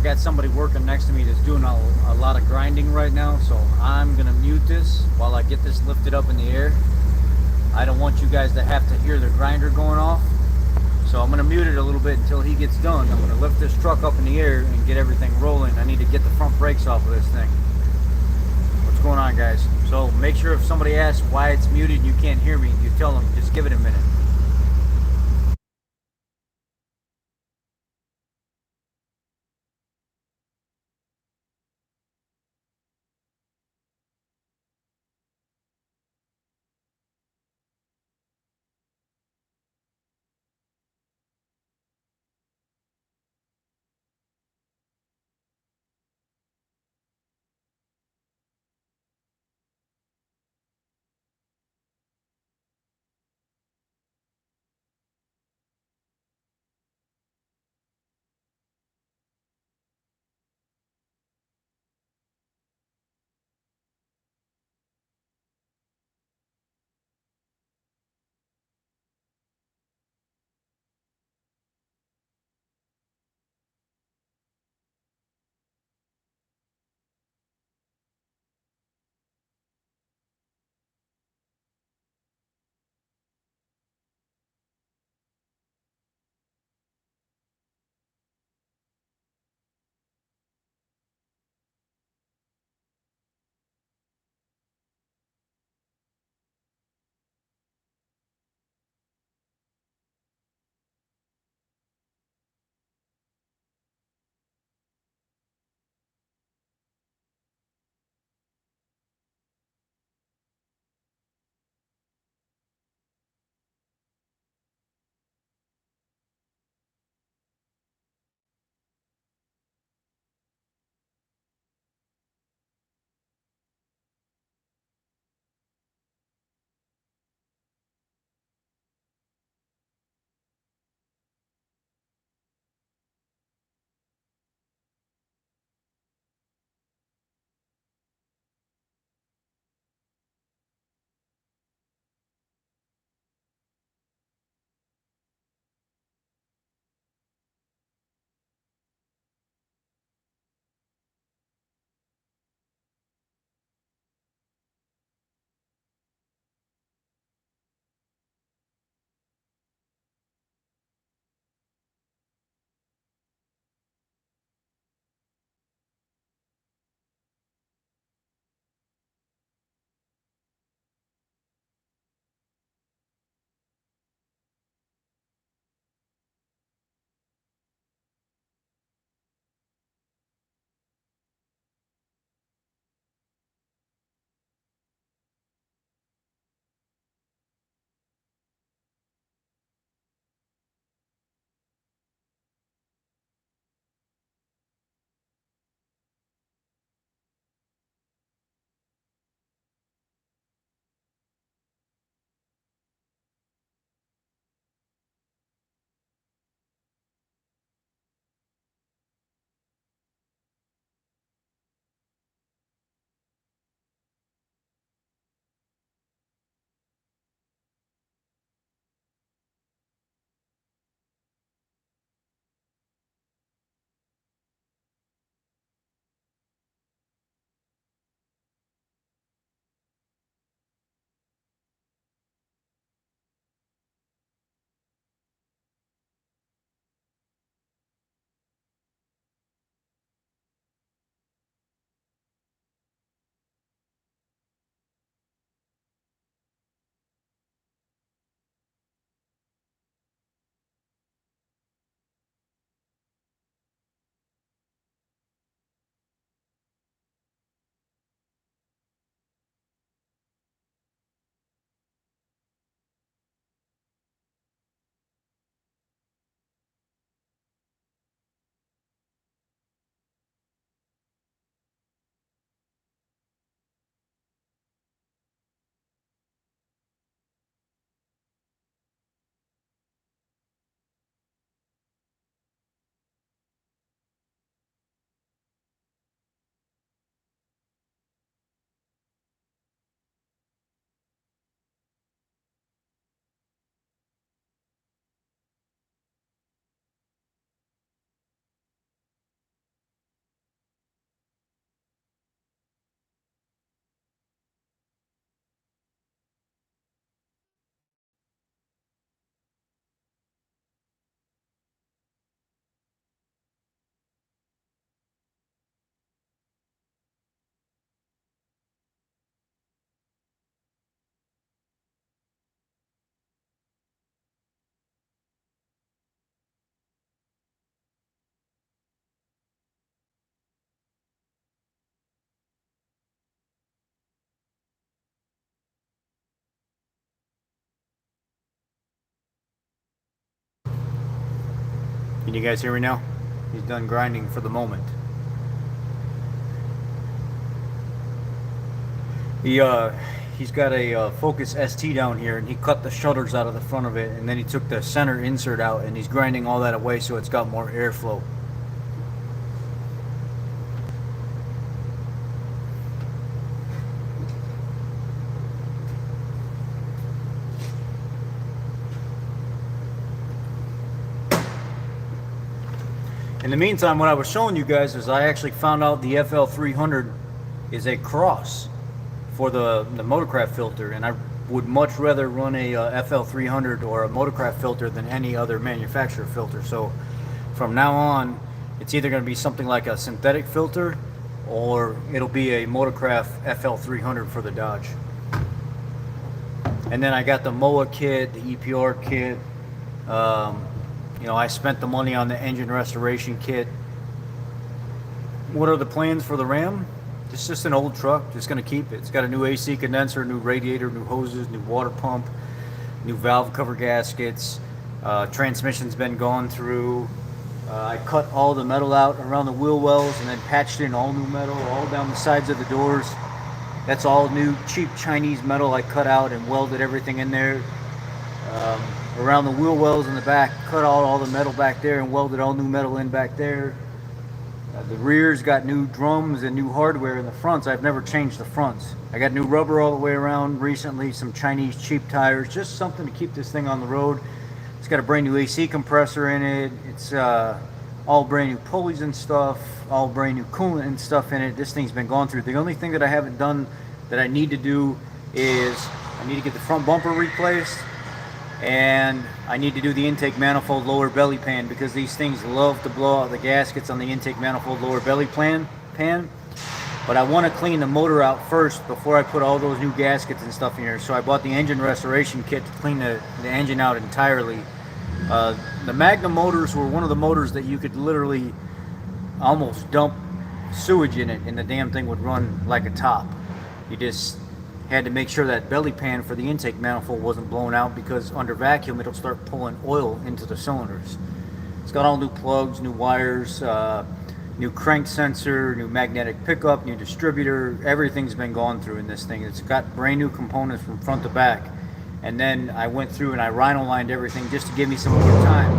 got somebody working next to me that's doing a lot of grinding right now, so I'm gonna mute this while I get this lifted up in the air. I don't want you guys to have to hear the grinder going off, so I'm gonna mute it a little bit until he gets done. I'm gonna lift this truck up in the air and get everything rolling. I need to get the front brakes off of this thing. What's going on, guys? So make sure if somebody asks why it's muted and you can't hear me, you tell them, just give it a minute. Can you guys hear me now? He's done grinding for the moment. He's got a Focus ST down here, and he cut the shutters out of the front of it, and then he took the center insert out, and he's grinding all that away so it's got more airflow. In the meantime, what I was showing you guys is I actually found out the FL300 is a cross for the Motorcraft filter, and I would much rather run a FL300 or a Motorcraft filter than any other manufacturer filter. So from now on, it's either going to be something like a synthetic filter or it'll be a Motorcraft FL300 for the Dodge. And then I got the MOA kit, the EPR kit. You know, I spent the money on the engine restoration kit. What are the plans for the Ram? It's just an old truck, just going to keep it. It's got a new AC condenser, new radiator, new hoses, new water pump, new valve cover gaskets. Transmission's been gone through. I cut all the metal out around the wheel wells and then patched in all new metal all down the sides of the doors. That's all new cheap Chinese metal I cut out and welded everything in there. Around the wheel wells in the back, cut out all the metal back there and welded all new metal in back there. The rear's got new drums and new hardware. In the fronts, I've never changed the fronts. I got new rubber all the way around recently, some Chinese cheap tires, just something to keep this thing on the road. It's got a brand new AC compressor in it. It's all brand new pulleys and stuff, all brand new coolant and stuff in it. This thing's been gone through. The only thing that I haven't done that I need to do is I need to get the front bumper replaced, and I need to do the intake manifold lower belly pan, because these things love to blow out the gaskets on the intake manifold lower belly pan. But I want to clean the motor out first before I put all those new gaskets and stuff in here. So I bought the engine restoration kit to clean the engine out entirely. The Magnum motors were one of the motors that you could literally almost dump sewage in it and the damn thing would run like a top. You just had to make sure that belly pan for the intake manifold wasn't blown out, because under vacuum it'll start pulling oil into the cylinders. It's got all new plugs, new wires, new crank sensor, new magnetic pickup, new distributor. Everything's been gone through in this thing. It's got brand new components from front to back. And then I went through and I rhino lined everything just to give me some more time.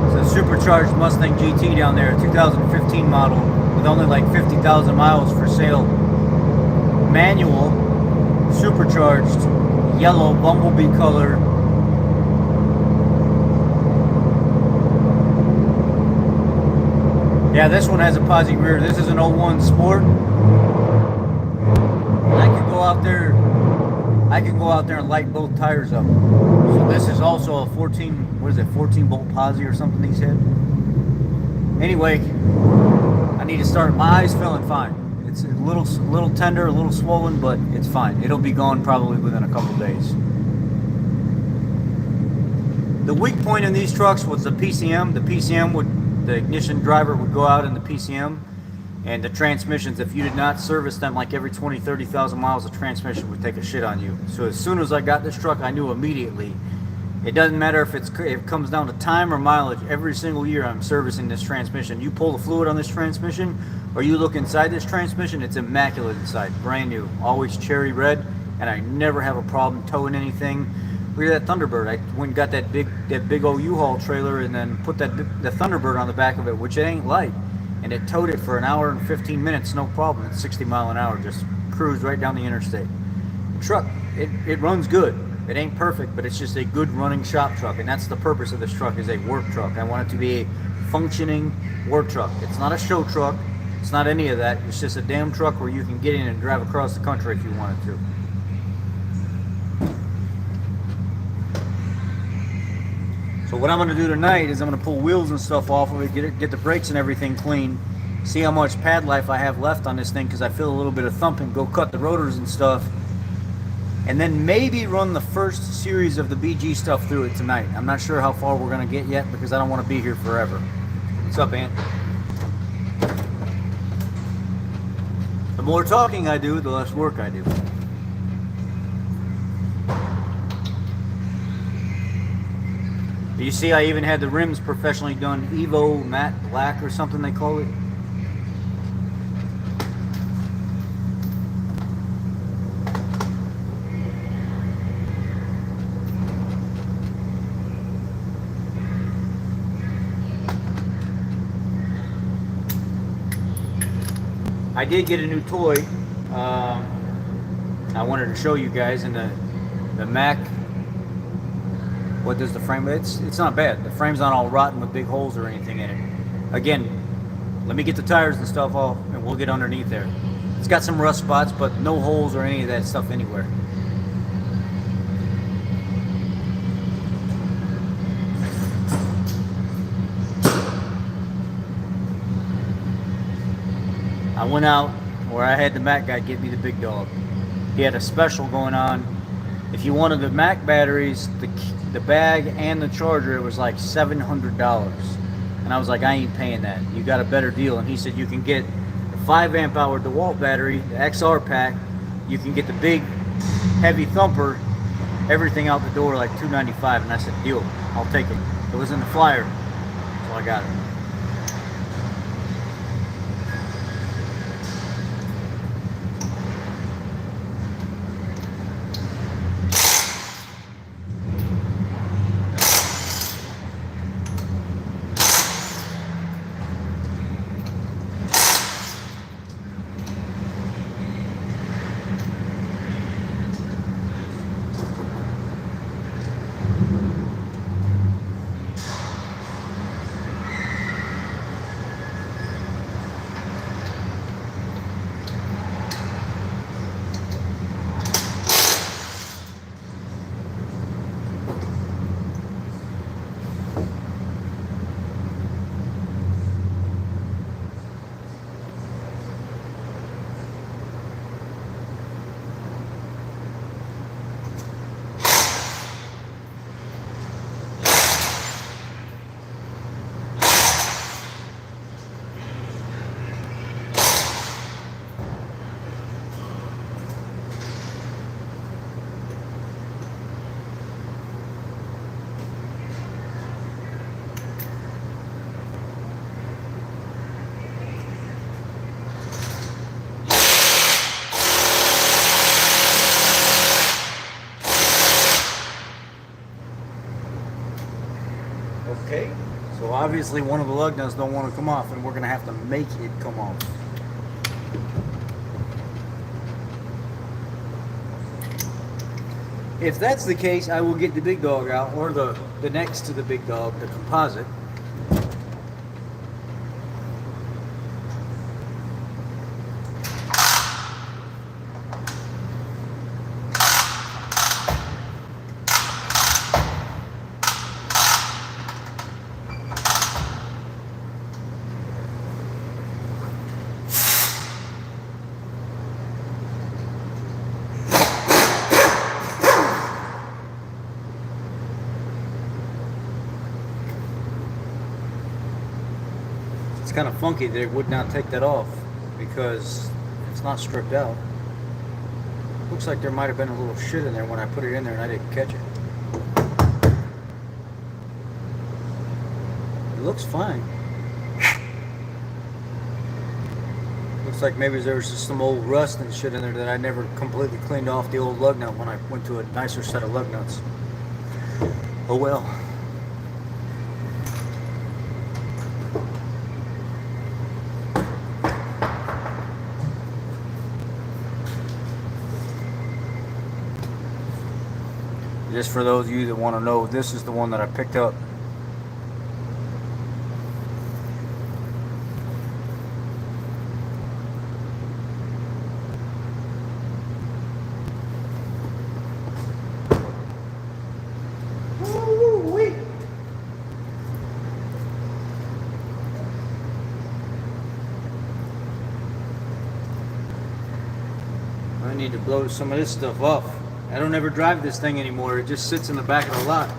It's a supercharged Mustang GT down there, a 2015 model with only like 50,000 miles for sale. Manual, supercharged, yellow bumblebee color. Yeah, this one has a posi rear. This is an 01 Sport. I can go out there and light both tires up. So this is also a 14 bolt posi or something he said. Anyway, I need to start. My eye's feeling fine. It's a little tender, a little swollen, but it's fine. It'll be gone probably within a couple days. The weak point in these trucks was the PCM. The ignition driver would go out in the PCM, and the transmissions, if you did not service them like every 20, 30,000 miles, the transmission would take a shit on you. So as soon as I got this truck, I knew immediately. It doesn't matter if it comes down to time or mileage. Every single year I'm servicing this transmission. You pull the fluid on this transmission, or you look inside this transmission, it's immaculate inside, brand new, always cherry red, and I never have a problem towing anything. Look at that Thunderbird. I went and got that big old U-Haul trailer and then put the Thunderbird on the back of it, which it ain't light, and it towed it for an hour and 15 minutes, no problem. It's 60 mile an hour, just cruised right down the interstate. The truck, it runs good. It ain't perfect, but it's just a good running shop truck, and that's the purpose of this truck, is a work truck. I want it to be a functioning work truck. It's not a show truck. It's not any of that. It's just a damn truck where you can get in and drive across the country if you wanted to. So what I'm going to do tonight is I'm going to pull wheels and stuff off of it, get the brakes and everything clean, see how much pad life I have left on this thing, because I feel a little bit of thumping, go cut the rotors and stuff, and then maybe run the first series of the BG stuff through it tonight. I'm not sure how far we're going to get yet, because I don't want to be here forever. What's up, Ant? The more talking I do, the less work I do. But you see, I even had the rims professionally done, Evo matte black or something they call it. I did get a new toy. I wanted to show you guys in the Mac. What does the frame? It's not bad. The frame's not all rotten with big holes or anything in it. Again, let me get the tires and stuff off, and we'll get underneath there. It's got some rust spots, but no holes or any of that stuff anywhere. I went out where I had the Mac guy get me the big dog. He had a special going on. If you wanted the Mac batteries, the bag and the charger, it was like $700. And I was like, I ain't paying that. You got a better deal. And he said you can get the 5 amp hour DeWalt battery, the XR pack. You can get the big heavy thumper, everything out the door like $295. And I said, deal, I'll take it. It was in the flyer, so I got it. Okay, so obviously one of the lug nuts don't want to come off, and we're going to have to make it come off. If that's the case, I will get the big dog out, or the next to the big dog, the composite. It's kind of funky that it would not take that off because it's not stripped out. Looks like there might have been a little shit in there when I put it in there and I didn't catch it. It looks fine. Looks like maybe there was just some old rust and shit in there that I never completely cleaned off the old lug nut when I went to a nicer set of lug nuts. Oh well. Just for those of you that want to know, this is the one that I picked up. I need to blow some of this stuff off. I don't ever drive this thing anymore. It just sits in the back of the lot.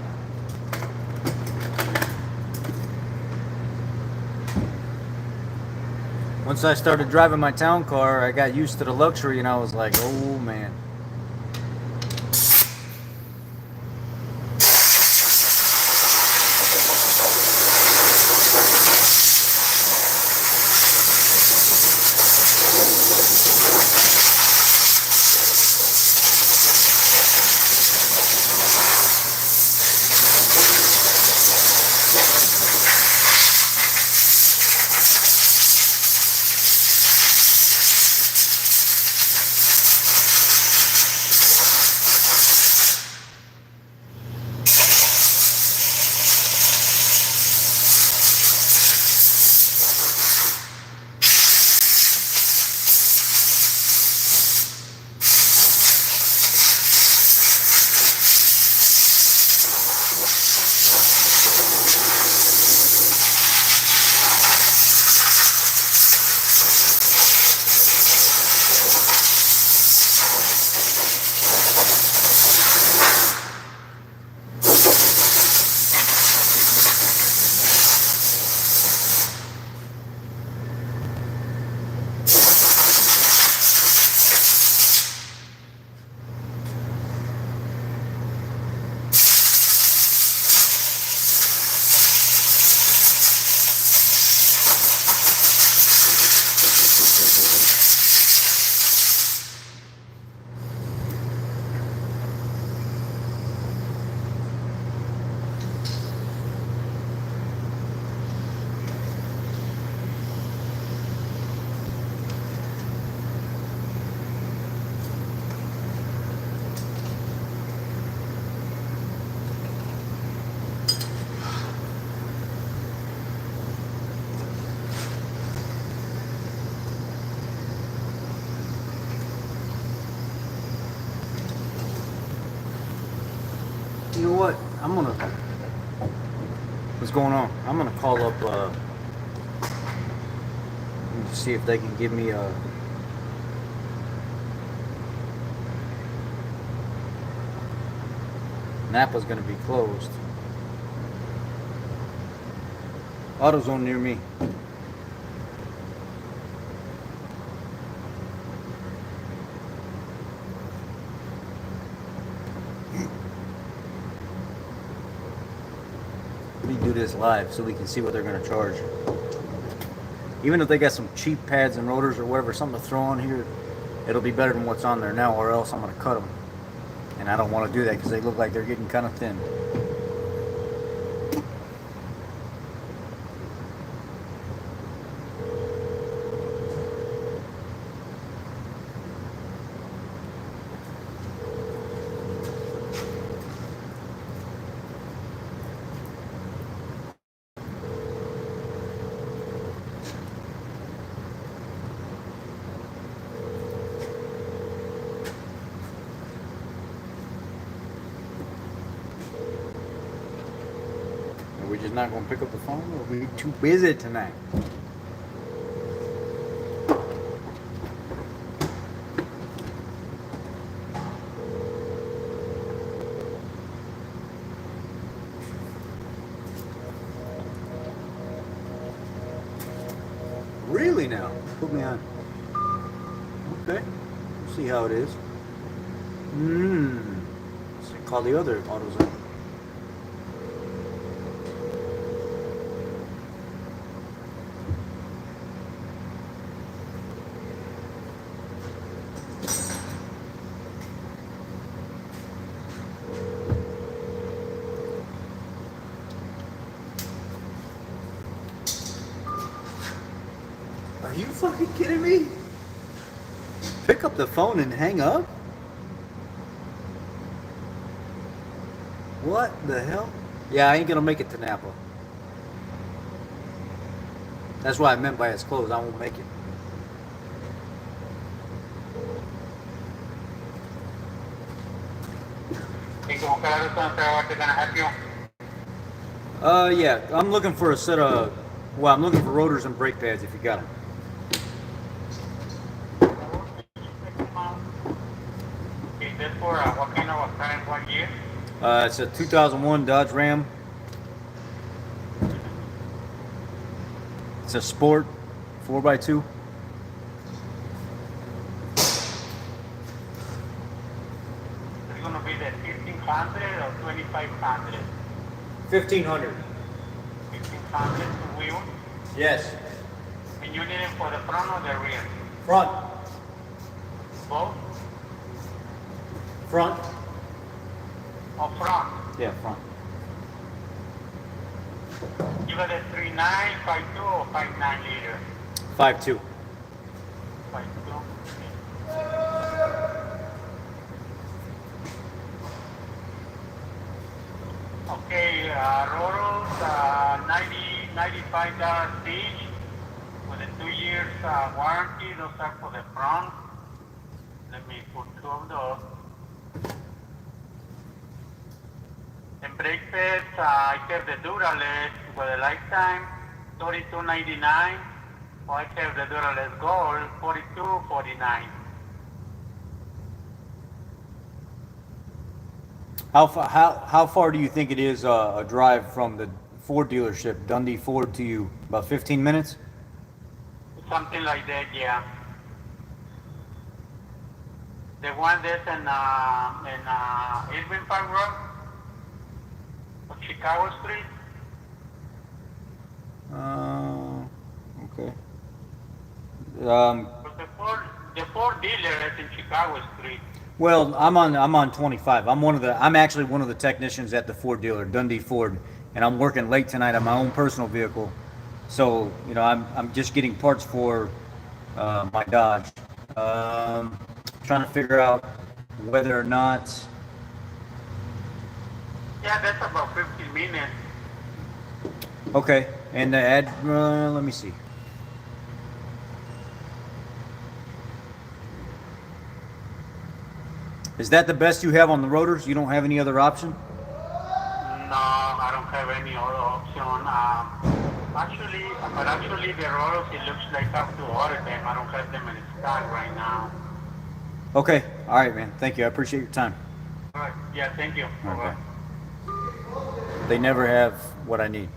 Once I started driving my town car, I got used to the luxury and I was like, oh man. You know what? What's going on? I'm gonna call up, and see if they can give me a. Napa's gonna be closed. AutoZone near me. Let me do this live so we can see what they're gonna charge. Even if they got some cheap pads and rotors or whatever, something to throw on here, it'll be better than what's on there now, or else I'm gonna cut them. And I don't want to do that because they look like they're getting kind of thin. We're just not going to pick up the phone, or we're too busy tonight. Really now? Put me on. Okay. We'll see how it is. Let's call the other AutoZone. Are you fucking kidding me? Pick up the phone and hang up? What the hell? Yeah, I ain't gonna make it to Napa. That's what I meant by it's closed. I won't make it. Yeah, I'm looking for a set of, well, I'm looking for rotors and brake pads if you got them. Is this for what kind of a car and what year? It's a 2001 Dodge Ram. It's a Sport 4x2. It's going to be the 1500 or 2500? 1500. 1500 wheel? Yes. And you need it for the front or the rear? Front. Both? Front. Or front? Yeah, front. You got a 3.9, 5.2 or 5.9 liter? 5.2. 5.2. Okay, rotors, $95 each with a 2 years warranty. Those are for the front. Let me put two of those. And brake pads, I have the Duraless with a lifetime, $32.99. Or I have the Duraless Gold, $42.49. How far do you think it is a drive from the Ford dealership, Dundee Ford, to you? About 15 minutes? Something like that, yeah. The one that's in Irving Park Road, on Chicago Street. Okay. But the Ford dealer is in Chicago Street. Well, I'm on 25. I'm actually one of the technicians at the Ford dealer, Dundee Ford, and I'm working late tonight on my own personal vehicle. So, I'm just getting parts for my Dodge. Trying to figure out whether or not. Yeah, that's about 15 minutes. Okay, and let me see. Is that the best you have on the rotors? You don't have any other option? No, I don't have any other option. Actually, the rotors, it looks like I have to order them. I don't have them in stock right now. Okay. All right, man. Thank you. I appreciate your time. All right. Yeah, thank you. Okay. Bye-bye. They never have what I need.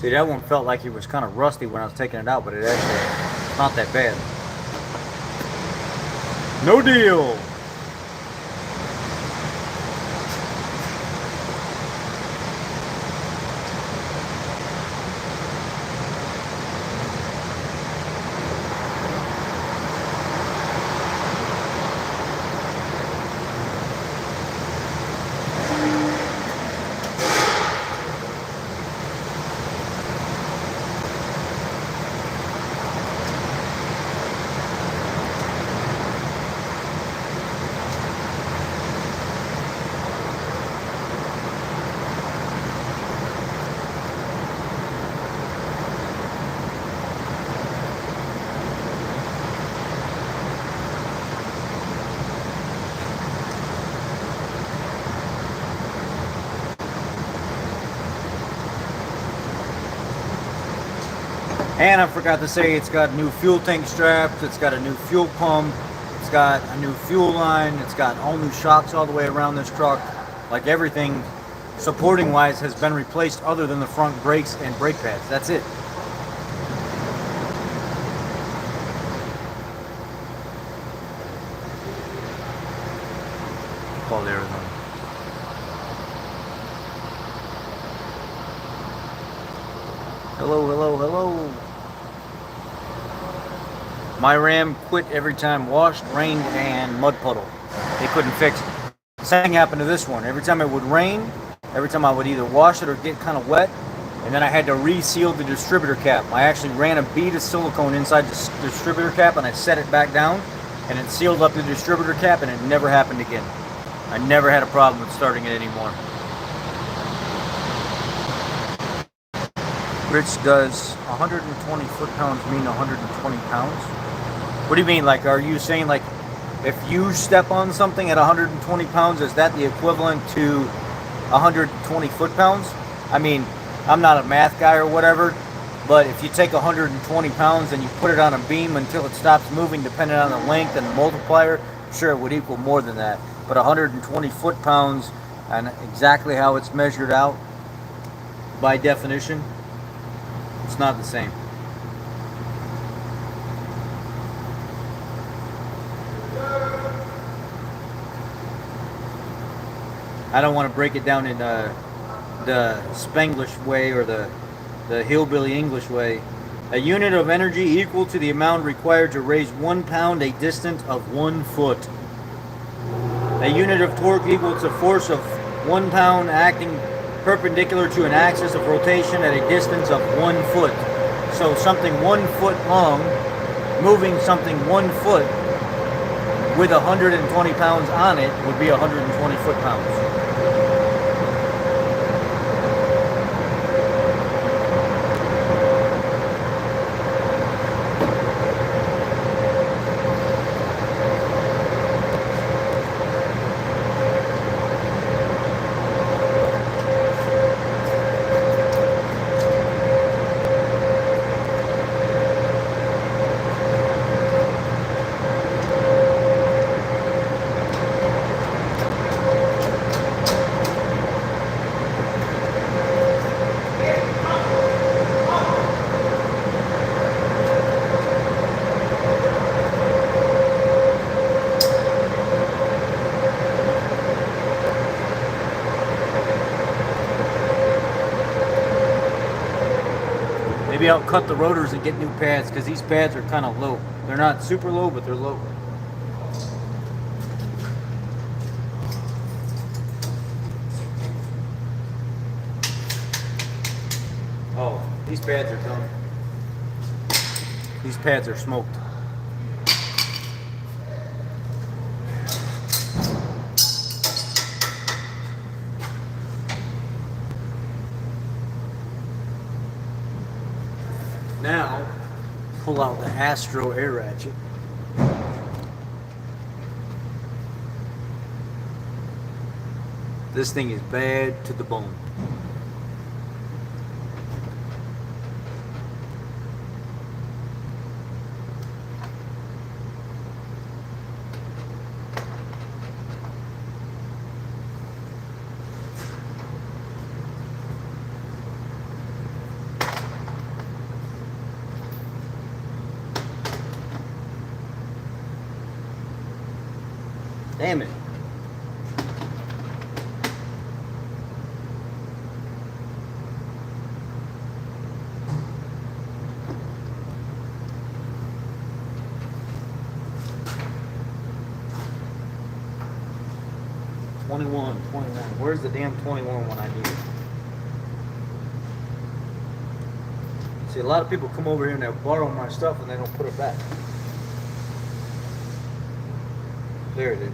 See, that one felt like it was kind of rusty when I was taking it out, but it actually, it's not that bad. No deal. And I forgot to say, it's got new fuel tank straps, it's got a new fuel pump, it's got a new fuel line, it's got all new shocks all the way around this truck. Like everything supporting wise has been replaced other than the front brakes and brake pads. That's it. Call Arizona. Hello, hello, hello. My Ram quit every time washed, rained, and mud puddle. They couldn't fix it. Same thing happened to this one. Every time it would rain, every time I would either wash it or get kind of wet, and then I had to reseal the distributor cap. I actually ran a bead of silicone inside the distributor cap and I set it back down, and it sealed up the distributor cap, and it never happened again. I never had a problem with starting it anymore. Rich, does 120 foot-pounds mean 120 pounds? What do you mean? Like, are you saying, like, if you step on something at 120 pounds, is that the equivalent to 120 foot-pounds? I mean, I'm not a math guy or whatever, but if you take 120 pounds and you put it on a beam until it stops moving, depending on the length and the multiplier, sure, it would equal more than that. But 120 foot-pounds, and exactly how it's measured out, by definition, it's not the same. I don't want to break it down in the Spanglish way or the hillbilly English way. A unit of energy equal to the amount required to raise 1 pound a distance of 1 foot. A unit of torque equal to force of 1 pound acting perpendicular to an axis of rotation at a distance of 1 foot. So something 1 foot long, moving something 1 foot with 120 pounds on it would be 120 foot-pounds. Maybe I'll cut the rotors and get new pads because these pads are kind of low. They're not super low, but they're low. Oh, these pads are done. These pads are smoked. Now, pull out the Astro air ratchet. This thing is bad to the bone. Damn it. $21. Where's the damn 21 when I need it? See, a lot of people come over here and they borrow my stuff and they don't put it back. There it is.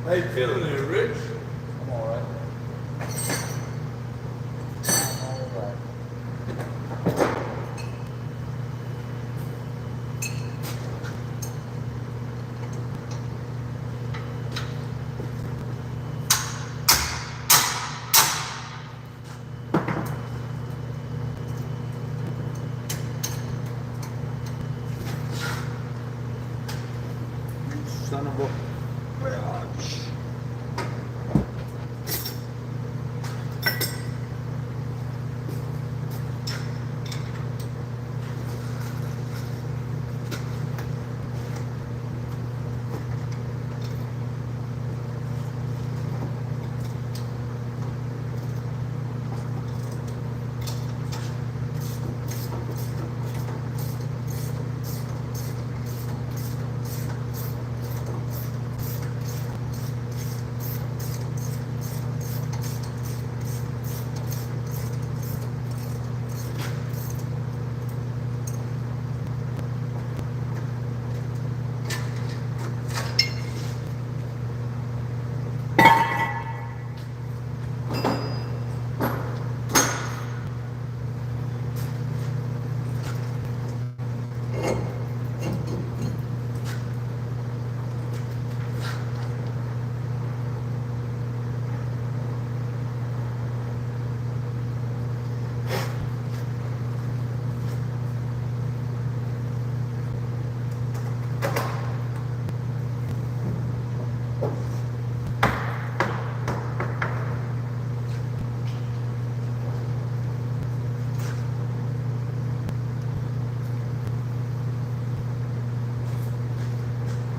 How you feeling there, Rich? I'm alright. Son of a...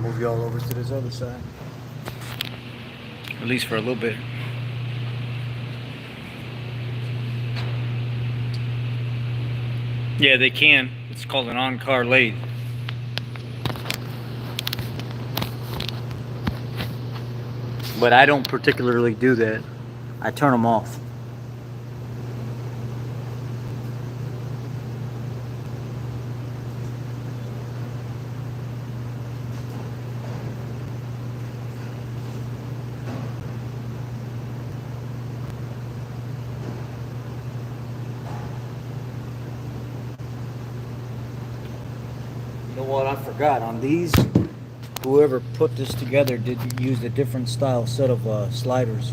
Move y'all over to this other side. At least for a little bit. Yeah, they can. It's called an on-car lathe. But I don't particularly do that. I turn them off. You know what? I forgot. On these, whoever put this together did use a different style set of sliders.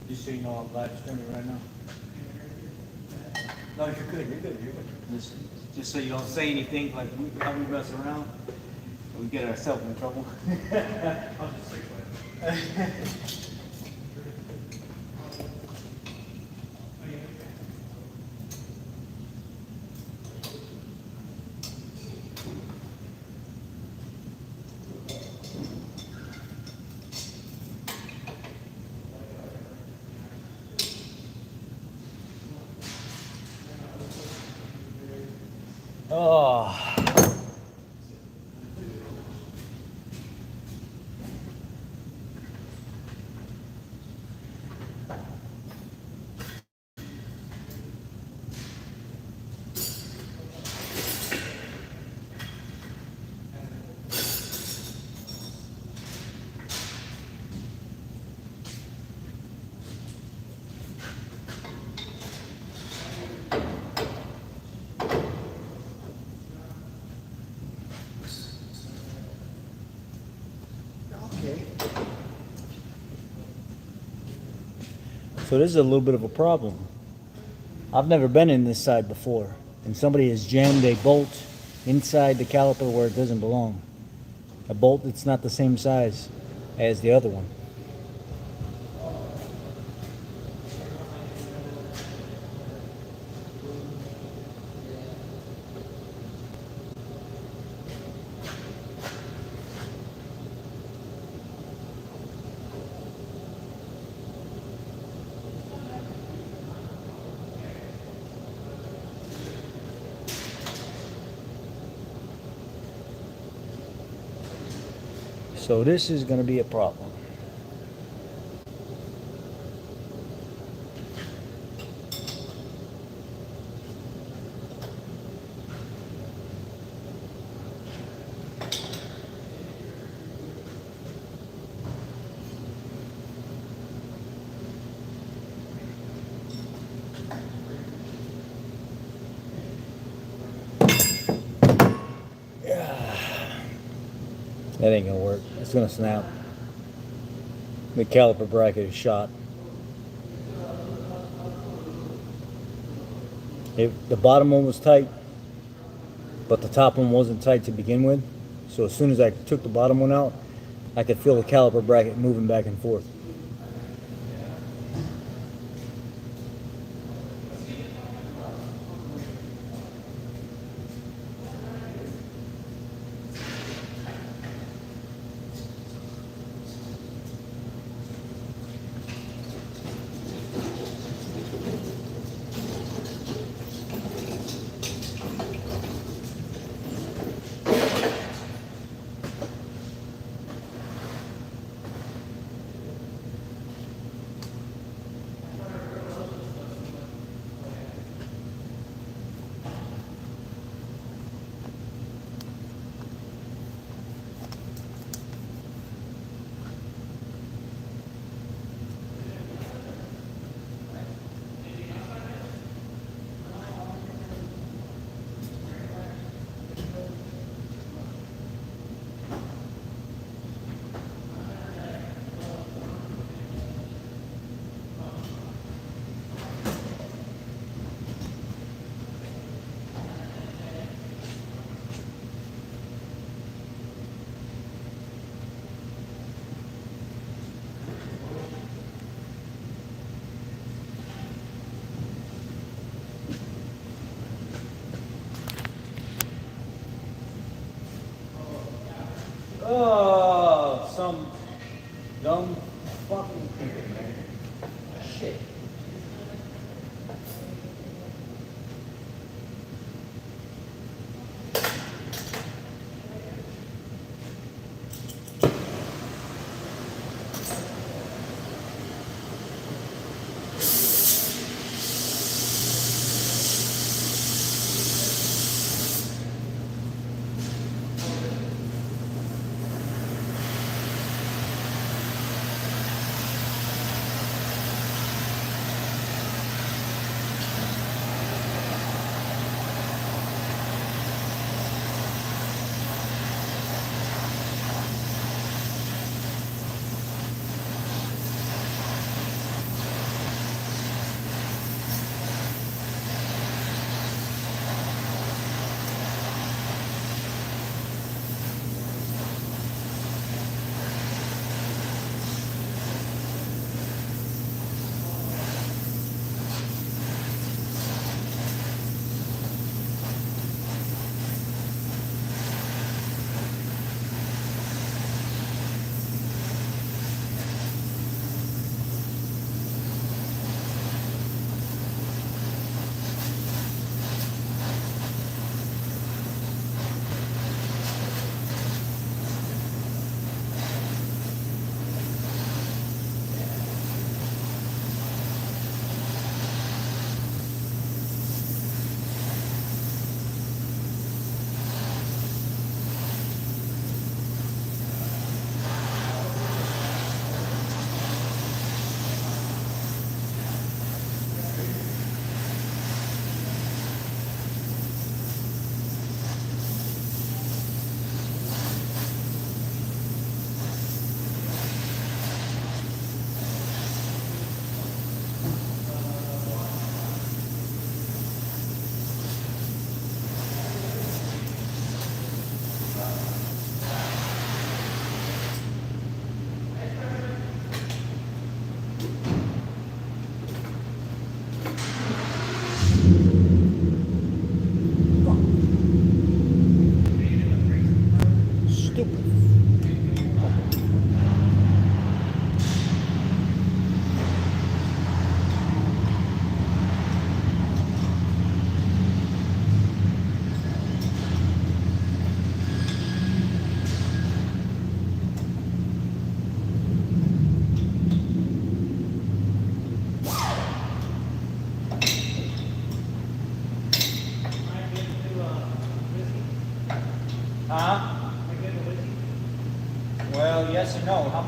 Just so you know, I'm live streaming right now. No, you're good. You're good. You're good. Just so you don't say anything like how we mess around, we get ourselves in trouble. I'll just say Oh. Okay. So this is a little bit of a problem. I've never been in this side before, and somebody has jammed a bolt inside the caliper where it doesn't belong. A bolt that's not the same size as the other one. So this is going to be a problem. That ain't gonna work. It's gonna snap. The caliper bracket is shot. The bottom one was tight, but the top one wasn't tight to begin with. So as soon as I took the bottom one out, I could feel the caliper bracket moving back and forth.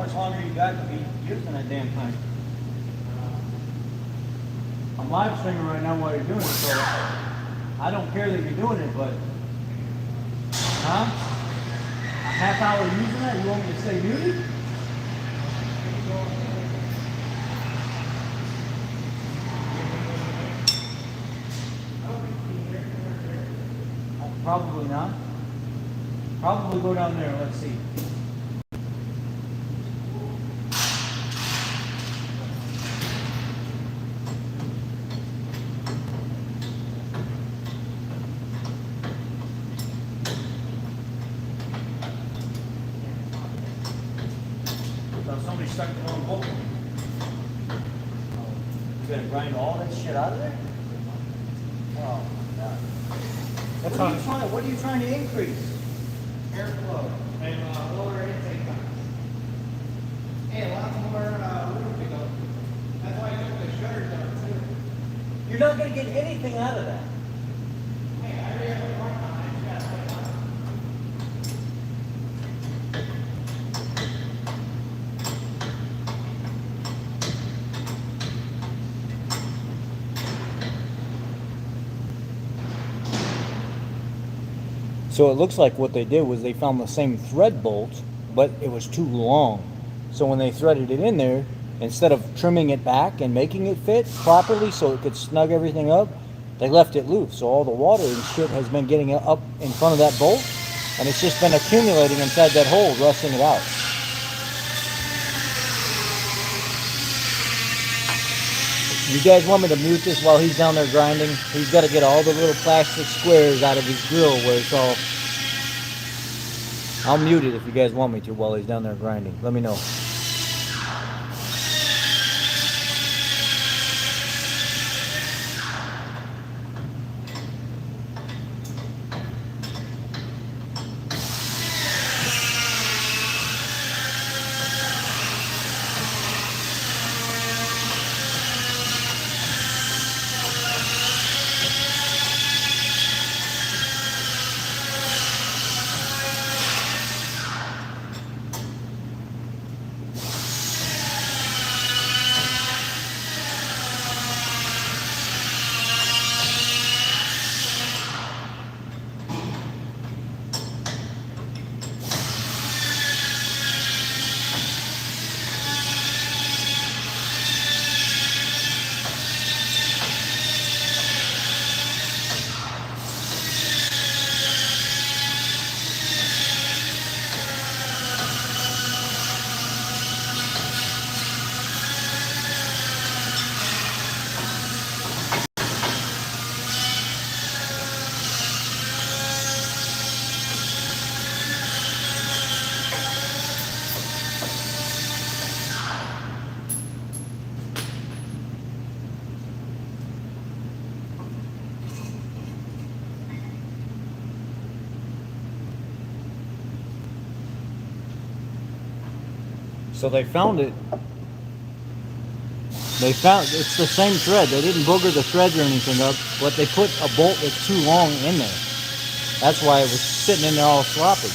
much longer you got to be using that damn thing? I'm live streaming right now while you're doing it, so I don't care that you're doing it, but huh? A half hour using that? You want me to stay muted? Probably not. Probably go down there. Let's see. So somebody stuck the wrong bolt. You gonna grind all that shit out of there? Oh my god. What are you trying to increase? Airflow and lower intake times. And a lot more room to go. That's why I took the shutters out too. You're not going to get anything out of that. Hey, I already have a part on it. You gotta put it on. So it looks like what they did was they found the same thread bolt, but it was too long. So when they threaded it in there, instead of trimming it back and making it fit properly so it could snug everything up, they left it loose. So all the water and shit has been getting up in front of that bolt, and it's just been accumulating inside that hole, rusting it out. You guys want me to mute this while he's down there grinding? He's got to get all the little plastic squares out of his grill where it's all... I'll mute it if you guys want me to while he's down there grinding. Let me know. So they found it. They found it's the same thread. They didn't booger the threads or anything up, but they put a bolt that's too long in there. That's why it was sitting in there all sloppy.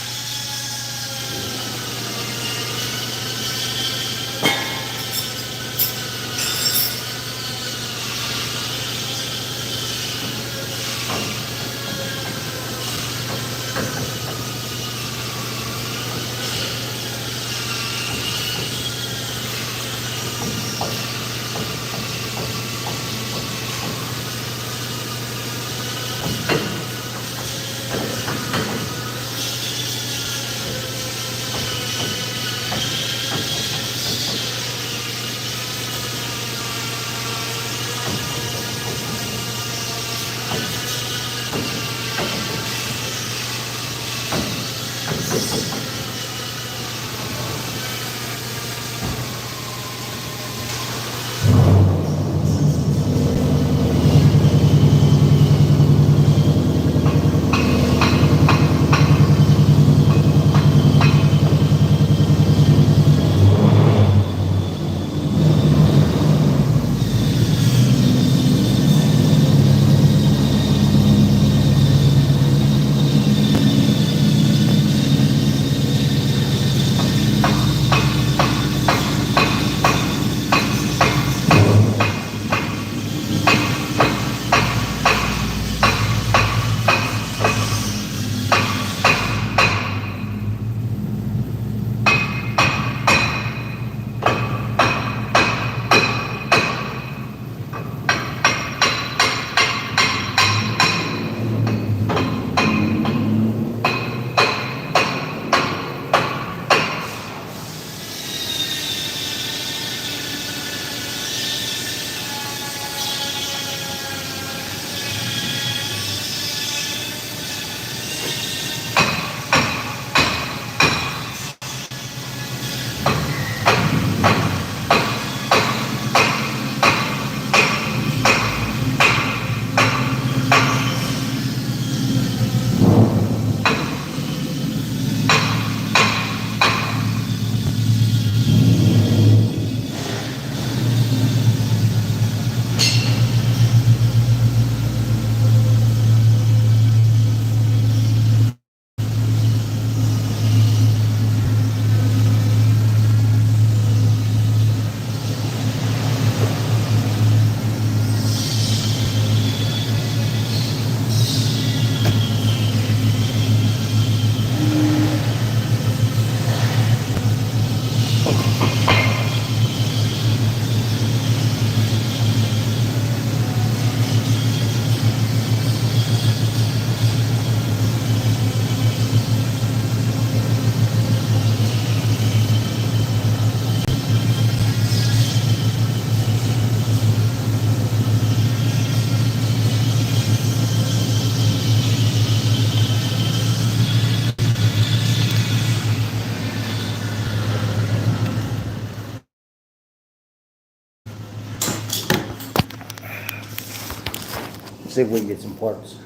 see if we can get some parts.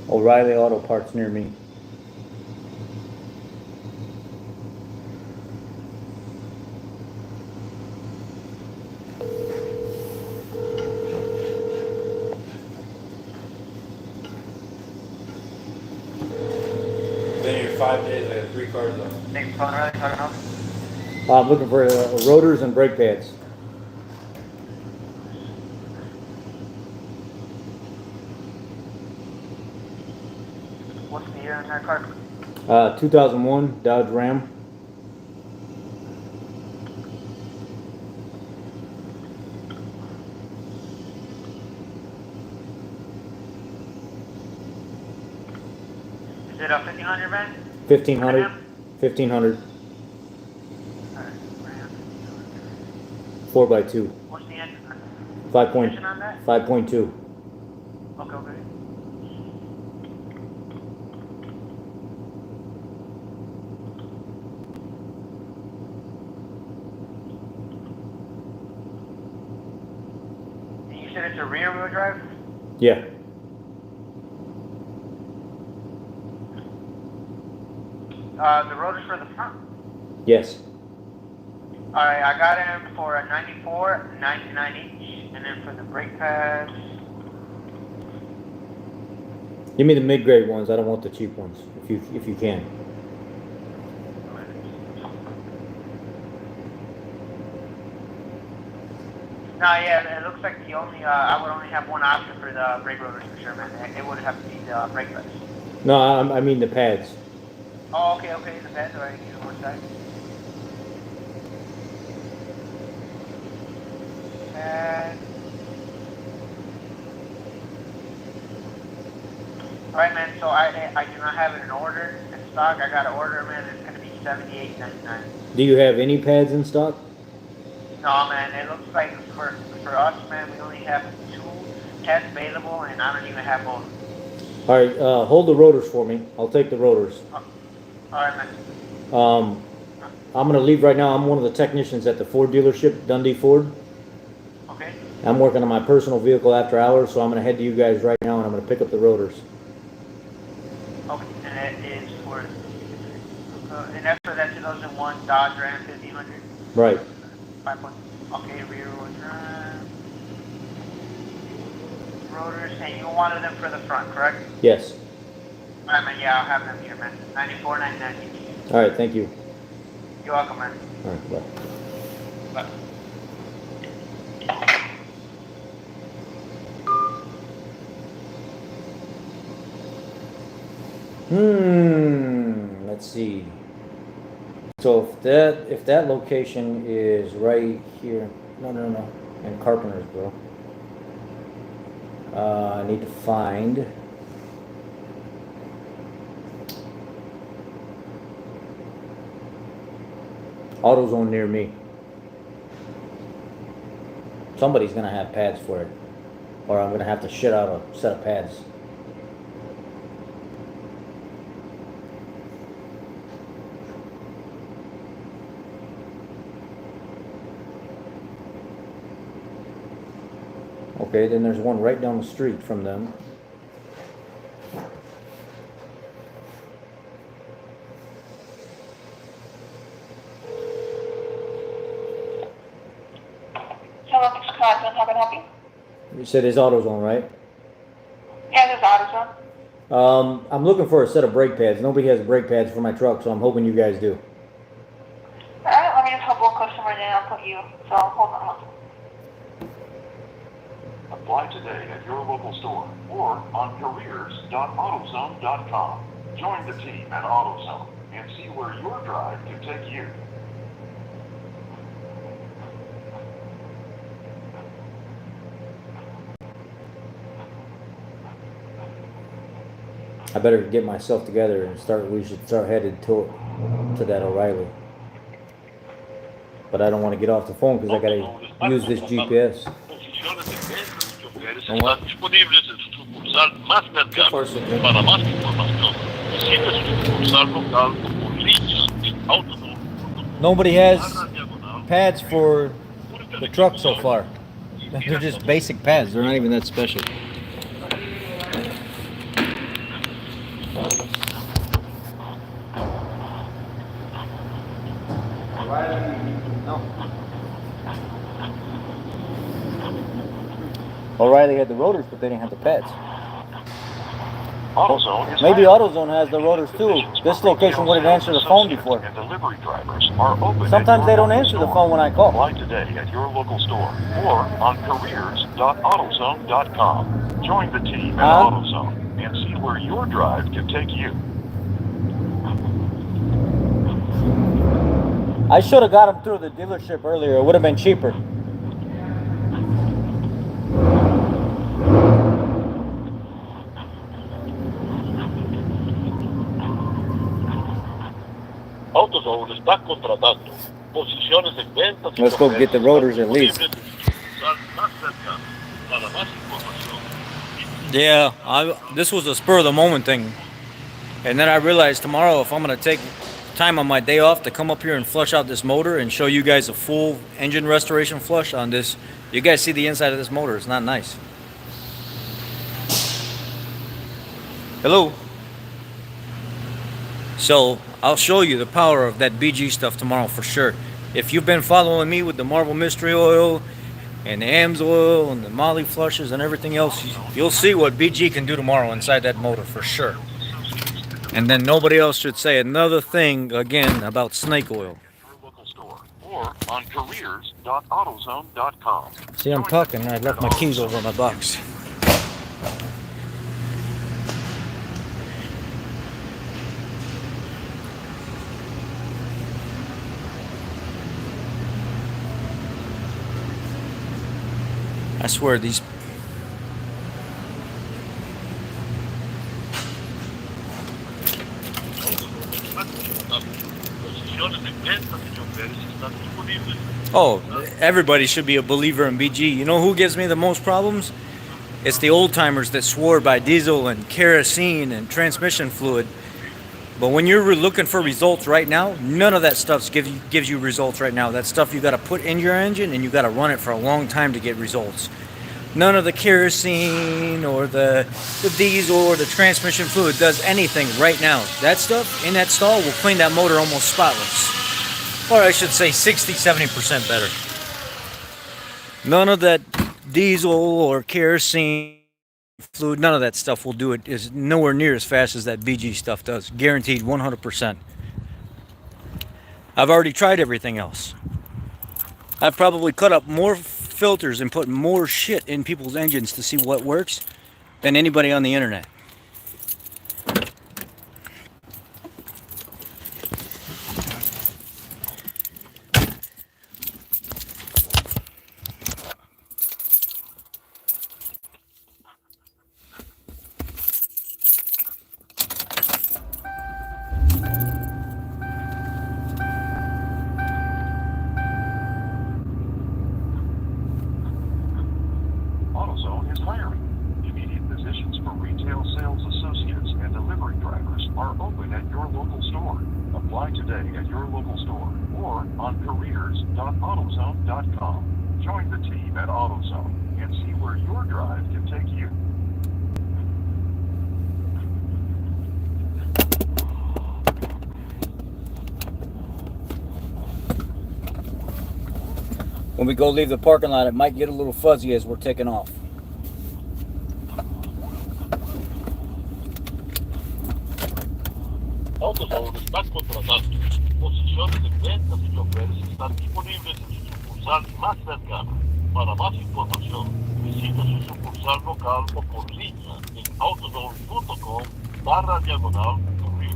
O'Reilly Auto Parts near me. Been here 5 days, I got 3 cars on. Thanks for calling, Riley. How can I help you? I'm looking for rotors and brake pads. What's the year on that car? 2001 Dodge Ram. Is it a 1500 van? 1500. 1500. Alright, Ram. 4x2. What's the engine? 5.2. On that? 5.2. Okay, okay. And you said it's a rear wheel drive? Yeah. The rotors for the front. Yes. Alright, I got him for a 94, 99 each, and then for the brake pads. Give me the mid-grade ones. I don't want the cheap ones. If you can. No, yeah, it looks like the only, I would only have one option for the brake rotors for sure, man. It would have to be the brake pads. No, I mean the pads. Oh, okay, okay, the pads, alright, give me one sec. Pads. Alright, man, so I do not have it in order in stock. I got to order, man. It's going to be $78.99. Do you have any pads in stock? No, man, it looks like for us, man, we only have 2 pads available, and I don't even have both. All right, hold the rotors for me. I'll take the rotors. Alright, man. I'm gonna leave right now. I'm one of the technicians at the Ford dealership, Dundee Ford. Okay. I'm working on my personal vehicle after hours, so I'm gonna head to you guys right now, and I'm gonna pick up the rotors. Okay, and that is for, and that's for that 2001 Dodge Ram 1500? Right. 5 point. Okay, rear wheel drive. Rotors, and you wanted them for the front, correct? Yes. Alright, man, yeah, I'll have them here, man. 94, 99 each. All right. Thank you. You're welcome, man. All right. Bye. Bye. Let's see. So if that location is right here, no, in Carpentersboro. I need to find. AutoZone near me. Somebody's gonna have pads for it, or I'm gonna have to shit out a set of pads. Okay, then there's one right down the street from them. Hello, this is Cosmin. How can I help you? You said it's AutoZone, right? Yeah, this is AutoZone. I'm looking for a set of brake pads. Nobody has brake pads for my truck, so I'm hoping you guys do. Alright, let me just help one customer and then I'll put you. So, hold on one second. Apply today at your local store or on careers.autozone.com. Join the team at AutoZone and see where your drive can take you. I better get myself together and we should start headed to that O'Reilly. But I don't want to get off the phone because I gotta use this GPS. Funciona, tem dentro, choferes, está disponível esse sucursal más cercana. Para más información, visite su sucursal local o por línea en autozone. Nobody has pads for the truck so far. They're just basic pads. They're not even that special. No. O'Reilly had the rotors, but they didn't have the pads. AutoZone is Maybe hiring. AutoZone has the rotors too. Positions This for location retail wouldn't sales answer the phone associates before. and delivery drivers are open Sometimes at they your don't local answer the store. phone when I call. Apply today at your local store or on careers.autozone.com. Join the team at AutoZone and see where your drive can take you. I should have got them through the dealership earlier. It would have been cheaper. AutoZone está contratando posiciones en ventas y Let's go get the rotors at least. Para más información, Yeah, this was a spur of the moment thing. And then I realized tomorrow if I'm going to take time on my day off to come up here and flush out this motor and show you guys a full engine restoration flush on this. You guys see the inside of this motor. It's not nice. Hello. So I'll show you the power of that BG stuff tomorrow for sure. If you've been following me with the Marvel Mystery Oil and the AMS oil and the Molly flushes and everything else, you'll see what BG can do tomorrow inside that motor for sure. And then nobody else should say another thing again about snake oil. your local store or on careers.autozone.com. See, I'm talking. I left my keys over in my box. I swear these. Oh, everybody should be a believer in BG. You know who gives me the most problems? It's the old timers that swore by diesel and kerosene and transmission fluid. But when you're looking for results right now, none of that stuff gives you results right now. That stuff you got to put in your engine and you got to run it for a long time to get results. None of the kerosene or the diesel or the transmission fluid does anything right now. That stuff in that stall will clean that motor almost spotless. Or I should say 60-70% better. None of that diesel or kerosene fluid, none of that stuff will do it. Is nowhere near as fast as that BG stuff does. Guaranteed 100%. I've already tried everything else. I've probably cut up more filters and put more shit in people's engines to see what works than anybody on the internet. AutoZone is hiring. Immediate positions for retail sales associates and delivery drivers are open at your local store. Apply today at your local store or on careers.autozone.com. Join the team at AutoZone and see where your drive can take you. When we go leave the parking lot, it might get a little fuzzy as we're taking off. AutoZone está contratando. Posiciones de ventas y choferes están disponibles en su sucursal más cercana. Para más información, visite su sucursal local o por línea en autozone.com/careers.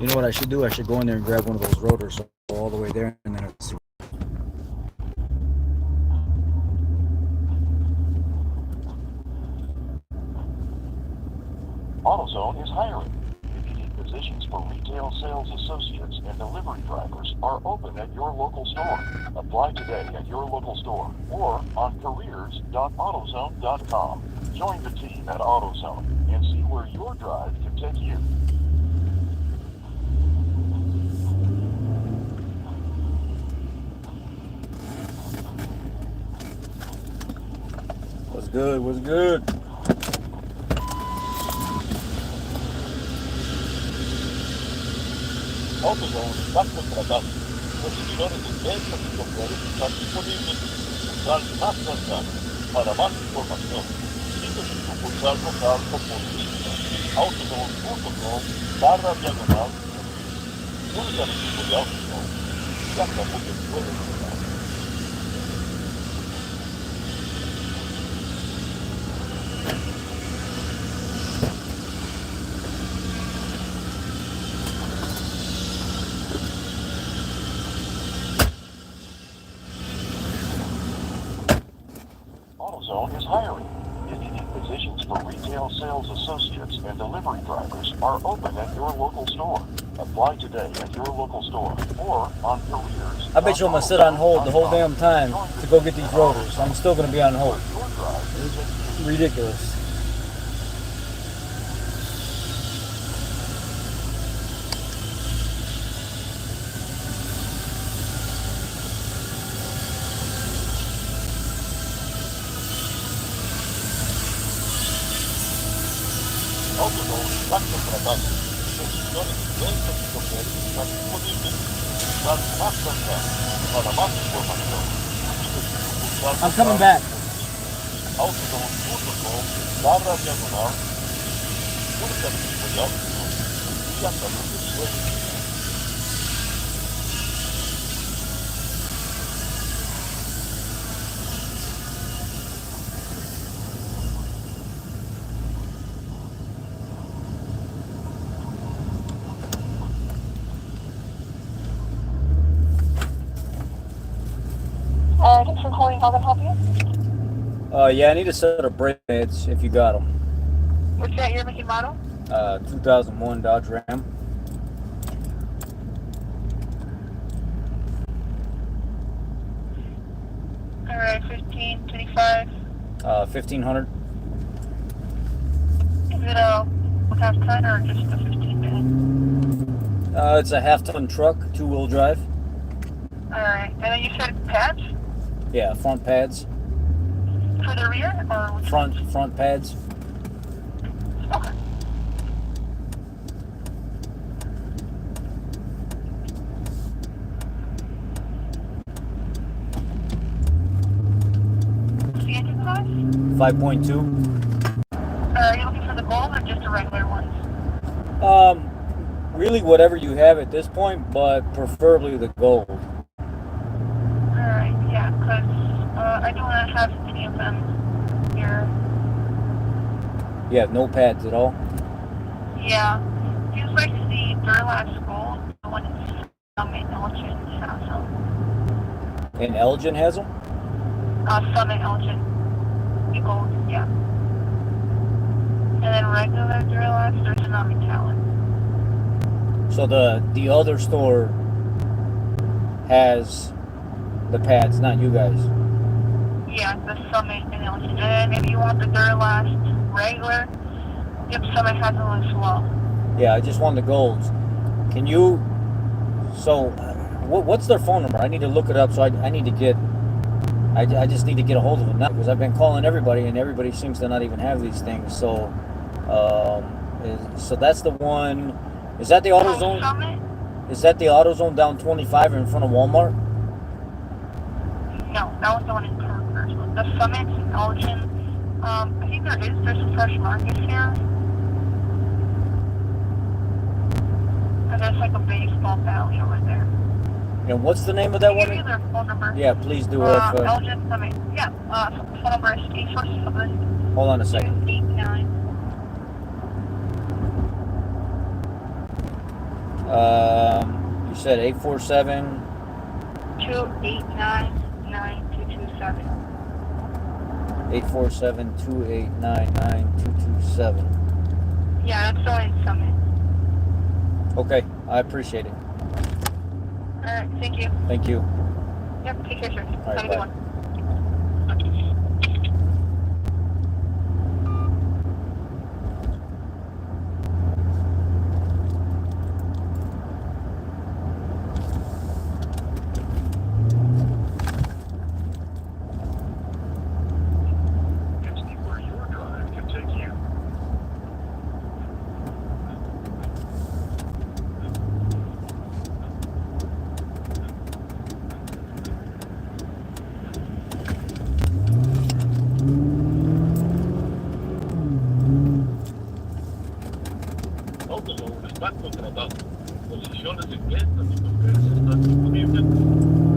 You know what I should do? I should go in there and grab one of those rotors, so go all the way there, and then it's. AutoZone is hiring. Immediate positions for retail sales associates and delivery drivers are open at your local store. Apply today at your local store or on careers.autozone.com. Join the team at AutoZone and see where your drive can take you. What's good? What's good? AutoZone está contratando. Posiciones de ventas y choferes están disponibles en su sucursal más cercana. Para más información, visite su sucursal local o por línea autozone.com/diagonal. Única el equipo de AutoZone. Ya estamos en puede lograr. AutoZone is hiring. Immediate positions for retail sales associates and delivery drivers are open at your local store. Apply today at your local store or on careers. I bet you I'm gonna sit on hold the whole damn time to go get these rotors. I'm still gonna be on hold. It's ridiculous. AutoZone está contratando. Posiciones de ventas y choferes están disponibles en su sucursal más cercana. Para más información, visite su sucursal I'm coming back. autozone.com/diagonal. Única el equipo de AutoZone. Ya estamos en sueño. Thanks for calling. How can I help you? Yeah, I need a set of brake pads if you got them. What's that year, making model? 2001 Dodge Ram. Alright, 1525. 1500. Is it a half ton or just a 15-minute? It's a half-ton truck, two-wheel drive. Alright, and then you said pads? Yeah, front pads. For the rear or which Front pads. Okay. What's the engine size? 5.2. Are you looking for the gold or just the regular ones? Really whatever you have at this point, but preferably the gold. Alright, yeah, because I don't want to have any of them here. You have no pads at all? Yeah. Seems like the Durlast gold, the one in Summit, Elgin, Samsung. And Elgin has them? Summit, Elgin. The gold, yeah. And then regular Durlast, there's a non-metallic. So the other store has the pads, not you guys. Yeah, the Summit and Elgin. And then if you want the Durlast regular, yep, Summit has them as well. Yeah, I just want the golds. Can you... So, what's their phone number? I need to look it up, so I need to get... I just need to get a hold of them now, because I've been calling everybody, and everybody seems to not even have these things. So, so that's the one... Is that the AutoZone? Summit? Is that the AutoZone down 25 in front of Walmart? No, that was the one in Caliper. The Summit in Elgin. I think there's a Fresh Market here. And there's like a baseball valley over there. And what's the name of that Can I give you one? their phone number? Yeah, please do. Elgin Summit. Yeah, phone number is 847 Hold on a second. 289. You said 847. 289 9227. 847-289-9227. Yeah, that's the one in Summit. Okay, I appreciate it. Alright, thank you. Thank you. Yep, take care, sir. All right, Have a bye. good one. And see where your drive can take you. Autozone está contratado. Posiciones en ventas y papeles están disponibles.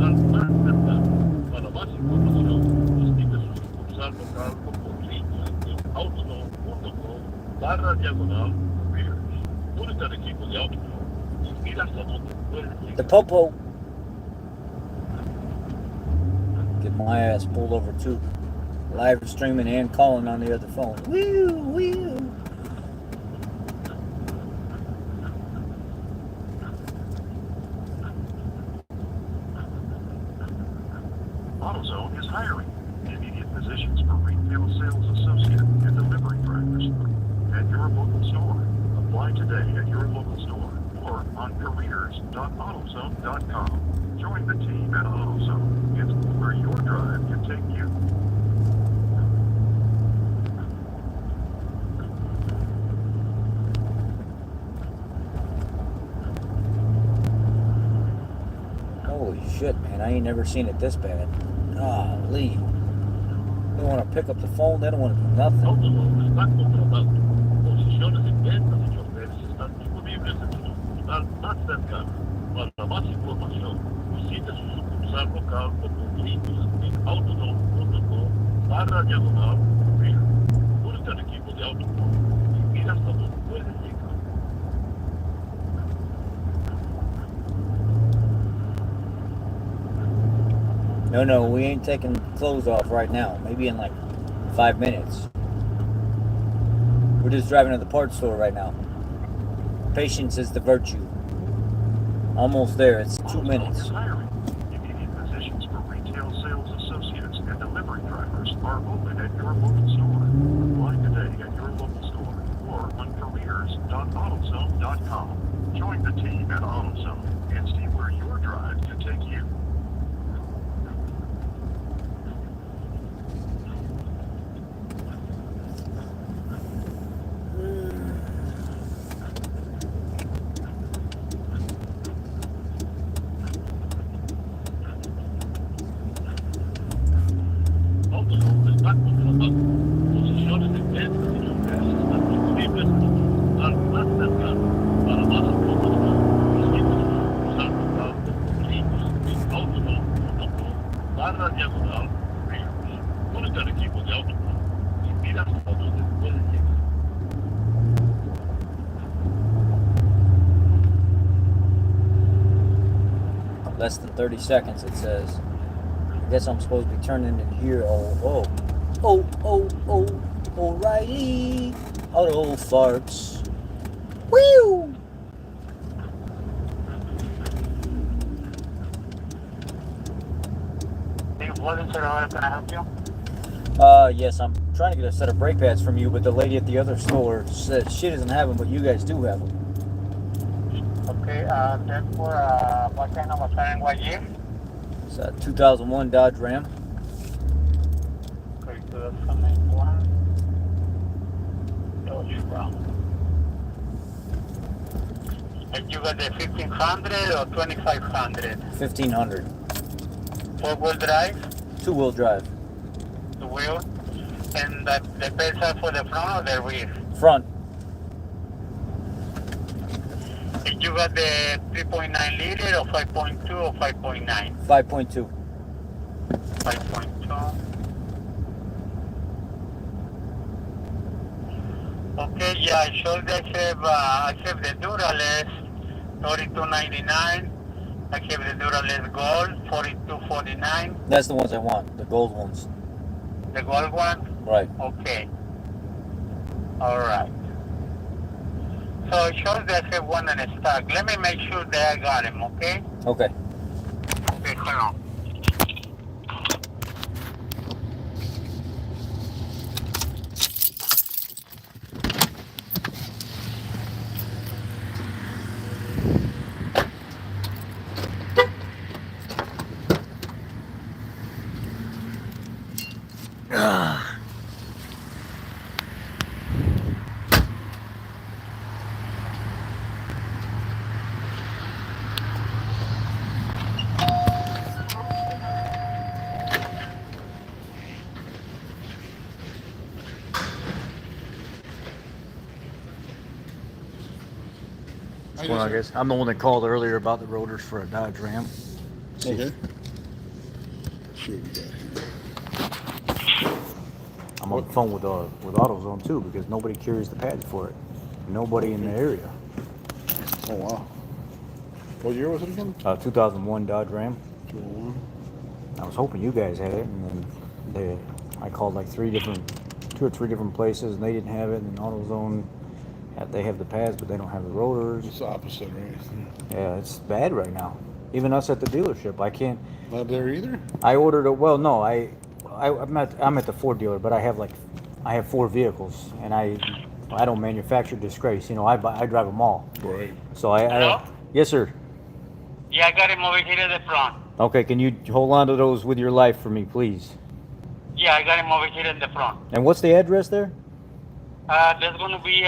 Al más cercano. Para más información, visite su sucursal local o por línea en autozone.com/careers. Únete al equipo de Autozone y mira hasta dónde puedes The llegar. popo. Get my ass pulled over too. Live streaming and calling on the other phone. Woo, woo. AutoZone is hiring immediate positions for retail sales associate and delivery drivers at your local store. Apply today at your local store or on careers.autozone.com. Join the team at AutoZone and see where your drive can take you. Holy shit, man. I ain't never seen it this bad. Golly. They don't want to pick up the phone. They don't want to do nothing. AutoZone está contratando. Posiciones en ventas y choferes están disponibles en su sucursal más cercana. Para más información, visite su sucursal local o por línea en autozone.com/careers. Únete al equipo de AutoZone y mira hasta dónde puedes llegar. No, we ain't taking clothes off right now. Maybe in like 5 minutes. We're just driving to the parts store right now. Patience is the virtue. Almost there. It's 2 minutes. AutoZone is hiring. Immediate positions for retail sales associates and delivery drivers are open at your local store. Apply today at your local store or on careers.autozone.com. Join the team at AutoZone and see where your drive can take you. AutoZone está contratando. Posiciones en ventas y choferes están disponibles en su sucursal más cercano. Para más información, visite su sucursal local o por línea en autozone.com/careers. Únete al equipo de AutoZone y mira hasta dónde puedes llegar. Less than 30 seconds, it says. I guess I'm supposed to be turning in here. O'Reilly. Auto farts. Woo! What is it? How can I help you? Yes, I'm trying to get a set of brake pads from you, but the lady at the other store said she doesn't have them, but you guys do have them. Okay, that's for what kind of a car and what year? It's a 2001 Dodge Ram. Okay, 2001 Dodge Ram. And you got the 1500 or 2500? 1500. Four-wheel drive, Two-wheel drive. two-wheel, and the pedals are for the front or the rear? Front. And you got the 3.9 liter or 5.2 or 5.9? 5.2. 5.2. Okay, yeah, I showed I have the Duraless, $32.99. I have the Duraless Gold, $42.49. That's the ones I want. The gold ones. The Gold one? Right. Okay. All right. So it shows that I have one in stock. Let me make sure that I got him, okay? Okay. Okay, hold on. What's going on, guys? I'm the one that called earlier about the rotors for a Dodge Ram. Okay. Sure, we got here. I'm on the phone with AutoZone too because nobody carries the pads for it. Nobody in the area. Oh wow. What year was it again? 2001 Dodge Ram. 201. I was hoping you guys had it, and then I called like two or three different places, and they didn't have it. And AutoZone, they have the pads, but they don't have the rotors. It's the opposite, right? Yeah, it's bad right now. Even us at the dealership, I can't. Not there either. I ordered a. Well, no, I'm at the Ford dealer, but I have 4 vehicles, and I don't manufacture disgrace. You know, I drive them all. Right. So Hello? Yes, sir. Yeah, I got him over here at the front. Okay, can you hold on to those with your life for me, please? Yeah, I got him over here in the front. And what's the address there? There's going to be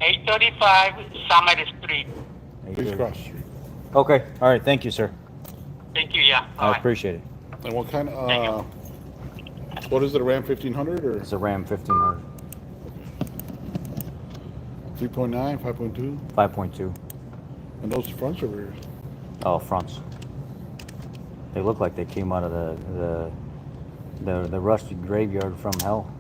835 Summit Street. Please cross the street. Okay, all right, thank you, sir. Thank you, yeah. I appreciate it. And what kind Thank of, what is it, a Ram 1500 or It's a Ram 1500, 3.9, 5.2? 5.2. And those fronts or rears? Oh, fronts. They look like they came out of the rusty graveyard from hell.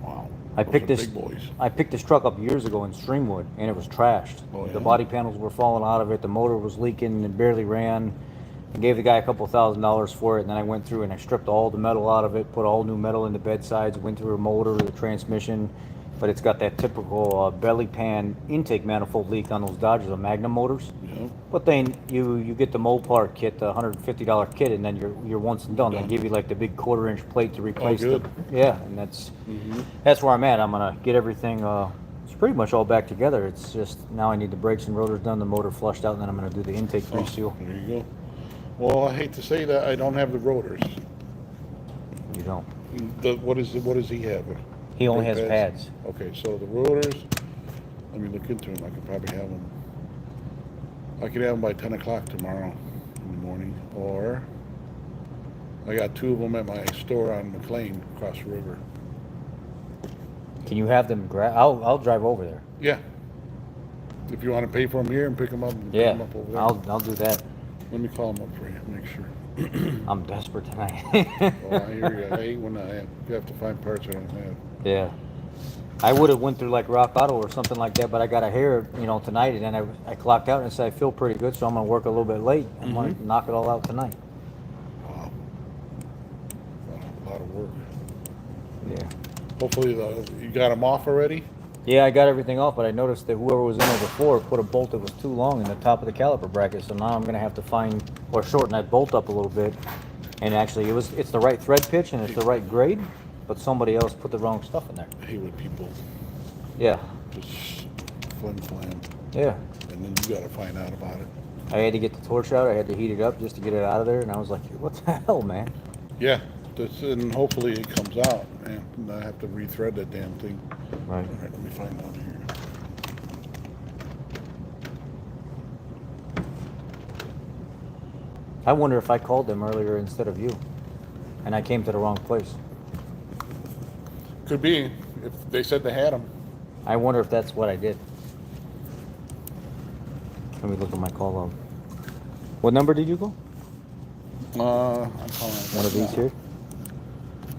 Wow. I Those picked are this. big boys. I picked this truck up years ago in Streamwood, and it was trashed. Oh, The yeah? body panels were falling out of it. The motor was leaking and barely ran. I gave the guy a couple $1,000s for it, and then I went through and I stripped all the metal out of it, put all new metal in the bed sides, went through a motor, the transmission, but it's got that typical belly pan intake manifold leak on those Dodgers, the Magnum motors. Yeah. But then you get the Mopar kit, the $150 kit, and then you're once and done. They Done. give you like the big 1/4-inch plate to replace the. good. Yeah, and that's where I'm at. I'm gonna get everything. It's pretty much all back together. It's just now I need the brakes and rotors done, the motor flushed out, and then I'm gonna do the intake Oh, reseal. there you go. Well, I hate to say that I don't have the rotors. You don't. What does he have? He only Brake has pads. Okay, so the rotors, let me look into them. I could probably have them. I could have them by 10 o'clock tomorrow in the morning. Or I got 2 of them at my store on McLean across the river. Can you have them? I'll drive over there. Yeah. If you want to pay for them here and pick them up, and pick Yeah, 'em up over there. I'll do that. Let me call them up for you, make sure. I'm desperate tonight. Oh, I hear you. I hate when you have to find parts I don't have. Yeah. I would have went through like Rock Auto or something like that, but I got a hair, tonight, and then I clocked out and said I feel pretty good, so I'm gonna work a little bit late. I'm gonna knock it all out tonight. Wow. A lot of work. Yeah. Hopefully you got them off already? Yeah, I got everything off, but I noticed that whoever was in there before put a bolt that was too long in the top of the caliper bracket, so now I'm gonna have to find or shorten that bolt up a little bit. And actually, it's the right thread pitch and it's the right grade, but somebody else put the wrong stuff in there. I hate when people Yeah. just flim-flam, Yeah. and then you gotta find out about it. I had to get the torch out. I had to heat it up just to get it out of there, and I was like, "What the hell, man?" Yeah, and hopefully it comes out, man. And I have to rethread that damn thing. Right. All right, let me find out here. I wonder if I called them earlier instead of you, and I came to the wrong place. Could be, if they said they had them. I wonder if that's what I did. Let me look at my call log. What number did you call? I'm calling it One of these here?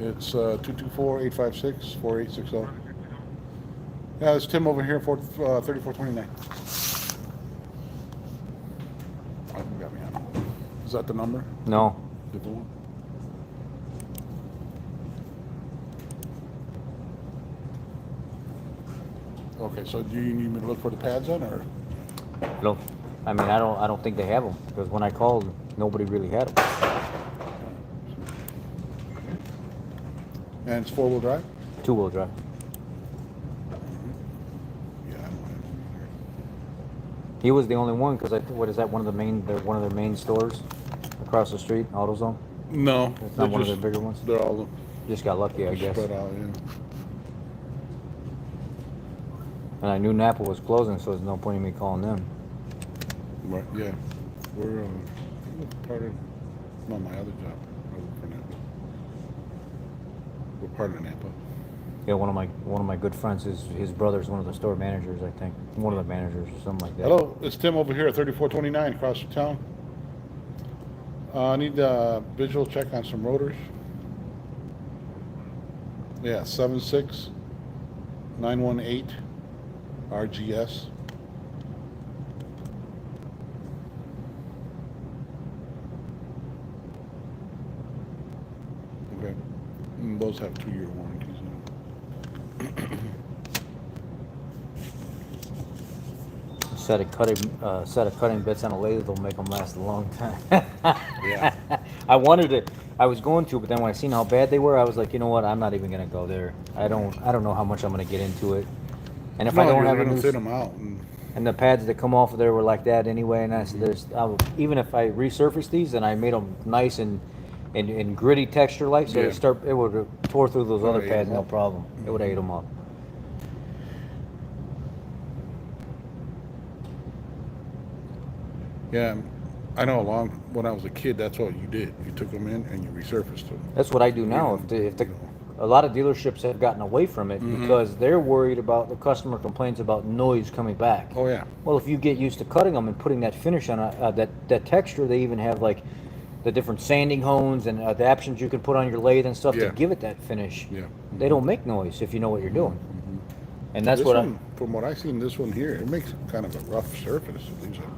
It's 224-856-4860. Yeah, it's Tim over here, 3429. Oh, you got me on. Is that the number? No. Different one? Okay, so do you need me to look for the pads then, or? No, I mean, I don't think they have them because when I called, nobody really had them. And it's 4-wheel drive? 2-wheel drive. Yeah, I don't have them either. He was the only one because what is that? One of their main stores across the street, AutoZone. No, It's not one of their bigger ones. They're all Just got lucky, I guess. spread out, yeah. And I knew Napa was closing, so there's no point in me calling them. Right, yeah. We're part of, not my other job. I work for Napa. We're part of Napa. Yeah, one of my good friends, his brother's one of the store managers, I think. One of the managers or something like that. Hello, it's Tim over here at 3429 across the town. I need a visual check on some rotors. Yeah, 76918 RGS. Okay. Those have 2-year warranties in them. Set of cutting bits on a lathe will make them last a long time. Yeah. I was going to, but then when I seen how bad they were, I was like, you know what? I'm not even gonna go there. I don't know how much I'm gonna get into it. And if I don't have a gonna new, fit them out. and the pads that come off of there were like that anyway, and I said, even if I resurface these and I made them nice and gritty texture like, so Yeah. it would have tore through those other ate pads, 'em no up. problem. It would have ate them up. Yeah, I know. When I was a kid, that's what you did. You took them in and you resurfaced them. That's what I do now. A lot of dealerships have gotten away from it because they're worried about the customer complains about noise coming back. Oh yeah. Well, if you get used to cutting them and putting that finish on that texture, they even have like the different sanding hones and adaptions you can put on your lathe and stuff Yeah. to give it that finish. Yeah. They don't make noise if you know what you're doing. And that's This what one, from what I've seen, this one here, it makes kind of a rough surface.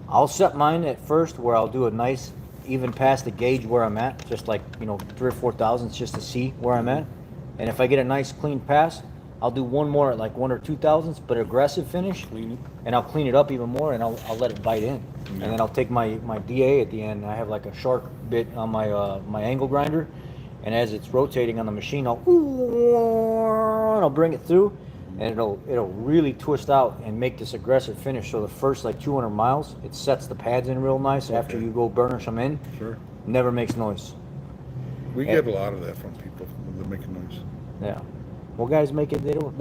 I'll set mine at first where I'll do a nice even past the gauge where I'm at, just like 3 or 4 thousandths just to see where I'm at. And if I get a nice clean pass, I'll do one more at like 1 or 2 thousandths, but aggressive finish, and I'll clean it up even more, and I'll let it bite in. And then I'll take my DA at the end. I have like a shark bit on my angle grinder, and as it's rotating on the machine, I'll bring it through, and it'll really twist out and make this aggressive finish. So the first like 200 miles, it sets the pads in real nice. After you go burnish them in, never makes noise. We get a lot of that from people when they're making noise. Yeah. Well, guys make it. They don't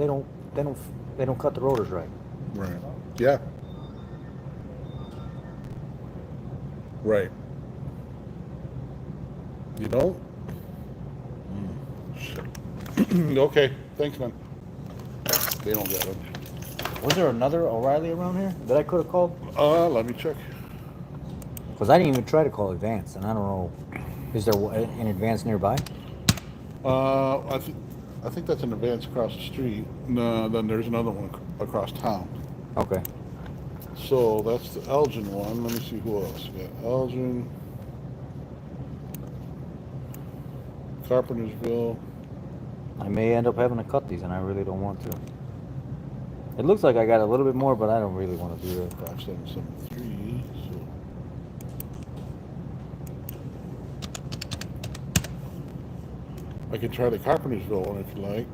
cut the rotors right. Right. Yeah. Right. You don't? Shit. Okay. Thanks, man. They don't get them. Was there another O'Reilly around here that I could have called? Let me check. Because I didn't even try to call Advance, and I don't know. Is there an Advance nearby? I think that's an Advance across the street. No, then there's another one across town. Okay. So that's the Elgin one. Let me see who else. We got Elgin, Carpentersville. I may end up having to cut these, and I really don't want to. It looks like I got a little bit more, but I don't really want to do that. 5773. So I can try the Carpentersville one if you like.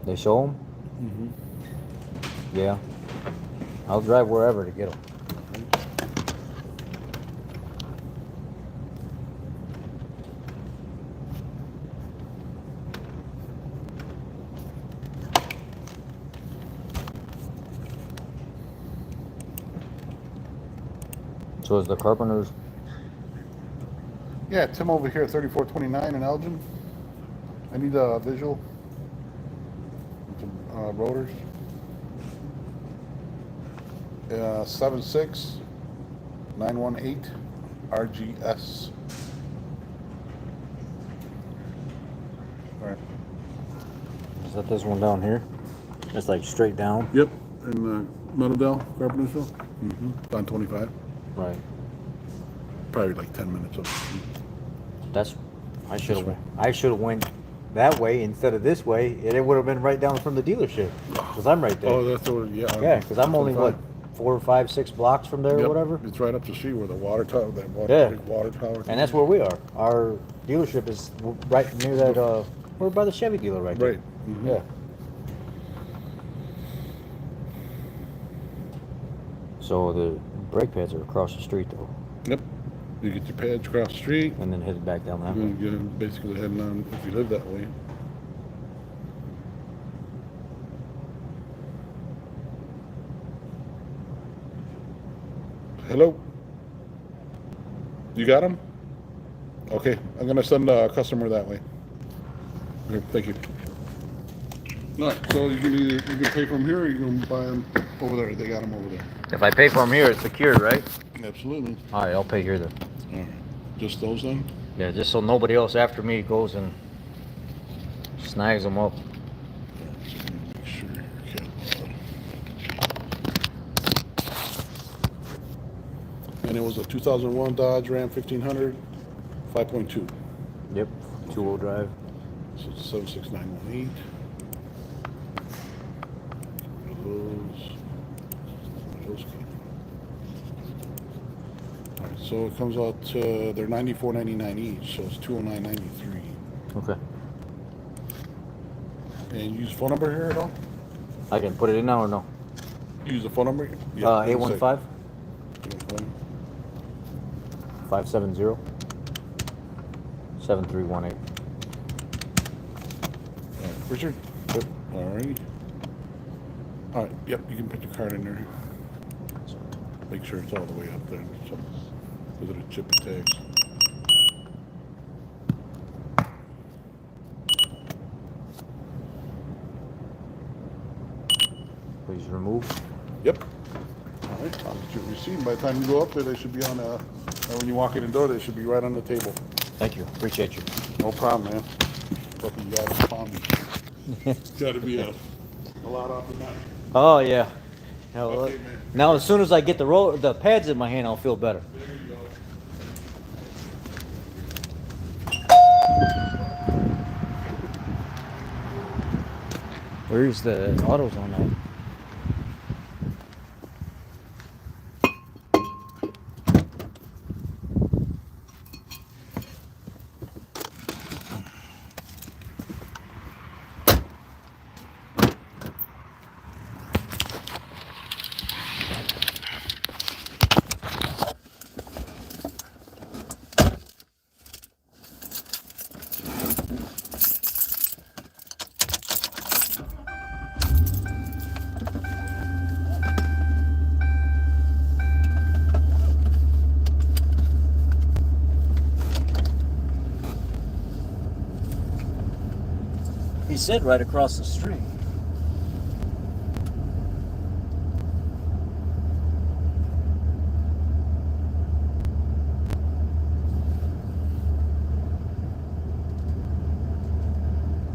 They show them? Yeah. I'll drive wherever to get them. So is the Carpenters? Yeah, Tim over here at 3429 in Elgin. I need a visual. Some rotors. 76918 RGS. All right. Is that this one down here? It's like straight down? Yep, in Meadowdale, Carpentersville. On 25. Right. Probably like 10 minutes up. That's. I should way. have went that way instead of this way, it would have been right down from the dealership. Because I'm right there. Oh, that's the one, yeah. Yeah, because I'm only, what, 4, 5, 6 blocks from there or Yep, whatever? it's right up the street where the water tower, that water, Yeah. big water tower. And that's where we are. Our dealership is right near that, we're by the Chevy dealer right there. Right. Mhm. Yeah. So the brake pads are across the street though, Yep. You get your pads across the street, and then headed back down that way. and you're basically heading on, if you live that way. Hello? You got them? Okay, I'm gonna send a customer that way. Okay, thank you. All right, so you can pay from here, or you can buy them over there. They got them over there. If I pay for them here, it's secured, right? Absolutely. All right, I'll pay here then. All right, just those then? Yeah, just so nobody else after me goes and snags them up. Just make sure your catalog. And it was a 2001 Dodge Ram 1500, 5.2. Yep, 2-wheel drive. So it's 76918. Those came. All right, so it comes out to, they're $94.99 each, so it's $209.93. Okay. And you use phone number here at all? I can put it in now or no? You use the phone number? 815 570 7318. Richard? Yep. All right. All right, yep, you can put your card in there. Make sure it's all the way up there. So, with a chip and tags. Please remove. Yep. All right, I'll get your receipt. By the time you go up there, they should be on, when you walk in the door, they should be right on the table. Thank you. Appreciate you. No problem, man. Fucking you guys found me. Gotta be a lot off the night. Oh yeah. Now, Okay, man. now as soon as I get the pads in my hand, I'll feel better. There you go. Where's the AutoZone at? He said right across the street.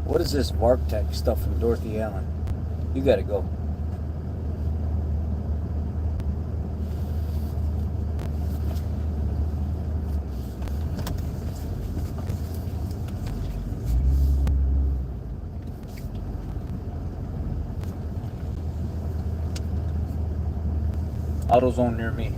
What is this VarpTech stuff from Dorothy Allen? You gotta go. AutoZone near me.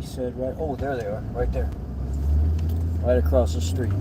He said right, oh, there they are, right there, right across the street.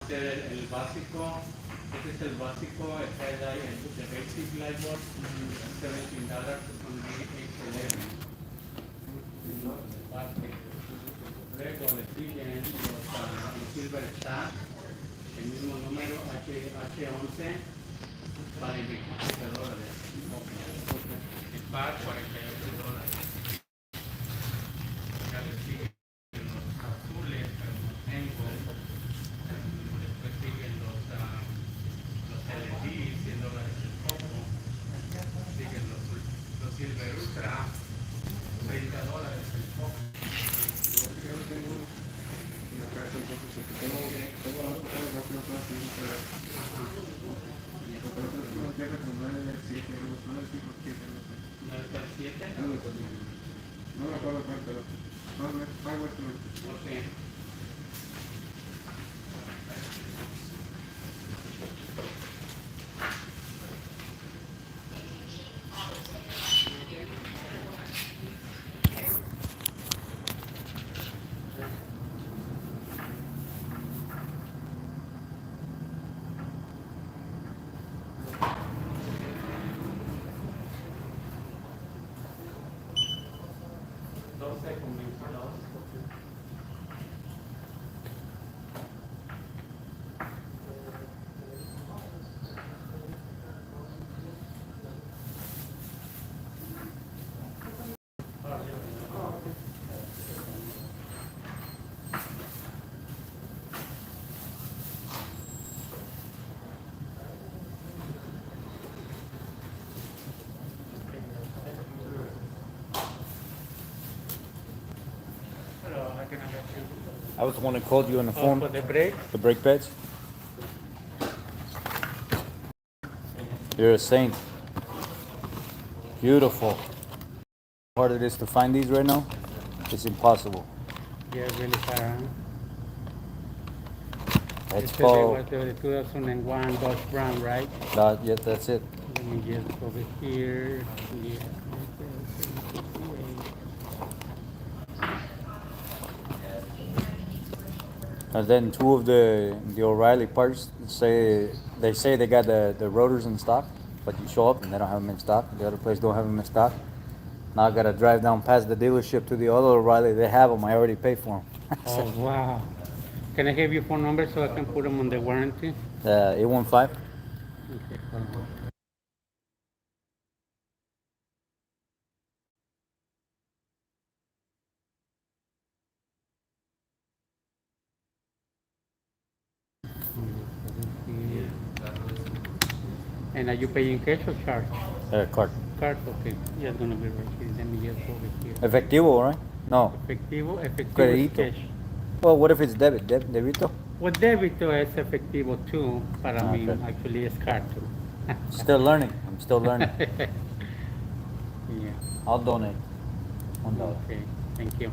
El básico, este es el básico, el headlight, the basic light bulb, $17 from the H11. Luego le siguen el Silver Star, el mismo número H11, vale $27. El par $48. Ya le siguen los azules, pero no tengo. Después siguen los LEDs, $100 el poco. Siguen los Silver Ultra, $30 el poco. ¿No está el 7? No me acuerdo cuál, pero ok. I was the one that called you on the Oh, phone. for the brake? The brake pads. You're a saint. Beautiful. How hard it is to find these right now? It's impossible. Yeah, really far, huh? It's This called. was the 2001 Dodge Brown, right? Yeah, that's it. Let me just over here. Yeah. And then two of the O'Reilly parts say they got the rotors in stock, but you show up and they don't have them in stock. The other place don't have them in stock. Now I gotta drive down past the dealership to the other O'Reilly. They have them. I already paid for them. Oh, wow. Can I have your phone number so I can put them on the warranty? 815. Okay, hold on. And are you paying cash or charge? Card. Card, okay. Yeah, it's gonna be right here. Let me just over here. Efectivo, right? No. Efectivo es Credito. cash. Well, what if it's debit? Debito? Well, débito es efectivo too. Para mí, Okay. actually, es card too. Still learning. I'm still learning. Yeah. I'll donate $1. Okay. Thank you.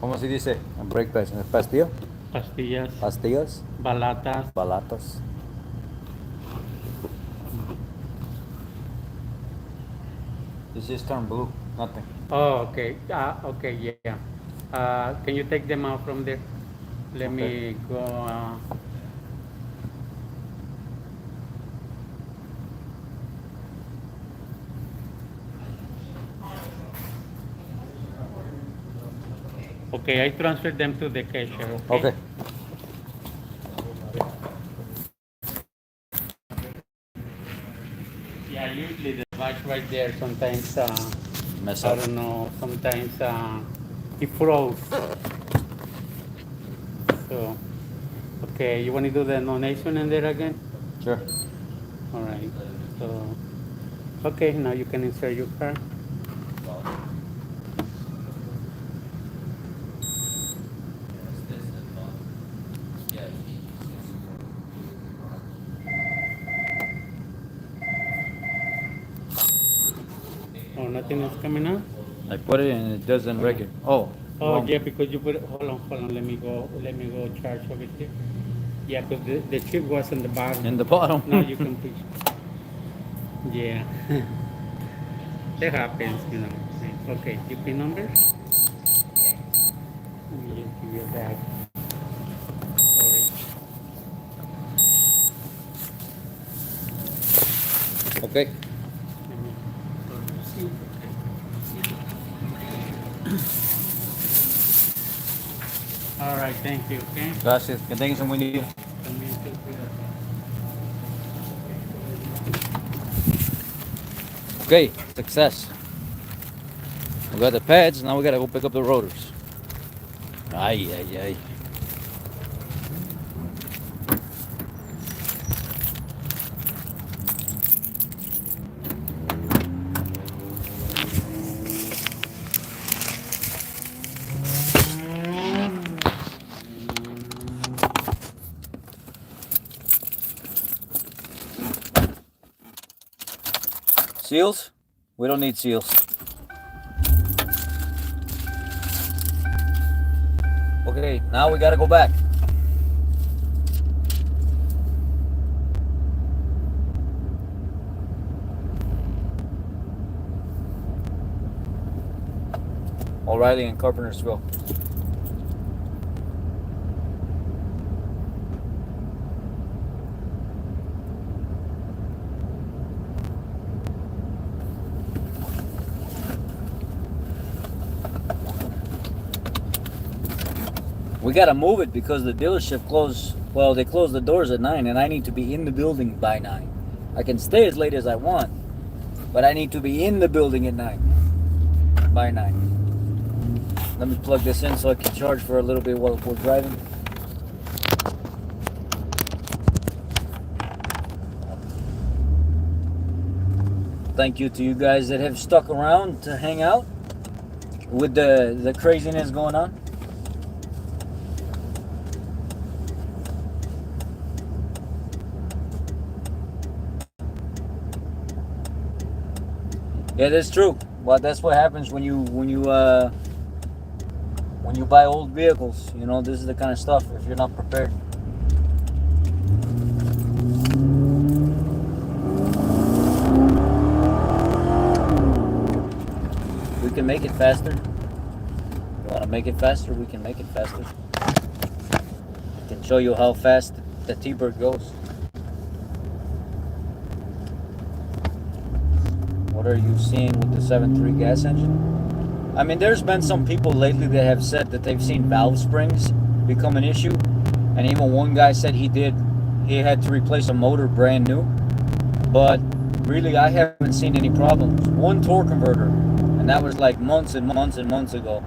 ¿Cómo se dice? Brake pads. ¿Pastillo? Pastillas, Pastillas. balatas. Balatas. This just turned blue. Nothing. Oh, okay. Okay, yeah. Can you take them out from there? Let me go. Okay, I transferred them to the cashier. Okay. Yeah, usually the device right there sometimes, Mess I up. don't know, sometimes it froze. So, okay, you want to do the donation in there again? Sure. All right. So, okay, now you can insert your card. Oh, nothing is coming out? I put it and it doesn't record. Oh. Oh, wrong. yeah, because you put it, hold on, let me go charge over here. Yeah, but the chip was on the bottom. In the bottom. Now you can push. Yeah. That happens, you know. Okay, your pin number? Let me just give you a bag. Sorry. Okay. Let me go to see. All right, thank you, okay? Gracias. Que tengas un buen día. También feel free to- Okay, success. We got the pads, now we gotta go pick up the rotors. Ay, ay, ay. Seals? We don't need seals. Okay, now we gotta go back. O'Reilly and Carpentersville. We gotta move it because the dealership closed. Well, they close the doors at 9, and I need to be in the building by 9. I can stay as late as I want, but I need to be in the building at 9. By 9. Let me plug this in so I can charge for a little bit while we're driving. Thank you to you guys that have stuck around to hang out with the craziness going on. Yeah, that's true. But that's what happens when you buy old vehicles. You know, this is the kind of stuff if you're not prepared. We can make it faster. You want to make it faster? We can make it faster. I can show you how fast the T-Bird goes. What are you seeing with the 7.3 gas engine? I mean, there's been some people lately that have said that they've seen valve springs become an issue. And even one guy said he had to replace a motor brand new. But really, I haven't seen any problems. One torque converter, and that was like months and months and months ago.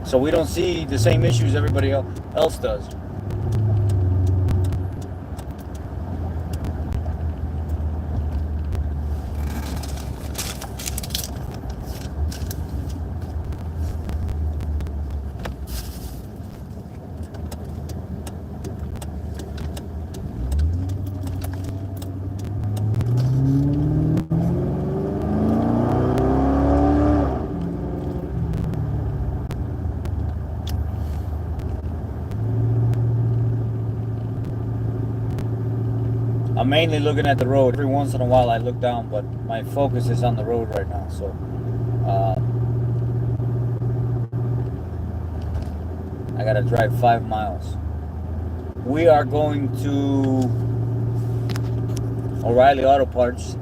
So we don't see the same issues everybody else does. I'm mainly looking at the road. Every once in a while I look down, but my focus is on the road right now. So I gotta drive 5 miles. We are going to O'Reilly Auto Parts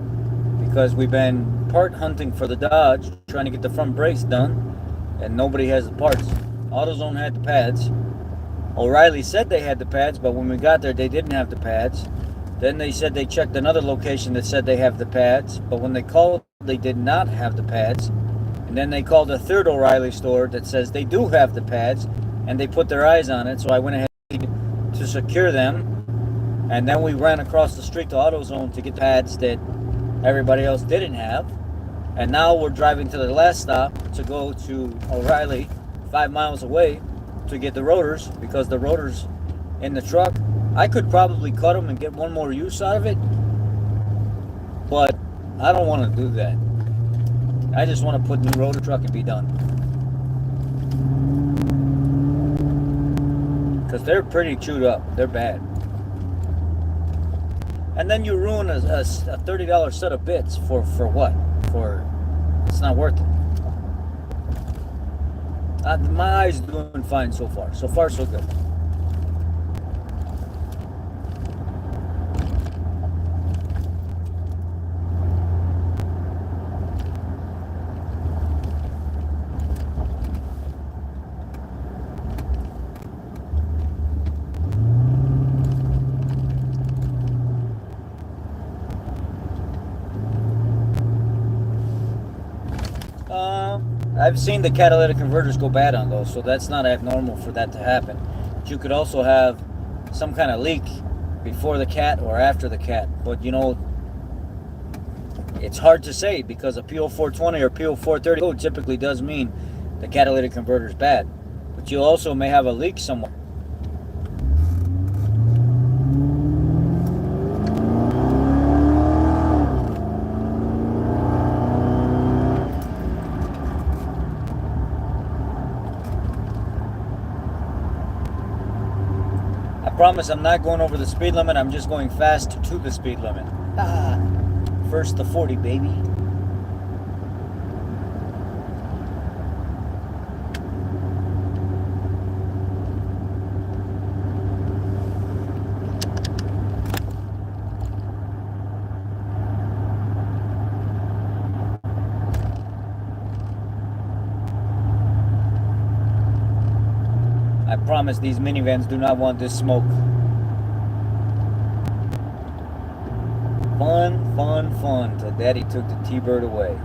because we've been part hunting for the Dodge, trying to get the front brakes done, and nobody has the parts. AutoZone had the pads. O'Reilly said they had the pads, but when we got there, they didn't have the pads. Then they said they checked another location that said they have the pads, but when they called, they did not have the pads. And then they called a third O'Reilly store that says they do have the pads, and they put their eyes on it, so I went ahead to secure them. And then we ran across the street to AutoZone to get the pads that everybody else didn't have. And now we're driving to the last stop to go to O'Reilly, 5 miles away, to get the rotors, because the rotors in the truck, I could probably cut them and get one more use out of it, but I don't want to do that. I just want to put new rotor truck and be done. Because they're pretty chewed up. They're bad. And then you ruin a $30 set of bits for what? It's not worth it. My eye's doing fine so far. So far, so good. I've seen the catalytic converters go bad on those, so that's not abnormal for that to happen. But you could also have some kind of leak before the cat or after the cat. But you know, it's hard to say because a PO420 or PO430 code typically does mean the catalytic converter is bad. But you also may have a leak somewhere. I promise I'm not going over the speed limit. I'm just going fast to the speed limit. First to 40, baby. I promise these minivans do not want this smoke. Fun, fun, fun till Daddy took the T-Bird away.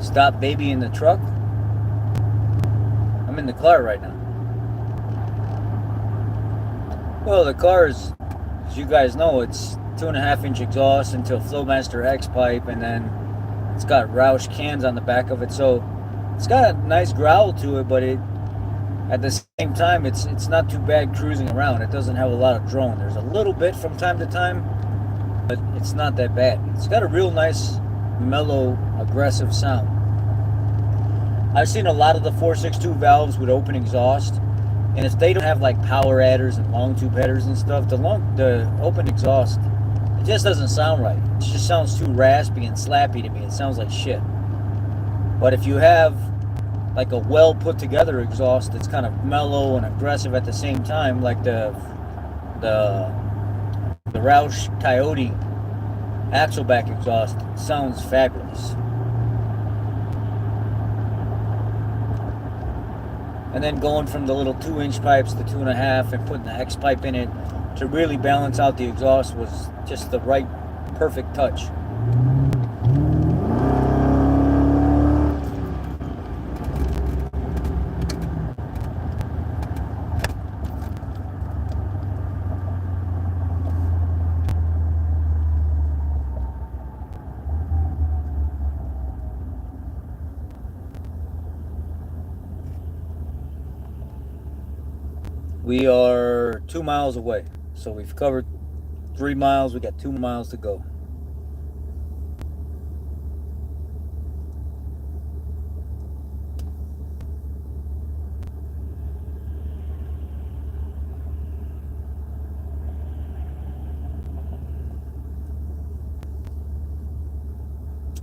Stop baby in the truck. I'm in the car right now. Well, the car is, as you guys know, it's 2.5-inch exhaust into Flowmaster X pipe, and then it's got Roush cans on the back of it, so it's got a nice growl to it, but at the same time it's not too bad cruising around. It doesn't have a lot of drone. There's a little bit from time to time, but it's not that bad. It's got a real nice, mellow, aggressive sound. I've seen a lot of the 462 valves with open exhaust. And if they don't have like power adders and long tube headers and stuff, the open exhaust, it just doesn't sound right. It just sounds too raspy and slappy to me. It sounds like shit. But if you have like a well put together exhaust that's kind of mellow and aggressive at the same time, like the Roush Coyote axleback exhaust, it sounds fabulous. And then going from the little 2-inch pipes to 2.5 and putting the X pipe in it to really balance out the exhaust was just the right, perfect touch. We are 2 miles away, so we've covered 3 miles. We got 2 miles to go.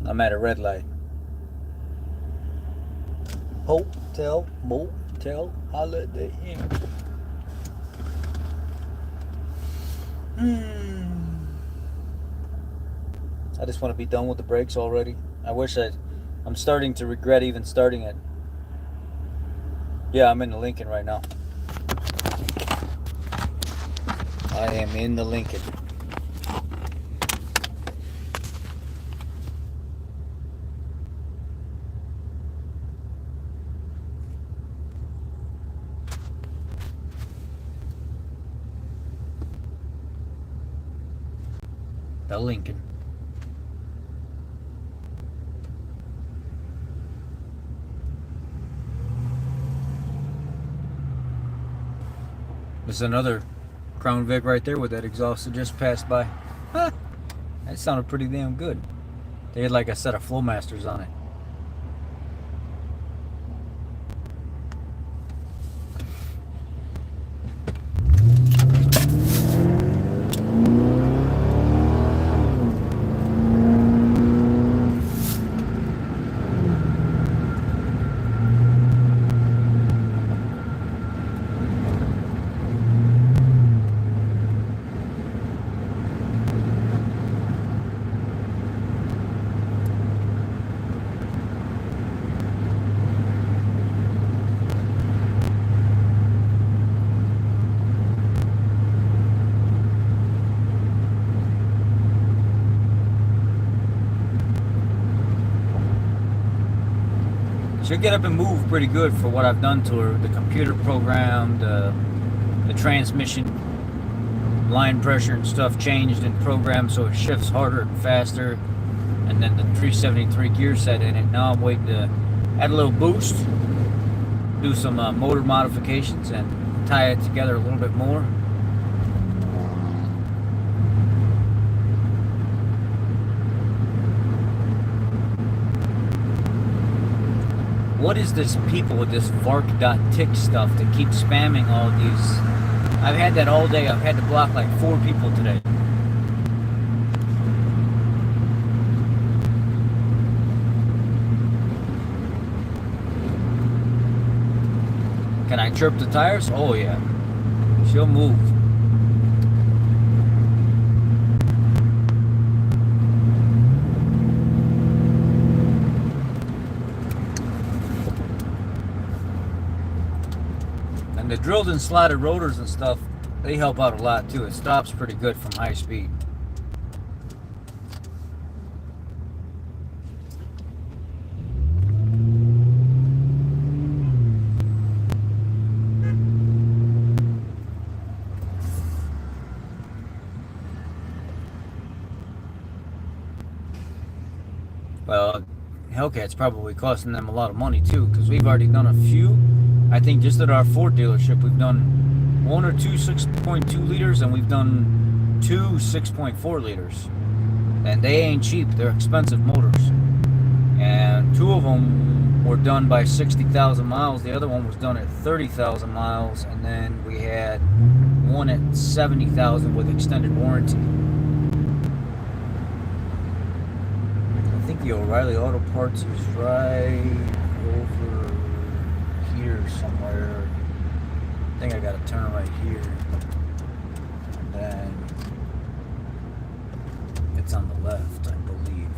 I'm at a red light. Hotel, motel, Holiday Inn. I just want to be done with the brakes already. I'm starting to regret even starting it. Yeah, I'm in the Lincoln right now. I am in the Lincoln. The Lincoln. There's another Crown Vic right there with that exhaust that just passed by. Huh. That sounded pretty damn good. They had like a set of Flowmasters on it. She'll get up and move pretty good for what I've done to her. The computer program, the transmission line pressure and stuff changed and programmed so it shifts harder and faster. And then the 373 gear set in it. Now I'm waiting to add a little boost, do some motor modifications, and tie it together a little bit more. What is this people with this vark.tick stuff that keeps spamming all these? I've had that all day. I've had to block like 4 people today. Can I chirp the tires? Oh yeah. She'll move. And the drilled and slotted rotors and stuff, they help out a lot too. It stops pretty good from high speed. Well, Hellcat's probably costing them a lot of money too, because we've already done a few. I think just at our Ford dealership, we've done 1 or 2 6.2 liters, and we've done 2 6.4 liters. And they ain't cheap. They're expensive motors. And 2 of them were done by 60,000 miles. The other one was done at 30,000 miles. And then we had one at 70,000 with extended warranty. I think the O'Reilly Auto Parts is right over here somewhere. I think I gotta turn right here. And then it's on the left, I believe.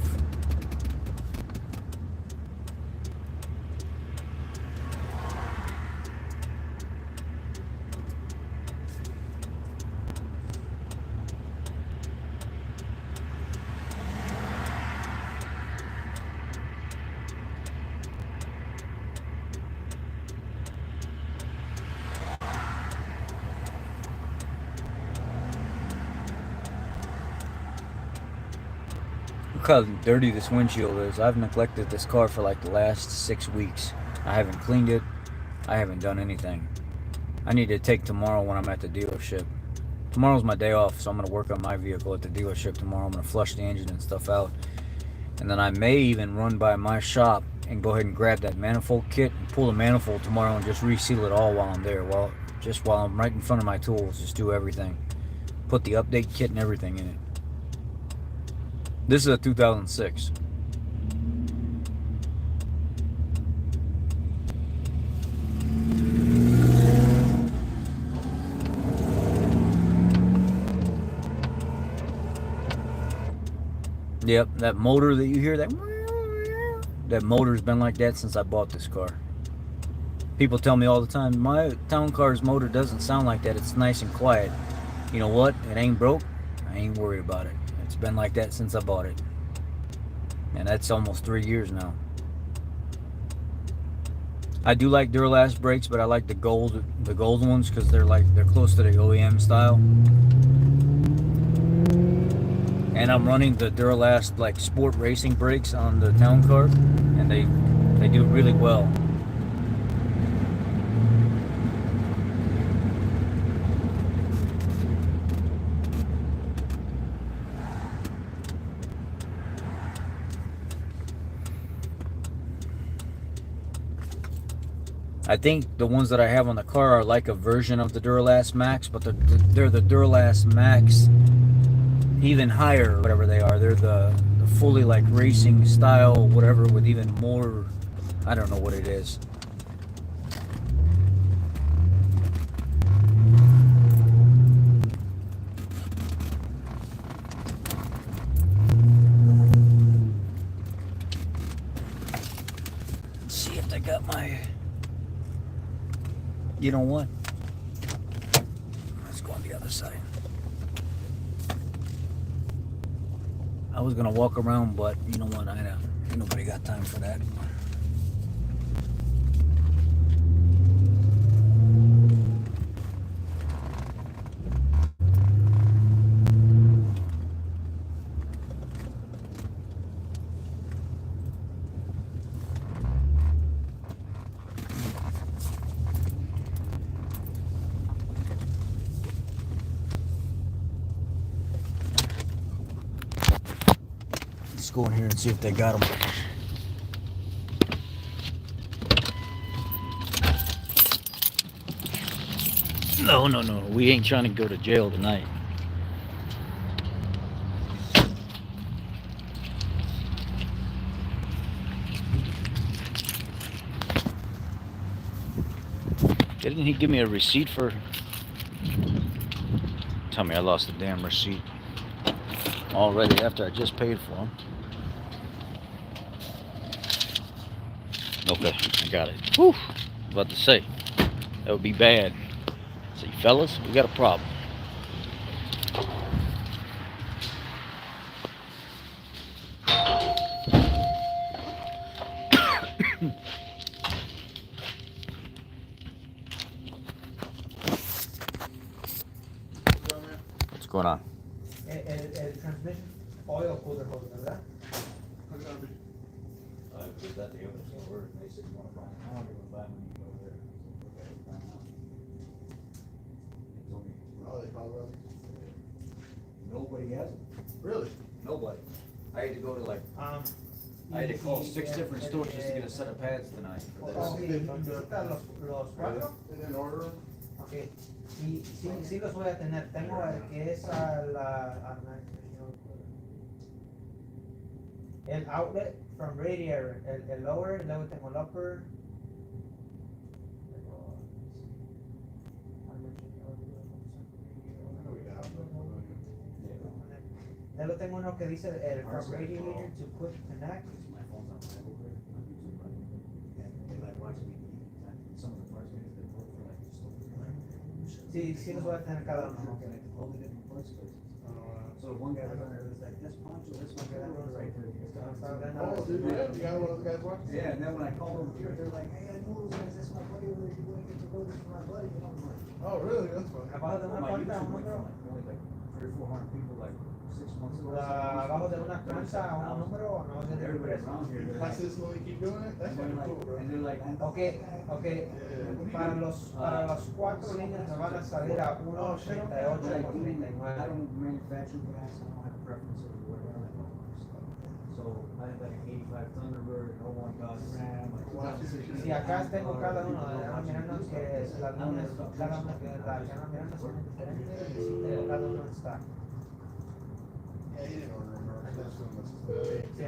Look how dirty this windshield is. I've neglected this car for like the last 6 weeks. I haven't cleaned it. I haven't done anything. I need to take tomorrow when I'm at the dealership. Tomorrow's my day off, so I'm going to work on my vehicle at the dealership tomorrow. I'm going to flush the engine and stuff out. And then I may even run by my shop and go ahead and grab that manifold kit and pull the manifold tomorrow and just reseal it all while I'm there. While I'm right in front of my tools. Just do everything. Put the update kit and everything in it. This is a 2006. Yep, that motor that you hear, that motor's been like that since I bought this car. People tell me all the time, my town car's motor doesn't sound like that. It's nice and quiet. You know what? It ain't broke. I ain't worried about it. It's been like that since I bought it. And that's almost 3 years now. I do like Duralast brakes, but I like the gold ones because they're close to the OEM style. And I'm running the Duralast like sport racing brakes on the town car, and they do really well. I think the ones that I have on the car are like a version of the Duralast Max, but they're the Duralast Max even higher, whatever they are. They're the fully like racing style, whatever, with even more. I don't know what it is. Let's see if they got my. You know what? Let's go on the other side. I was gonna walk around, but you know what? Ain't nobody got time for that. Let's go in here and see if they got them. No, no, no. We ain't trying to go to jail tonight. Didn't he give me a receipt for... Tell me I lost the damn receipt already after I just paid for them. Okay, I got it. Whew. I was about to say, that would be bad. See, fellas, we got a problem. What's going on? El transmission oil cooler holder, ¿verdad? Was that the other store? They said you want to buy it now, you're going to buy it when you go there. Oh, they call it? Nobody has it. Really? Nobody. I had to go to like, I had to call 6 different stores just to get a set of pads tonight for this. ¿Necesitan los cuatro? They didn't order them? Ok. Y sí los voy a tener. Tengo el que es el outlet from radiator, el lower, luego tengo el upper. Luego tengo uno que dice el from radiator to quick connect. Sí, sí los voy a tener cada uno. So one guy was like, this poncho, this one guy was right there. Oh, dude, yeah, you got one of those guys watching? Yeah, and then when I called over here, they're like, hey, I know those guys, that's my buddy, we're going to get the rotors for my buddy. And I'm like, Oh, really? That's fun. Abajo de on una my planta, YouTube, un número. only like 300 or 400 people, like 6 months ago. Abajo de una planta, un número, o no And de everybody precio. around here, they're That's like, this when we keep doing it? That's kind of cool, bro. and they're like, Okay, para los 4 líneas me van a salir a 1.88 por 39. I don't manufacture gas, I don't have a preference or whatever. So I have like an 85 Thunderbird, an 01 Dodge Ram, like Si acá tengo cada uno, mirando que las lunas, cada una que la mirando son diferentes, y cada uno está. Yeah, he didn't order them, or that's when this is Sí, the...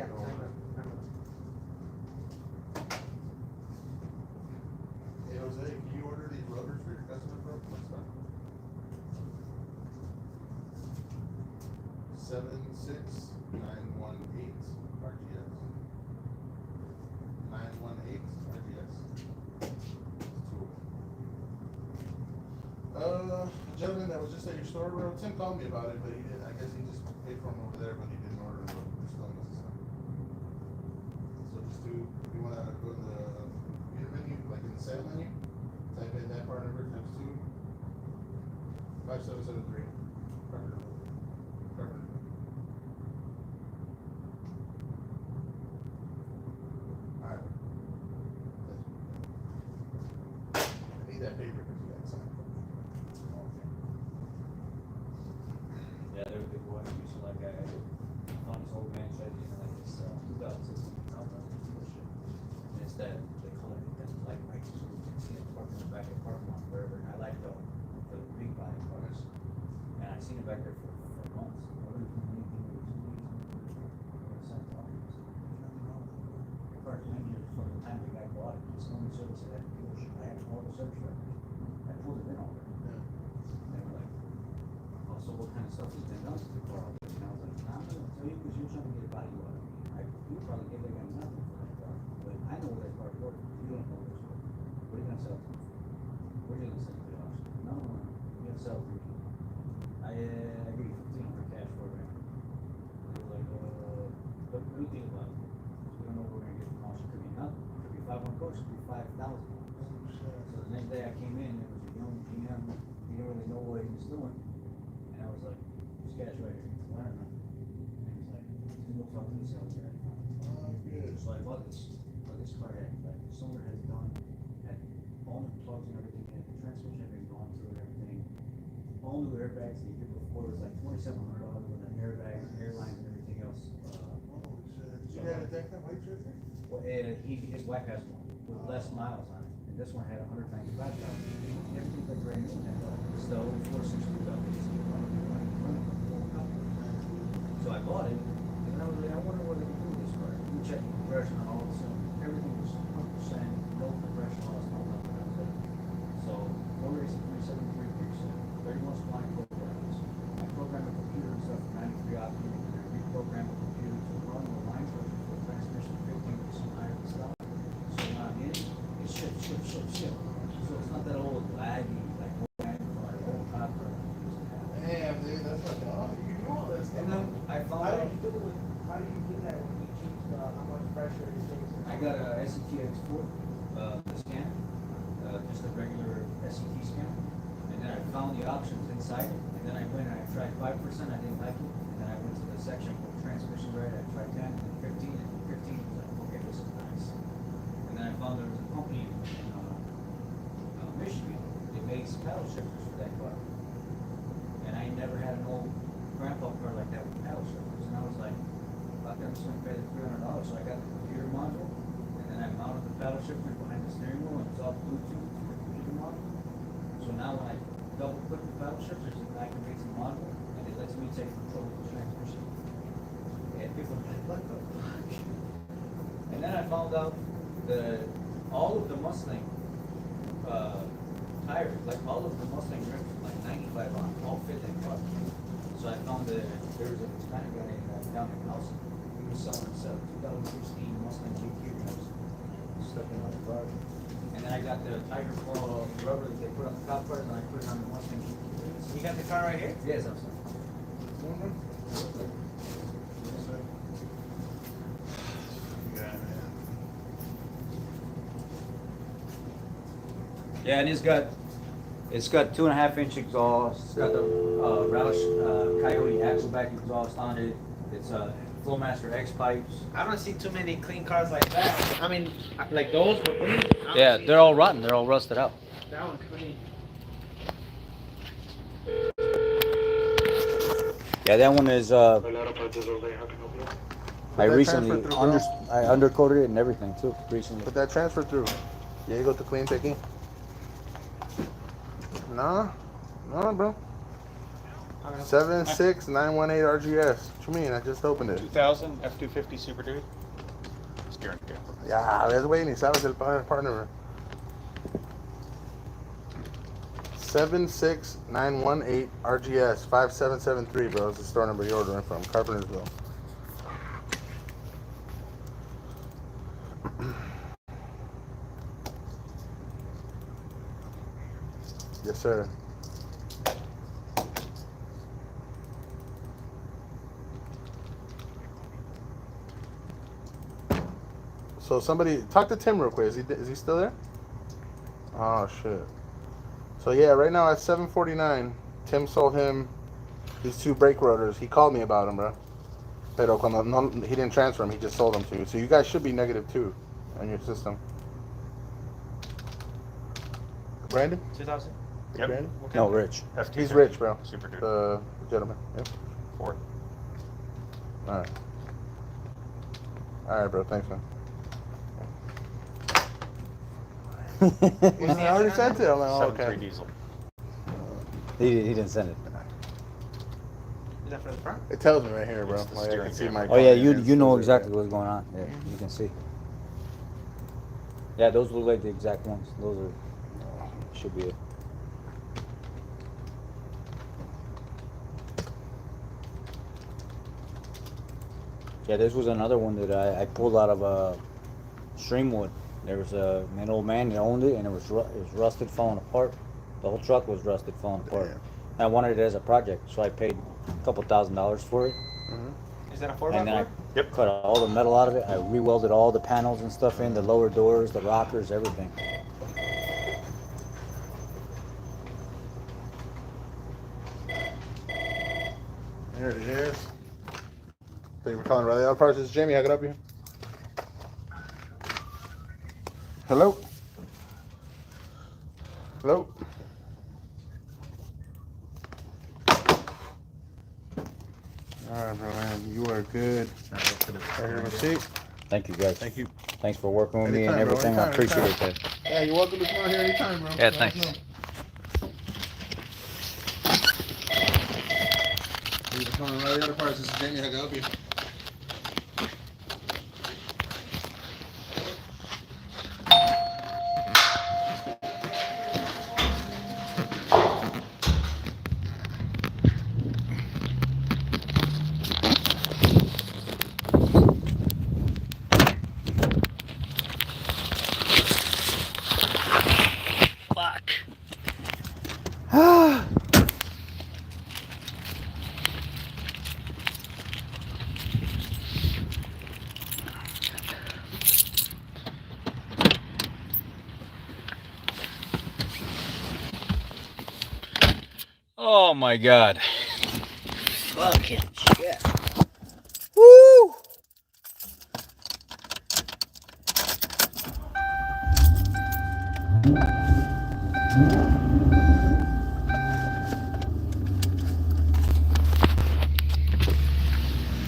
Hey, Jose, can you order these rotors for your customer, bro? What's that? 76918 RGS. 918 RGS. Gentleman that was just at your store, bro. Tim called me about it, but he didn't. I guess he just paid for them over there, but he didn't order them. We're still in the system. So just do. You want to go to the meter menu, like in the sale menu? Type in that part number times 2. 5773. Carpenter. Alright. I need that paper because you got to sign. yeah, they're a good one. Usually like I found this old man shed, like this 2016 Caliper. And it's that, they call it, that light right through. back at parking lot wherever, and I like the big body cars. And I seen it back there for months. I really didn't do anything with it. The car's 9 years from the time the guy bought it. It's the only service I had to dealership. I had all the service records. I pulled it in all there. And they were like, oh, so what kind of stuff has been done to the car? And I was like, I'm not gonna tell you because you're trying to get a value out of me. You probably give that guy nothing for that car. But I know where that car works. You don't know where it's working. What are you gonna sell it to? Where are you gonna sell it to the auction? No, you're gonna sell it to me. I gave you 1,500 cash for it. Right? They were like, what do you think about it? We don't know where we're gonna get from auction. Could be nothing. Could be 500 bucks. Could be 5,000. So the next day I came in, there was a young GM. He didn't really know what he was doing, and I was like, "There's cash right here. It's learn." And he's like, "Let's go talk to the sales guy." So I bought this car had like the cylinder had gone, had all the plugs and everything in it. The transmission had been gone through and everything. All new airbags the year before was like $2,700 with an airbag, airlines, and everything else. You had a deck that weights right there? Well, his wife has one with less miles on it, and this one had 195,000. Everything's like brand new. So 460 bucks. So I bought it, and I was like, I wonder what they can do with this car. We checked the compression on all the cylinders. Everything was 100%, no compression loss, no nothing. I was like, so motor is 373%, 31 spline programs. I programmed the computer and stuff for 93 octane, and I reprogrammed the computer to run the line for transmission 15% higher than stock. So when I'm in, it's ship. So it's not that old laggy, like old copper. Damn, dude, that's like, oh, you do all this stuff. And then I found How out. do you do that when you choose how much pressure it takes? I got a SETX4 scan, just a regular SET scan, and then I found the options inside, and then I went and I tried 5%, I didn't like it, and then I went to the section for transmission rate, I tried 10, and 15, and 15 was like, okay, this is nice. And then I found there was a company in Michigan that makes paddle shifters for that car, and I never had an old grandpa car like that with paddle shifters, and I was like, I'm just gonna pay the $300, so I got the computer module, and then I mounted the paddle shifter behind the steering wheel, and it's all Bluetooth to the computer module. So now when I double click the paddle shifters, I can make the module, and it lets me take control of the transmission. And people are like, what the fuck? And then I found out that all of the Mustang tires, like all of the Mustang rims, like 95 on, all fit that car. So I found that there was a Hispanic guy down in House. He was selling a 2016 Mustang GT. I was stuck in my garage. And then I got the Tiger Claw rubber that they put on the top part, and I put it on the Mustang GT. You got the car right here? Yes, I'm sorry. Yeah, and it's got 2.5-inch exhaust. It's got the Roush Coyote Axleback exhaust on it. It's a Flowmaster X pipes. I don't see too many clean cars like that. I mean, like those were clean. Yeah, they're all rotten. They're all rusted out. That one's clean. Yeah, that one is. I recently I undercoated it and everything too. Recently. Put that transfer through. Yeah, you go to clean picking. No, bro. 76918 RGS. What you mean? I just opened it. 2000 F-250 Super Duty. Steering wheel. Ya, ves, güey, ni sabes el partner. 76918 RGS 5773, bro. It's the store number you're ordering from, Carpentersville. Yes, sir. So somebody talk to Tim real quick. Is he still there? Oh shit. So yeah, right now at 7:49, Tim sold him these 2 brake rotors. He called me about them, bro. Pero cuando no, he didn't transfer them. He just sold them to you. So you guys should be -2 on your system. Brandon? 2000. Yep. Brandon? No, Rich. F-250 He's rich, bro. Super Duty. The gentleman. Yep. Ford. All right. All right, bro. Thanks, man. I already sent it. I'm like, oh, 7.3 okay. diesel. He didn't send it. Is that for the front? It tells me right here, bro. It's the Like, I steering can see camera. my Oh yeah, car, you and it you know says it exactly right. what's going on. Yeah, you can see. Yeah, those look like the exact ones. Those are should be it. Yeah, this was another one that I pulled out of Streamwood. There was an old man that owned it, and it was rusted, falling apart. The whole truck was rusted, falling apart. Damn. And I wanted it as a project, so I paid a couple $1,000s for it. Is that a And then 4x4? I cut all the metal out of it. I re-welded all the panels and stuff in, the lower doors, the rockers, everything. There it is. Thank you for calling Riley Auto Parts. This is Jamie. How can I help you? Hello? Hello? Alright, bro, man. You are good. Right here, receipt. Thank you, guys. Thank you. Thanks for working with me and Anytime, bro, everything. I anytime, appreciate anytime. that. Yeah, you're welcome to come out here anytime, bro. Yeah, Let us thanks. know. Thank you for calling Riley Auto Parts. This is Jamie. How can I help you? Fuck. Oh my God. Fucking shit. Woo!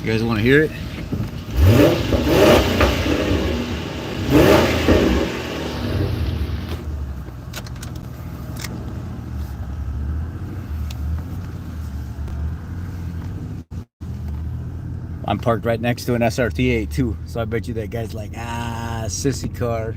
You guys want to hear it? I'm parked right next to an SRT8 too, so I bet you that guy's like, ah, sissy car.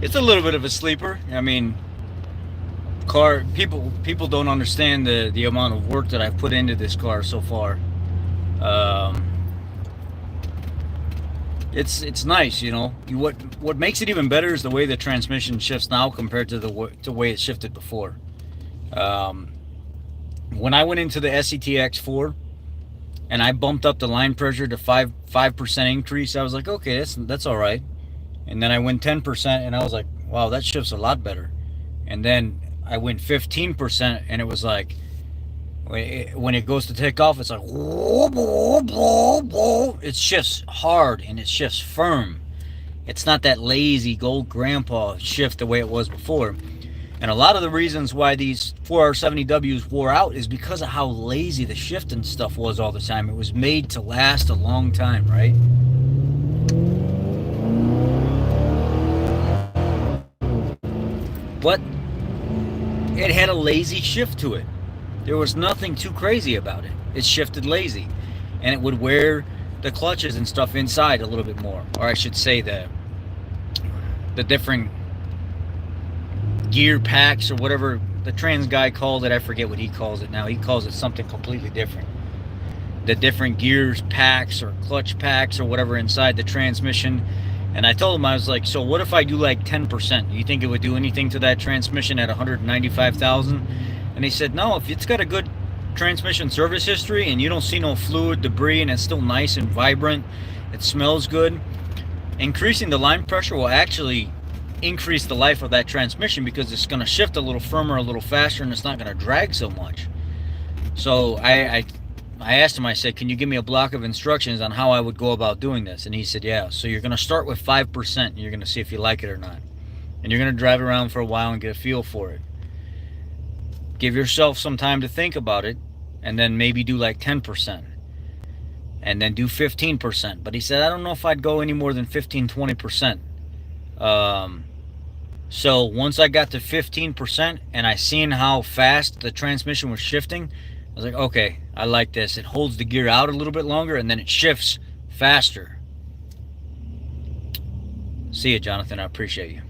It's a little bit of a sleeper. I mean, people don't understand the amount of work that I've put into this car so far. It's nice, you know. What makes it even better is the way the transmission shifts now compared to the way it shifted before. When I went into the SETX4 and I bumped up the line pressure to 5% increase, I was like, okay, that's all right. And then I went 10% and I was like, wow, that shifts a lot better. And then I went 15% and it was like, when it goes to take off, it's like, it shifts hard and it shifts firm. It's not that lazy gold grandpa shift the way it was before. And a lot of the reasons why these 4R70Ws wore out is because of how lazy the shift and stuff was all the time. It was made to last a long time, right? But it had a lazy shift to it. There was nothing too crazy about it. It shifted lazy. And it would wear the clutches and stuff inside a little bit more. Or I should say the the different gear packs or whatever the trans guy called it. I forget what he calls it now. He calls it something completely different. The different gears packs or clutch packs or whatever inside the transmission. And I told him, I was like, so what if I do like 10%? Do you think it would do anything to that transmission at 195,000? And he said, no, if it's got a good transmission service history and you don't see no fluid debris and it's still nice and vibrant, it smells good, increasing the line pressure will actually increase the life of that transmission because it's going to shift a little firmer, a little faster, and it's not going to drag so much. So I asked him, I said, can you give me a block of instructions on how I would go about doing this? And he said, yeah. So you're going to start with 5% and you're going to see if you like it or not. And you're going to drive around for a while and get a feel for it. Give yourself some time to think about it, and then maybe do like 10%. And then do 15%. But he said, I don't know if I'd go any more than 15, 20%. So once I got to 15% and I seen how fast the transmission was shifting, I was like, okay, I like this. It holds the gear out a little bit longer and then it shifts faster. See you, Jonathan. I appreciate you.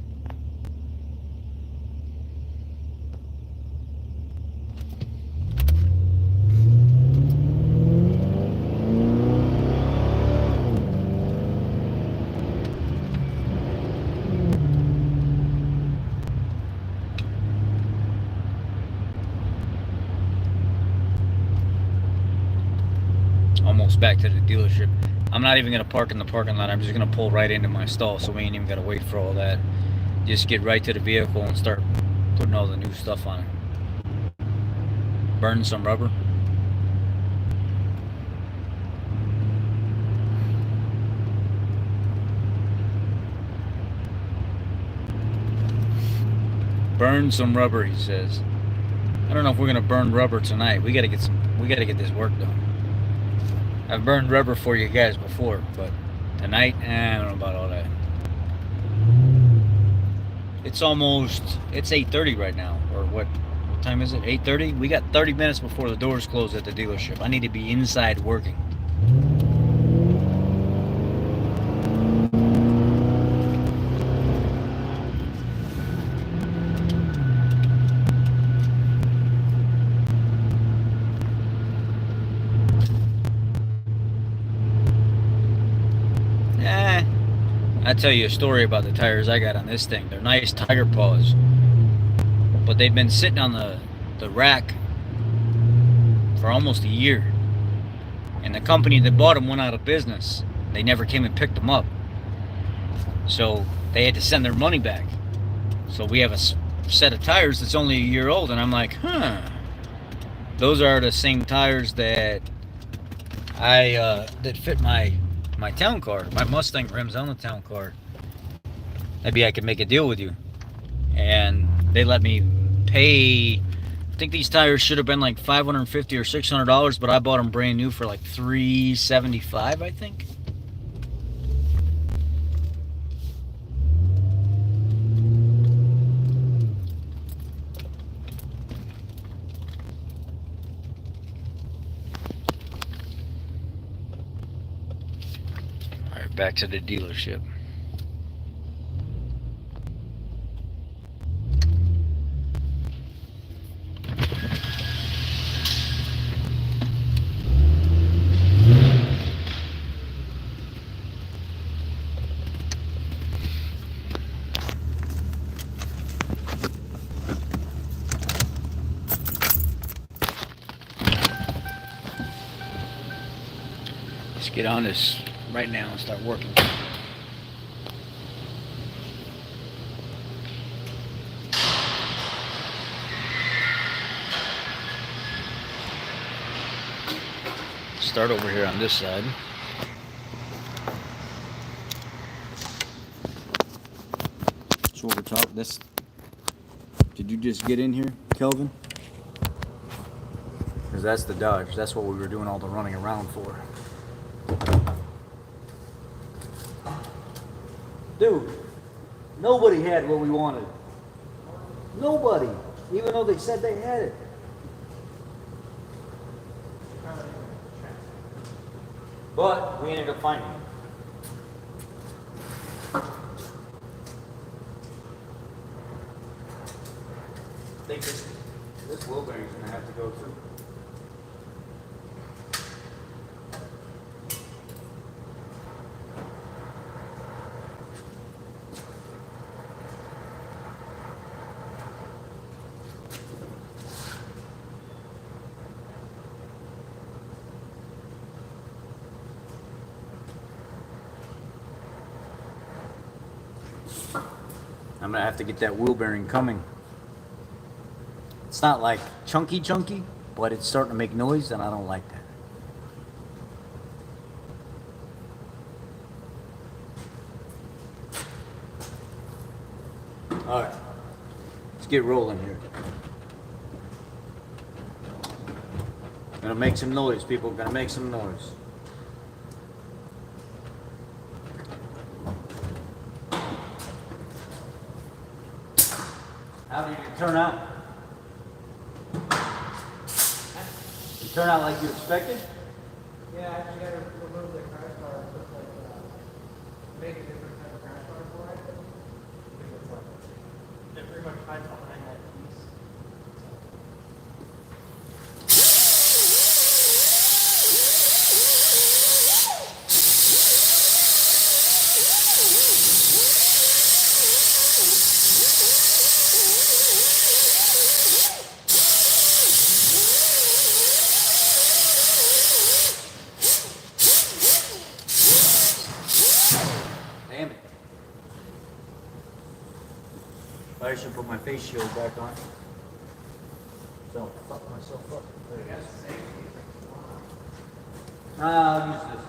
Almost back to the dealership. I'm not even going to park in the parking lot. I'm just going to pull right into my stall, so we ain't even got to wait for all that. Just get right to the vehicle and start putting all the new stuff on it. Burn some rubber. Burn some rubber, he says. I don't know if we're going to burn rubber tonight. We got to get this work done. I've burned rubber for you guys before, but tonight, I don't know about all that. It's 8:30 right now, or what time is it? 8:30? We got 30 minutes before the doors close at the dealership. I need to be inside working. I'll tell you a story about the tires I got on this thing. They're nice Tiger Paws, but they've been sitting on the rack for almost a year. And the company that bought them went out of business. They never came and picked them up. So they had to send their money back. So we have a set of tires that's only a year old, and I'm like, those are the same tires that that fit my town car, my Mustang rims on the town car. Maybe I could make a deal with you. And they let me pay, I think these tires should have been like $550 or $600, but I bought them brand new for like $375, I think. Back to the dealership. Let's get on this right now and start working. Start over here on this side. So over top, this. Did you just get in here, Kelvin? Because that's the Dodge. That's what we were doing all the running around for. Dude, nobody had what we wanted. Nobody. Even though they said they had it. But we ended up finding it. think this wheel bearing's gonna have to go too. I'm gonna have to get that wheel bearing coming. It's not like chunky, but it's starting to make noise, and I don't like that. All right, let's get rolling here. Gonna make some noise, people. Gonna make some noise. How did it turn out? It turned out like you expected? Yeah, I actually got to remove the crash bar and put like, make a different type of crash bar for it. Because it's like, it pretty much hides behind that piece. Damn it. I should put my face shield back on. Don't fuck myself up. There it is. I'll use this.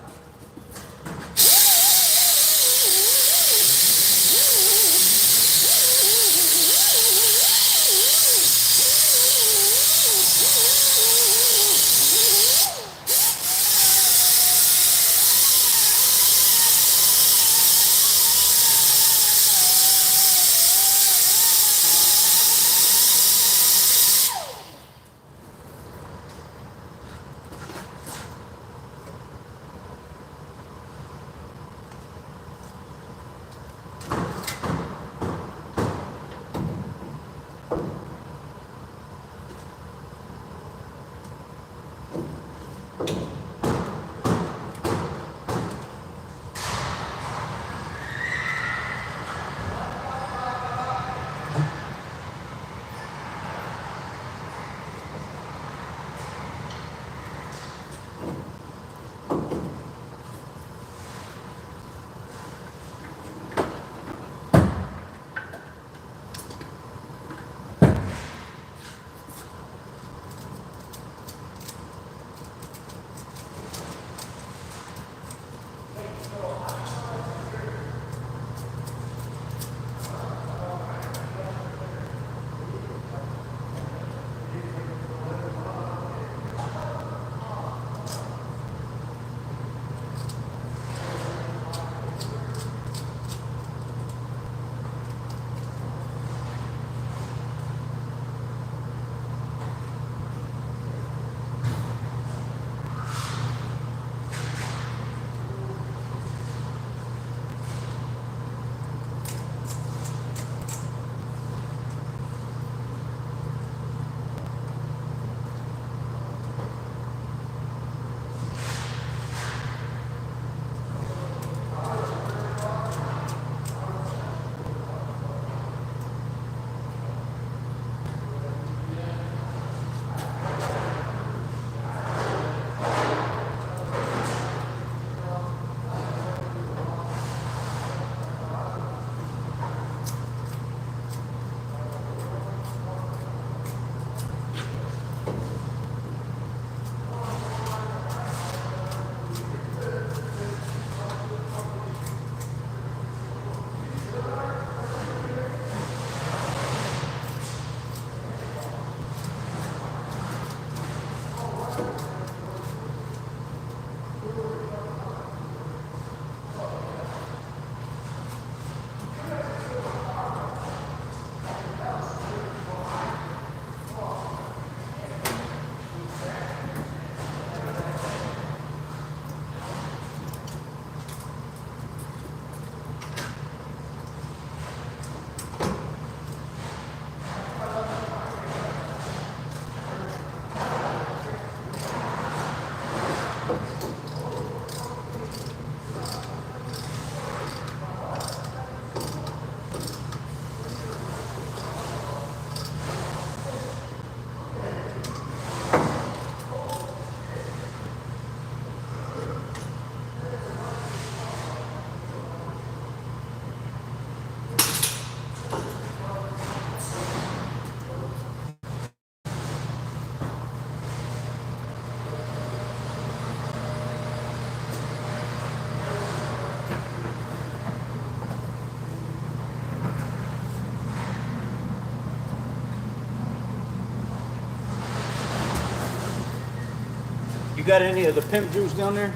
You got any of the pimp juice down there?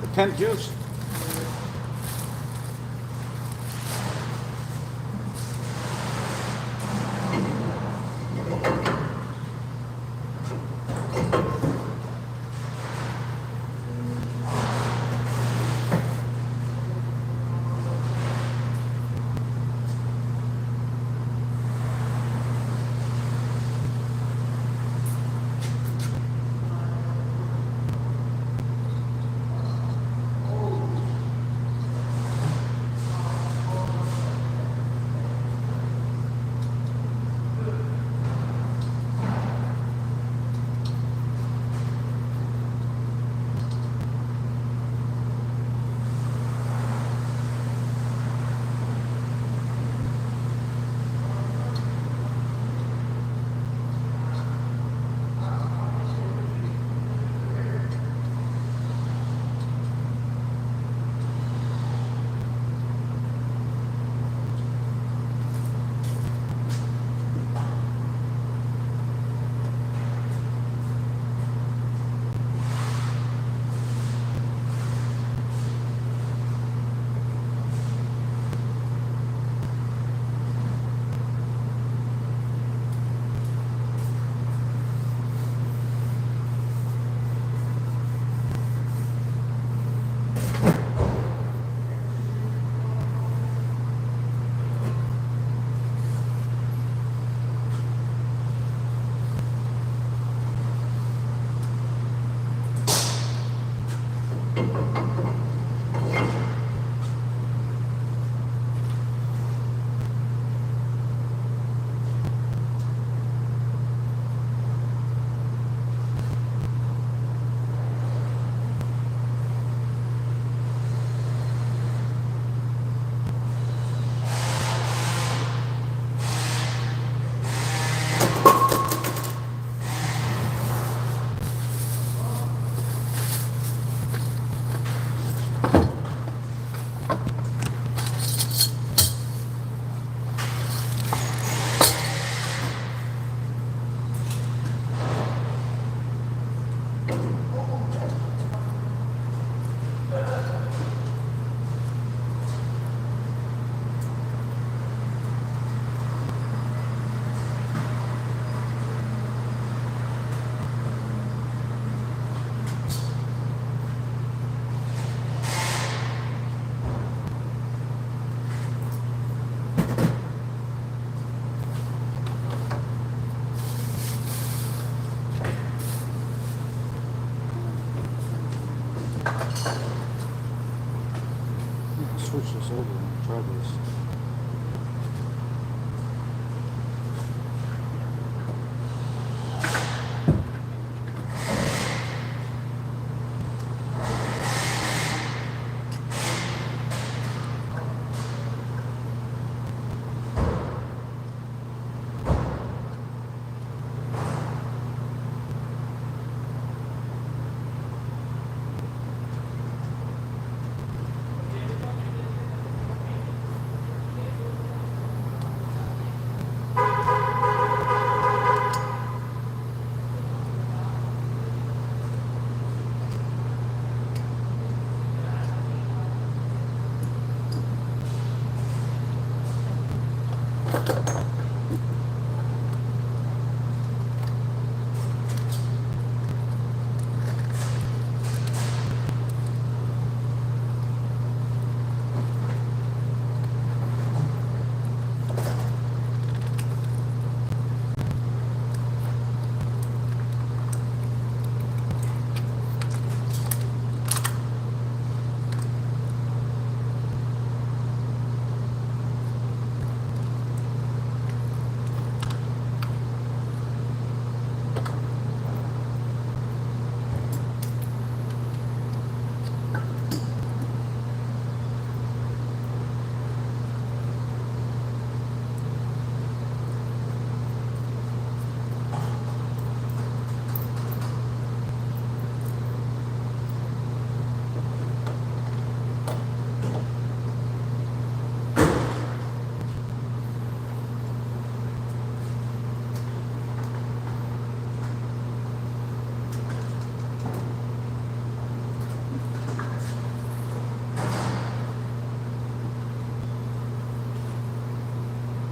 The pimp juice? Switch this over and try this.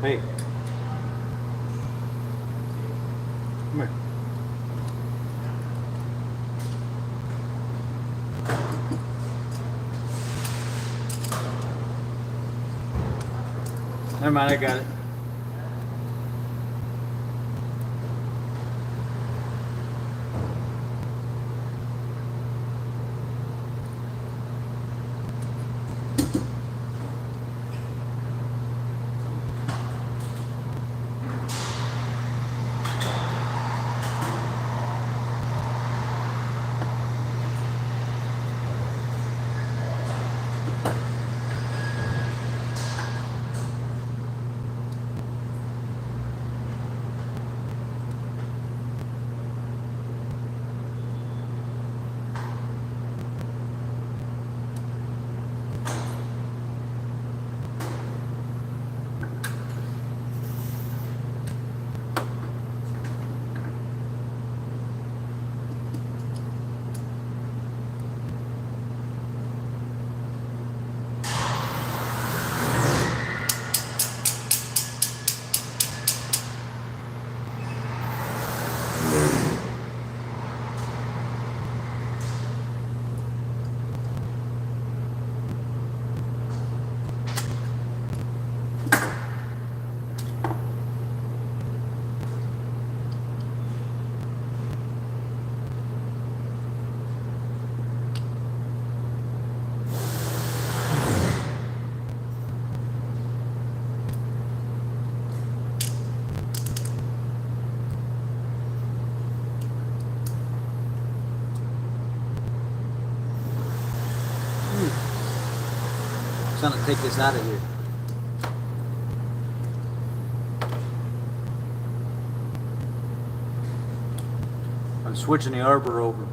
Hey. Come here. Never mind, I got it. Trying to take this out of here. I'm switching the arbor over.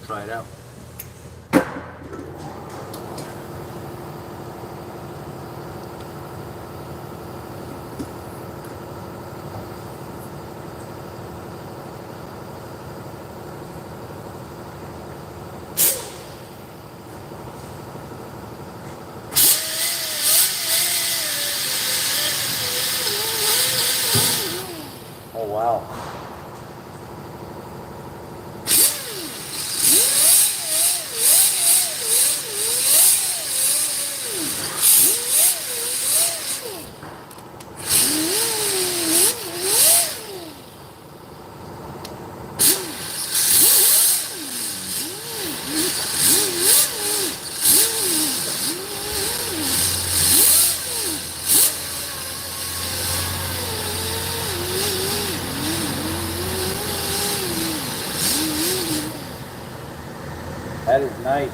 Try it out. Oh wow. That is nice.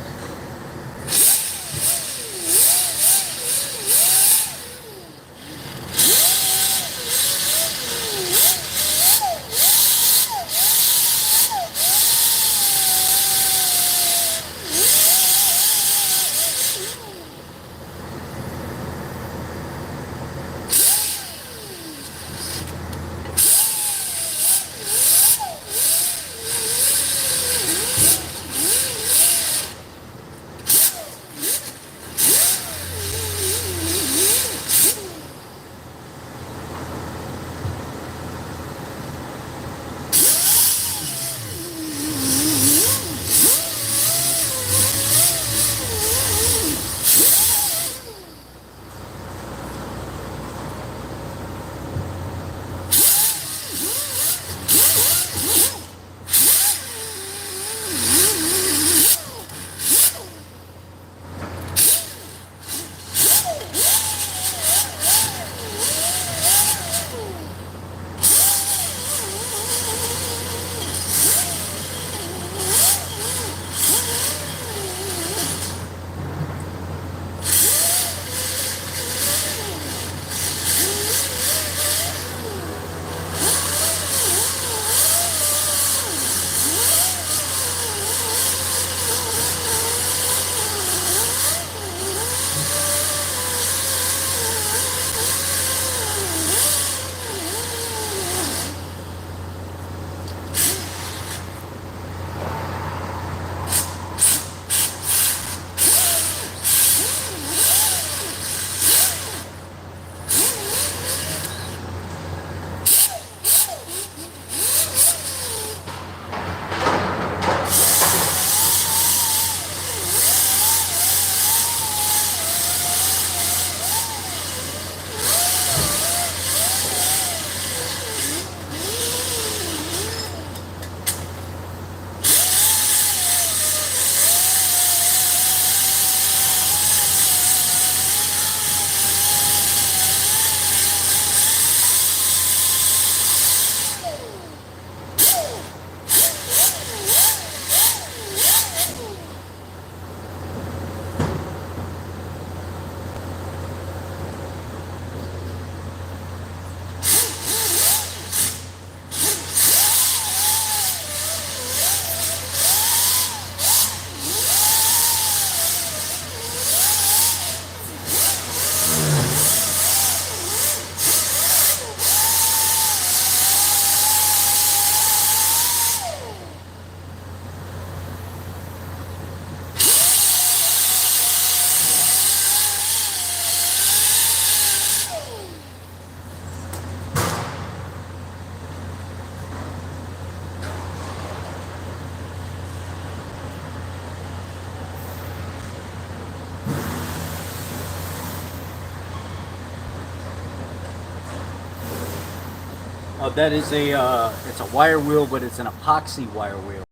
That is it's a wire wheel, but it's an epoxy wire wheel.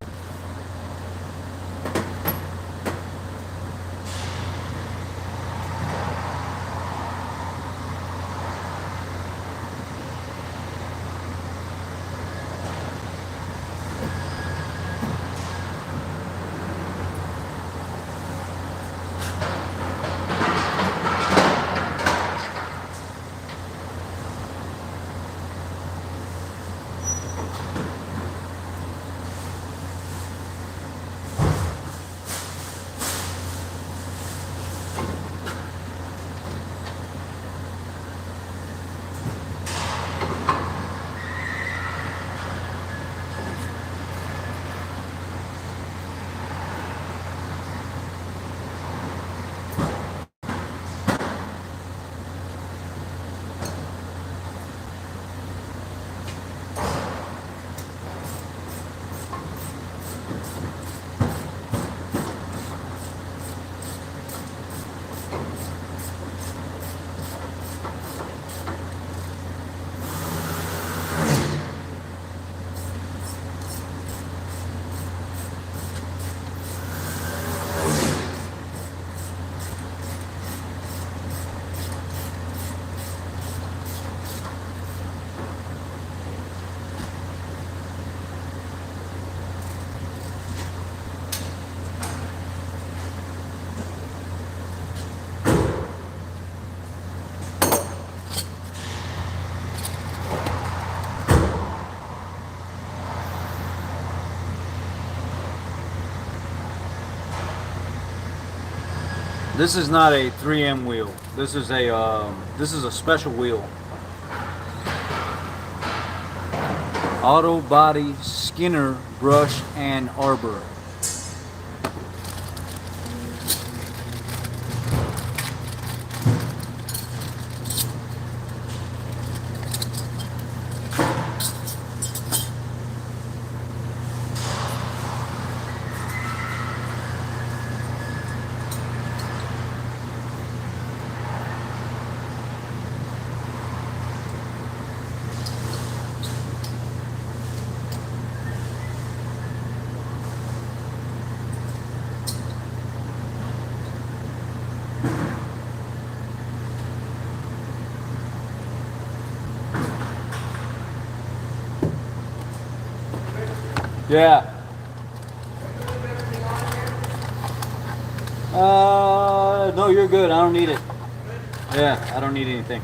This is not a 3M wheel. This is a special wheel. Auto Body Skinner Brush and Arbor. Yeah. No, you're good. I don't need it. Yeah, I don't need anything.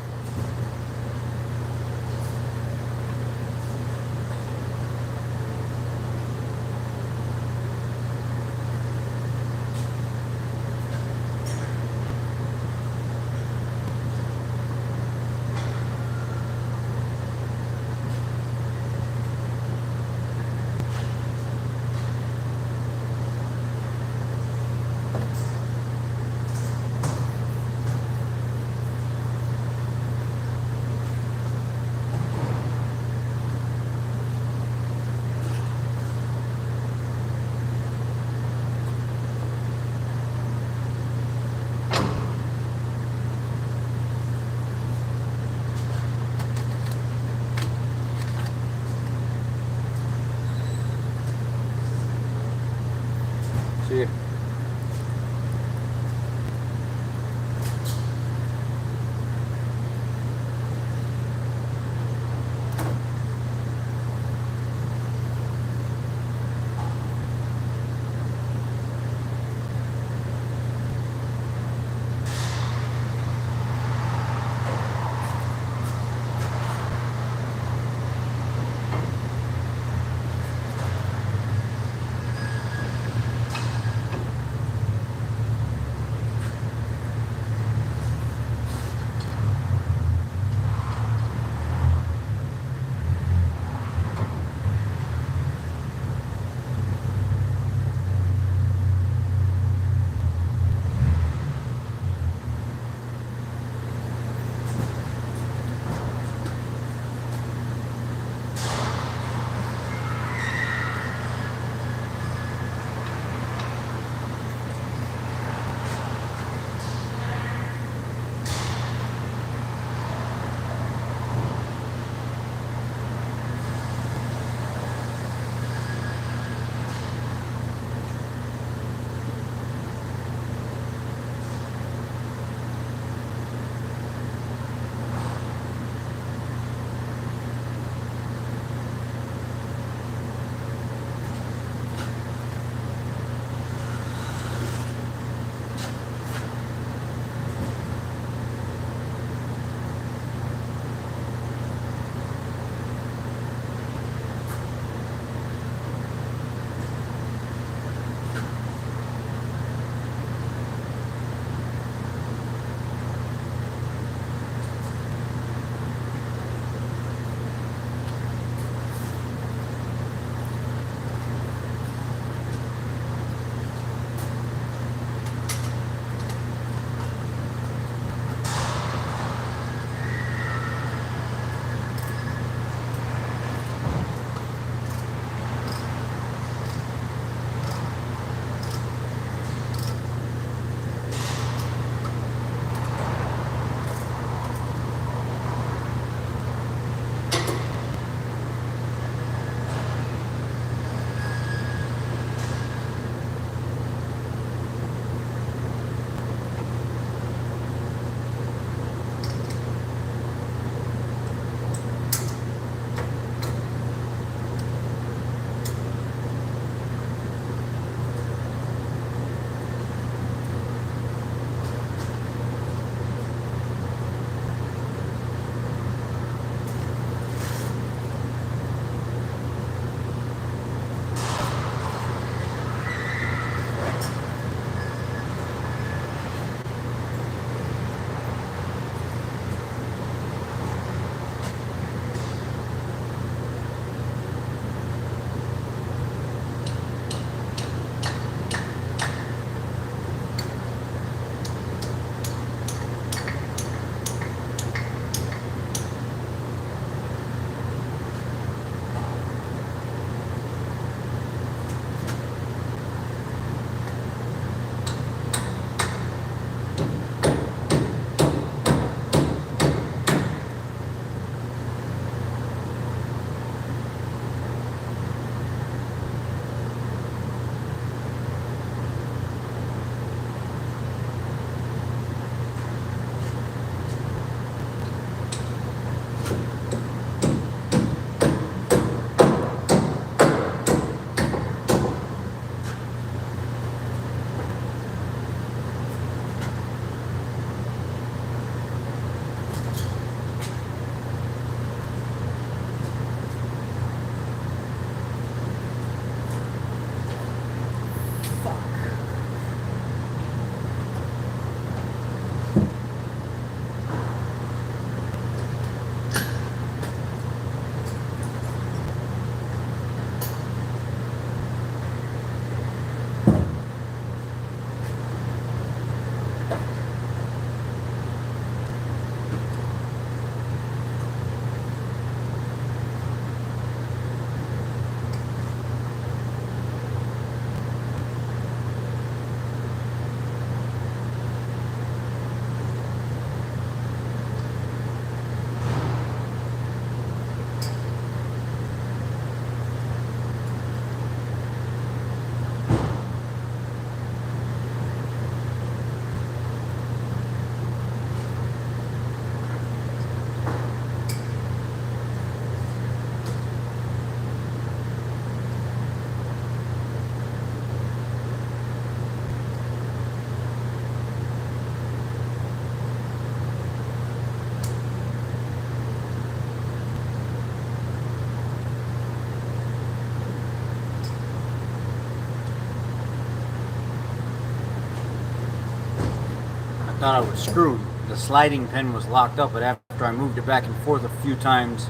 thought I was screwed. The sliding pin was locked up, but after I moved it back and forth a few times,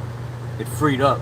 it freed up.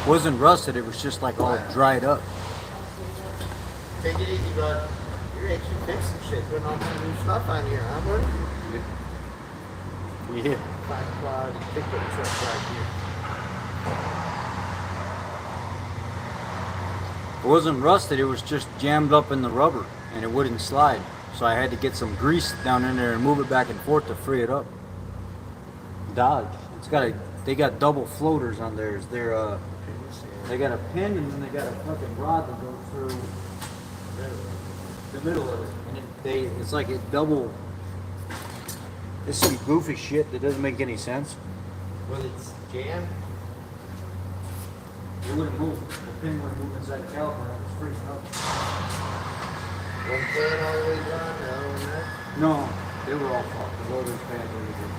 Wasn't rusted, it was just like all dried up. Take it easy, bud. You're actually fixing shit, putting on some new stuff on here, huh, buddy? Yeah. Fine quality pickup truck right here. It wasn't rusted, it was just jammed up in the rubber and it wouldn't slide. So I had to get some grease down in there and move it back and forth to free it up. Dodge. It's got a they got double floaters on theirs. They got a pin and then they got a fucking rod that goes through the middle of it. And it's like it double. This is some goofy shit that doesn't make any sense. Well, it's jammed. It wouldn't move. The pin wouldn't move inside the caliper. It was freezing up. One fan all the way down, the other one there. No, they were all fucked. The rotors, pads, everything.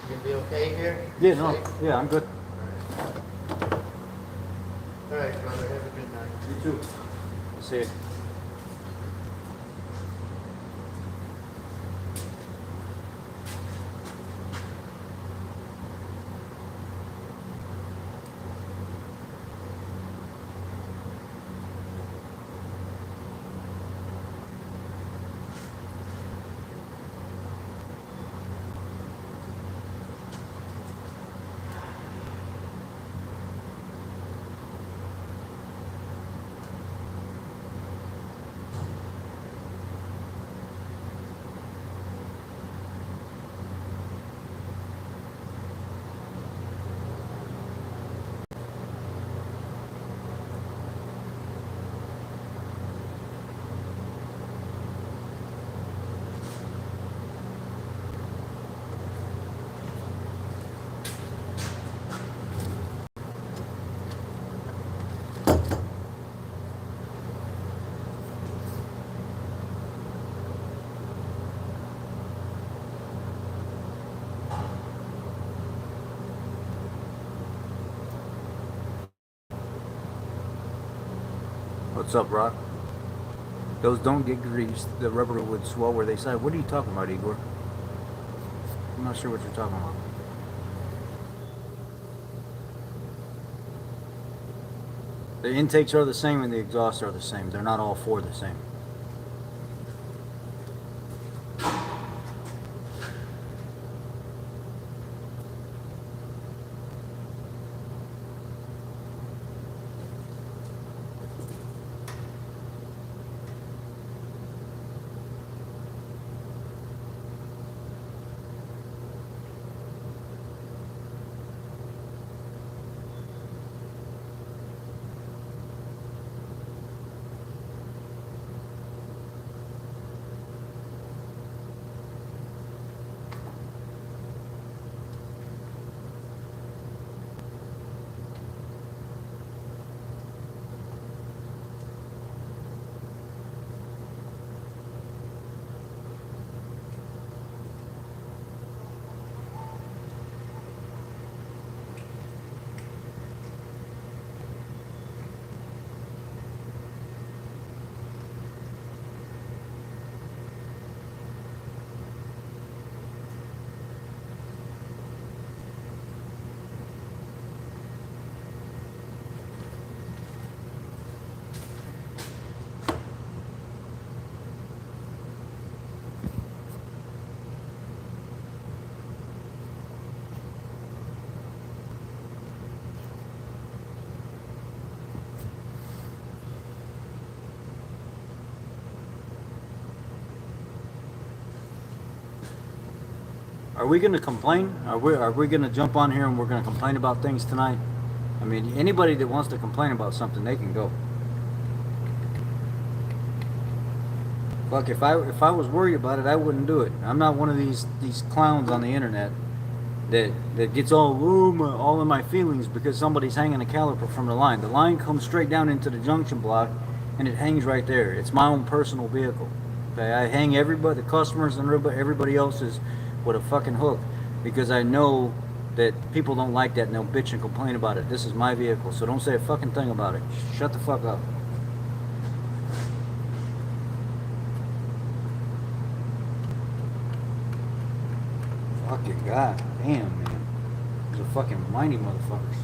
You gonna be okay here? Yeah, no. Safe? Yeah, I'm good. All right, brother. Have a good night. You too. See you. What's up, Rock? Those don't get greased. The rubber would swell where they say. What are you talking about, Igor? I'm not sure what you're talking about. The intakes are the same and the exhausts are the same. They're not all four the same. Are we going to complain? Are we going to jump on here and we're going to complain about things tonight? I mean, anybody that wants to complain about something, they can go. Fuck, if I was worried about it, I wouldn't do it. I'm not one of these clowns on the internet that gets all in my feelings because somebody's hanging a caliper from the line. The line comes straight down into the junction block and it hangs right there. It's my own personal vehicle. Okay, I hang everybody, the customers and everybody else's with a fucking hook because I know that people don't like that and they'll bitch and complain about it. This is my vehicle, so don't say a fucking thing about it. Shut the fuck up. Fucking god damn, man. These are fucking whiny motherfuckers.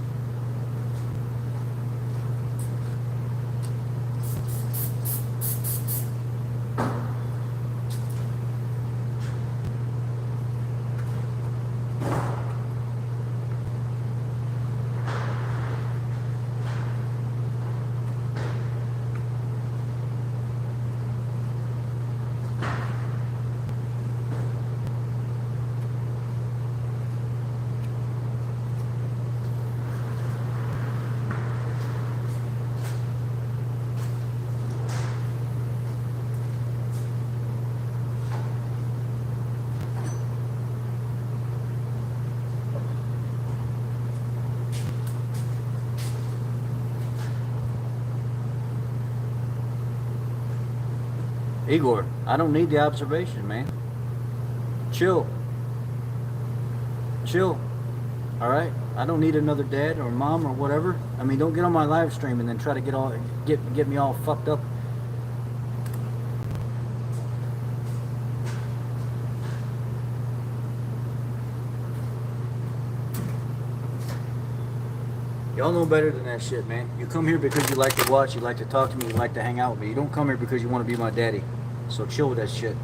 Igor, I don't need the observation, man. Chill. Chill. All right? I don't need another dad or mom or whatever. I mean, don't get on my live stream and then try to get me all fucked up. Y'all know better than that shit, man. You come here because you like to watch, you like to talk to me, you like to hang out with me. You don't come here because you want to be my daddy. So chill with that shit.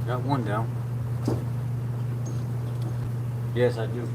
Got one down. Yes, I do.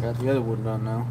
Got the other one done now.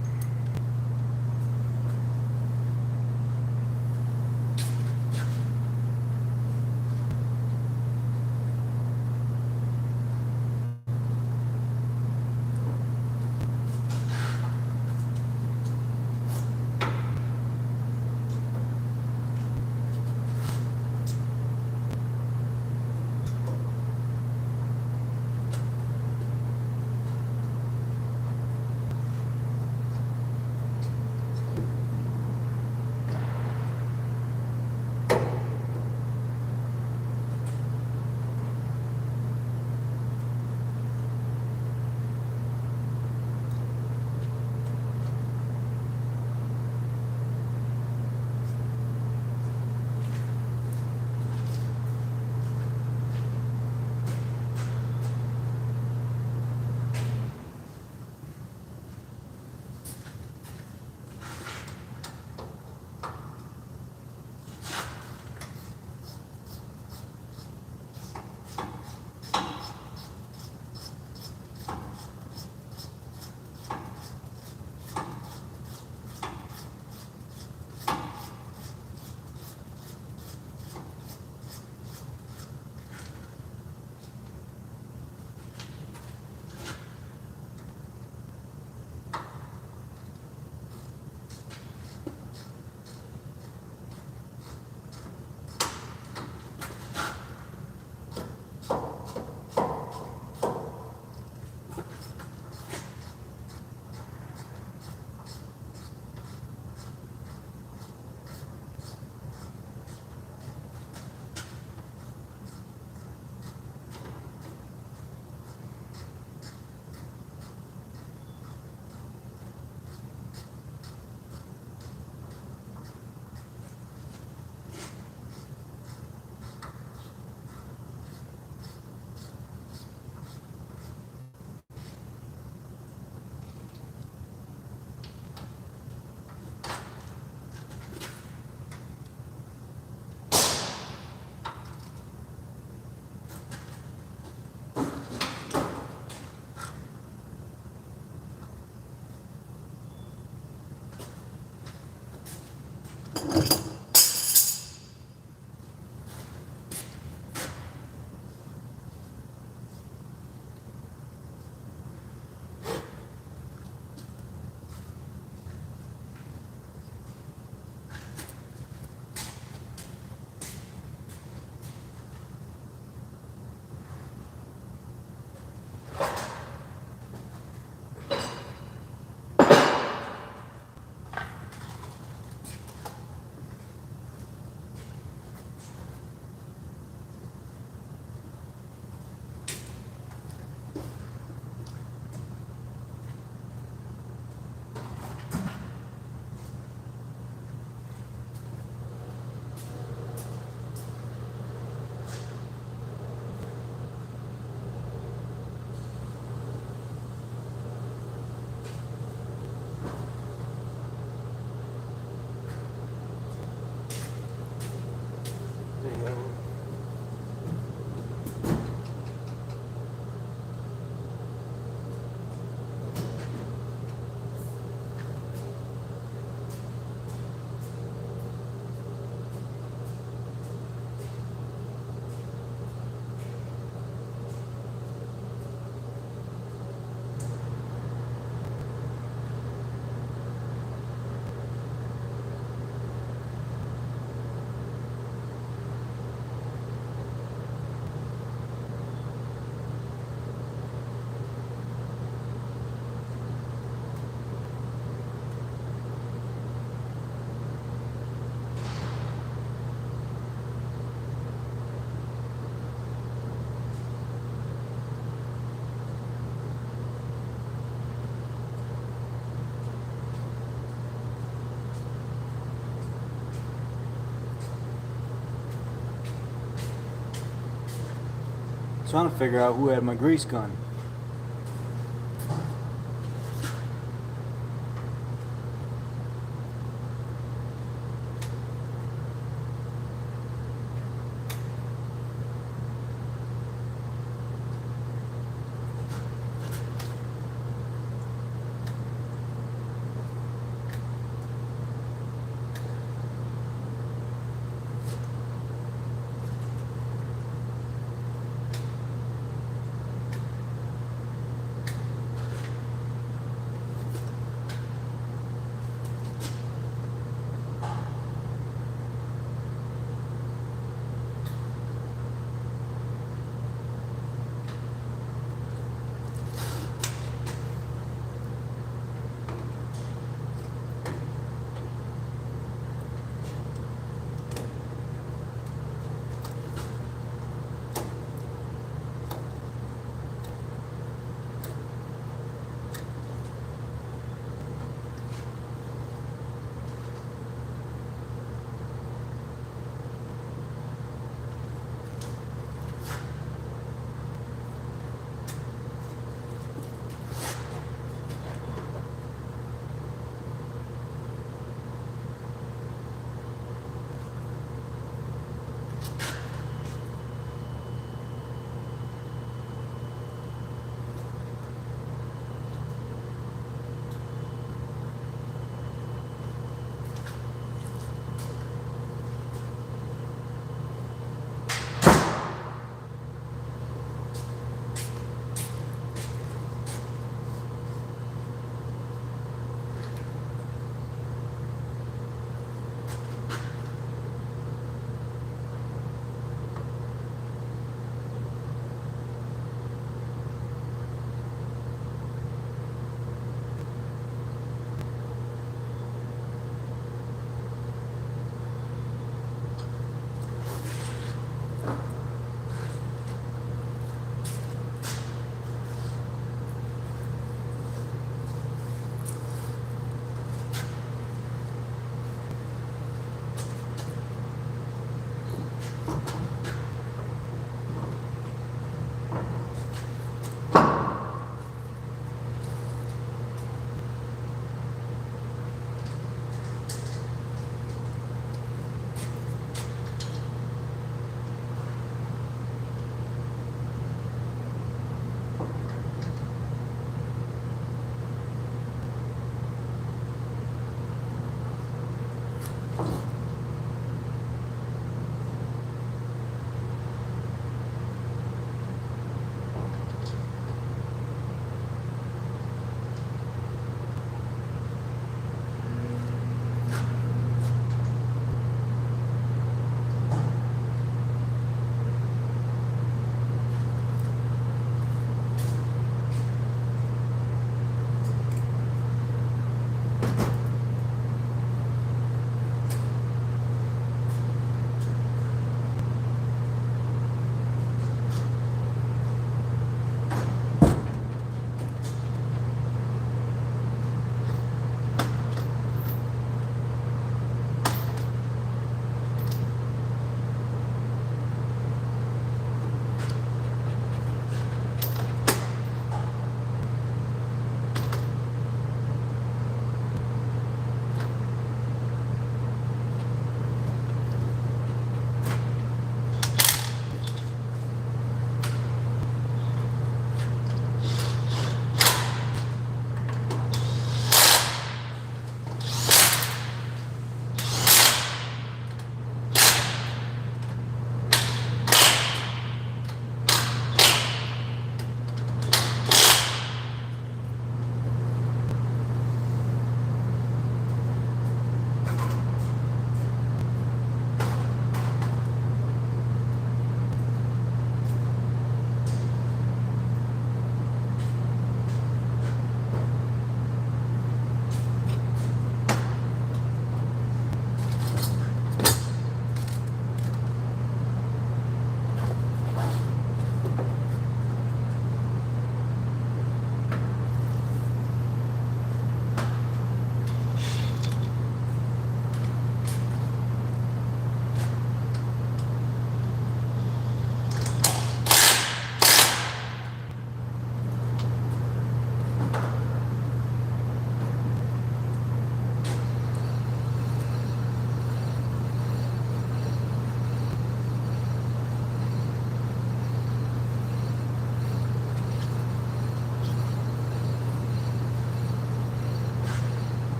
Trying to figure out who had my grease gun.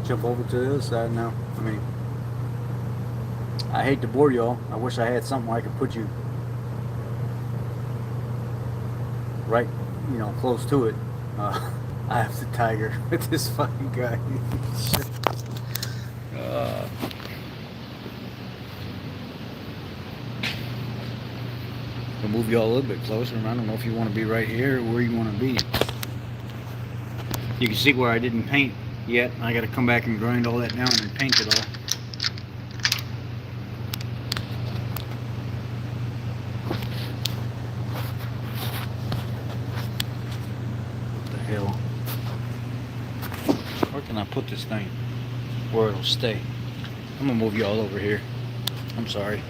jump over to the other side now. I mean, I hate to bore y'all. I wish I had something where I could put you right, you know, close to it. I have the tiger with this fucking guy. I'll move y'all a little bit closer. I don't know if you want to be right here or where you want to be. You can see where I didn't paint yet. I got to come back and grind all that down and paint it all. What the hell? Where can I put this thing where it'll stay? I'm gonna move y'all over here. I'm sorry.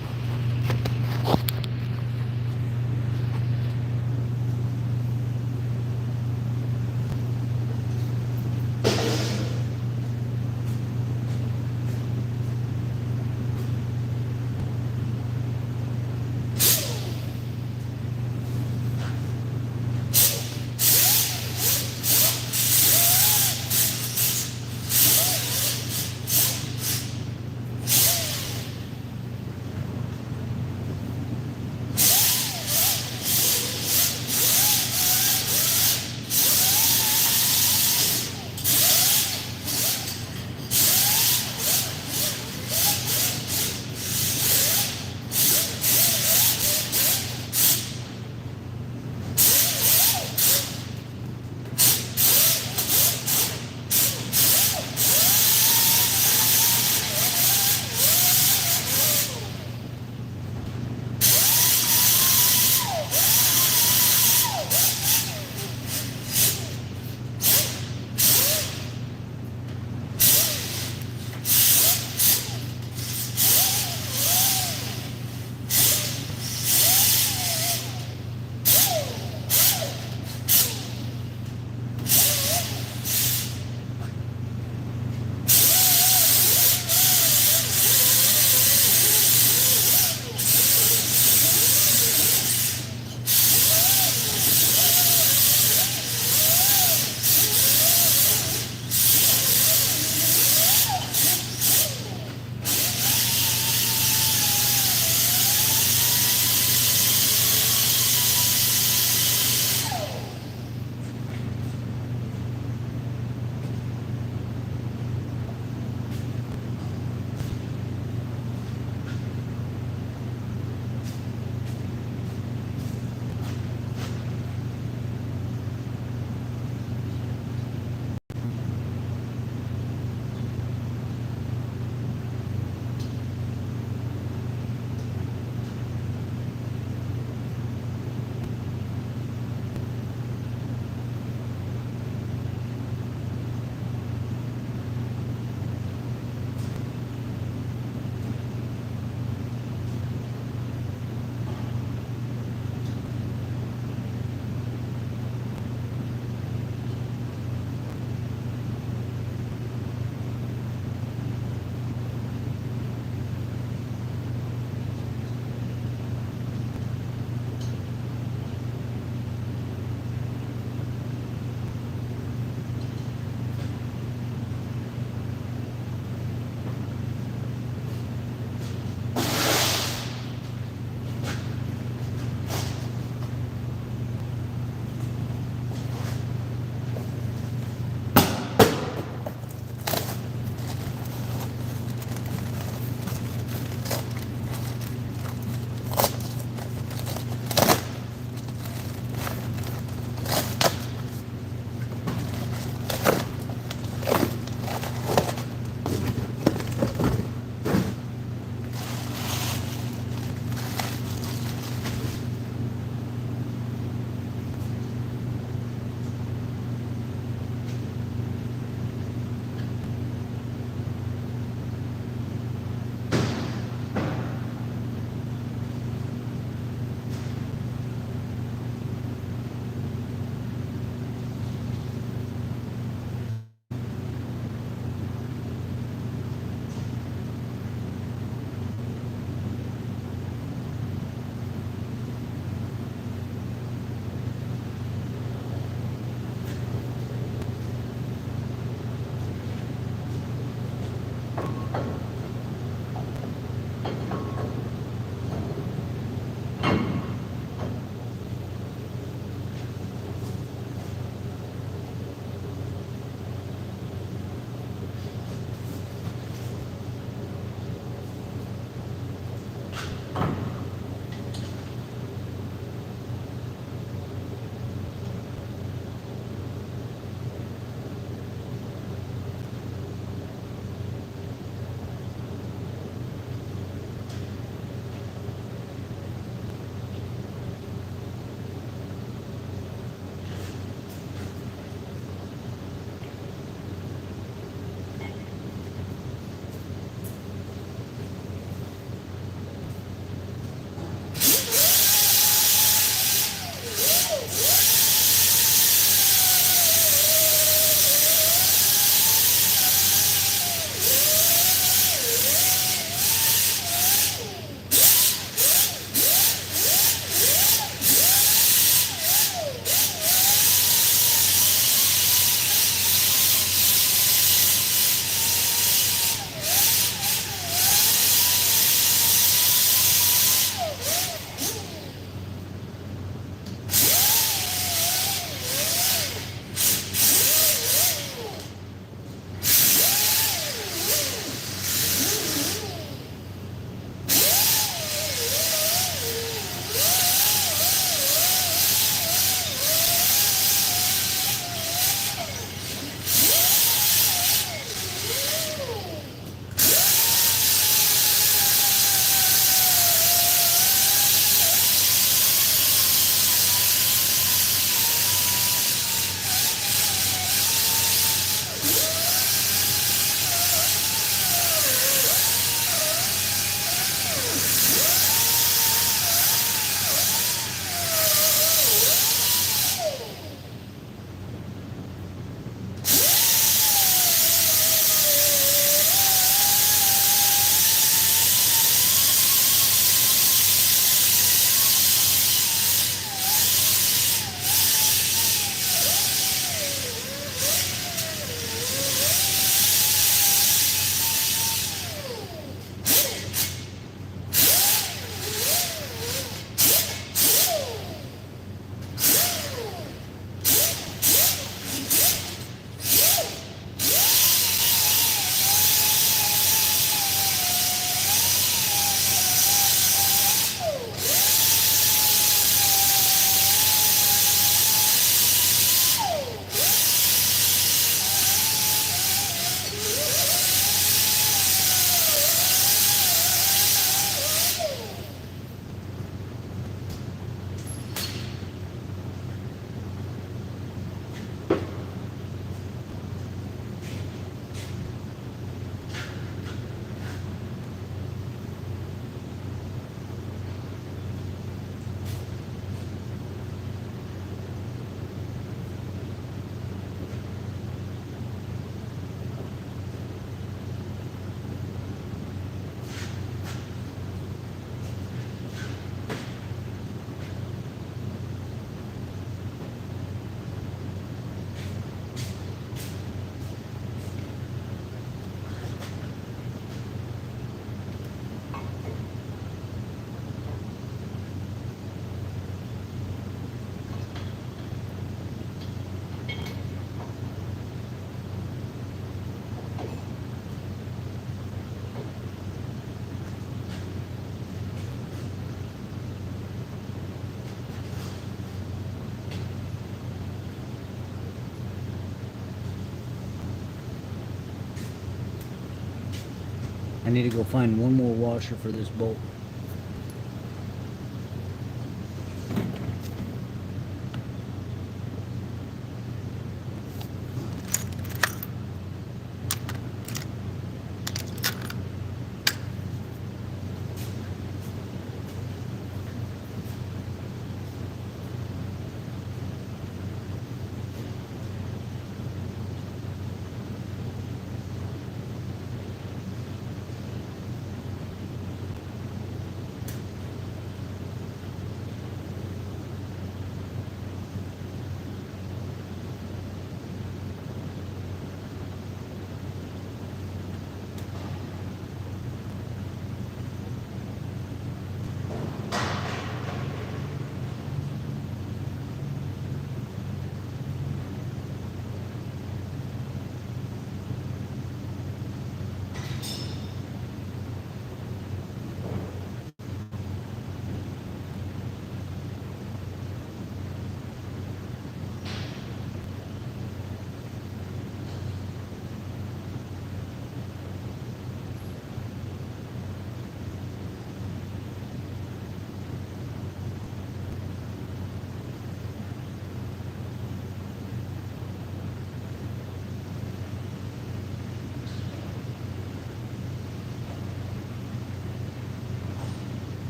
I need to go find one more washer for this bolt.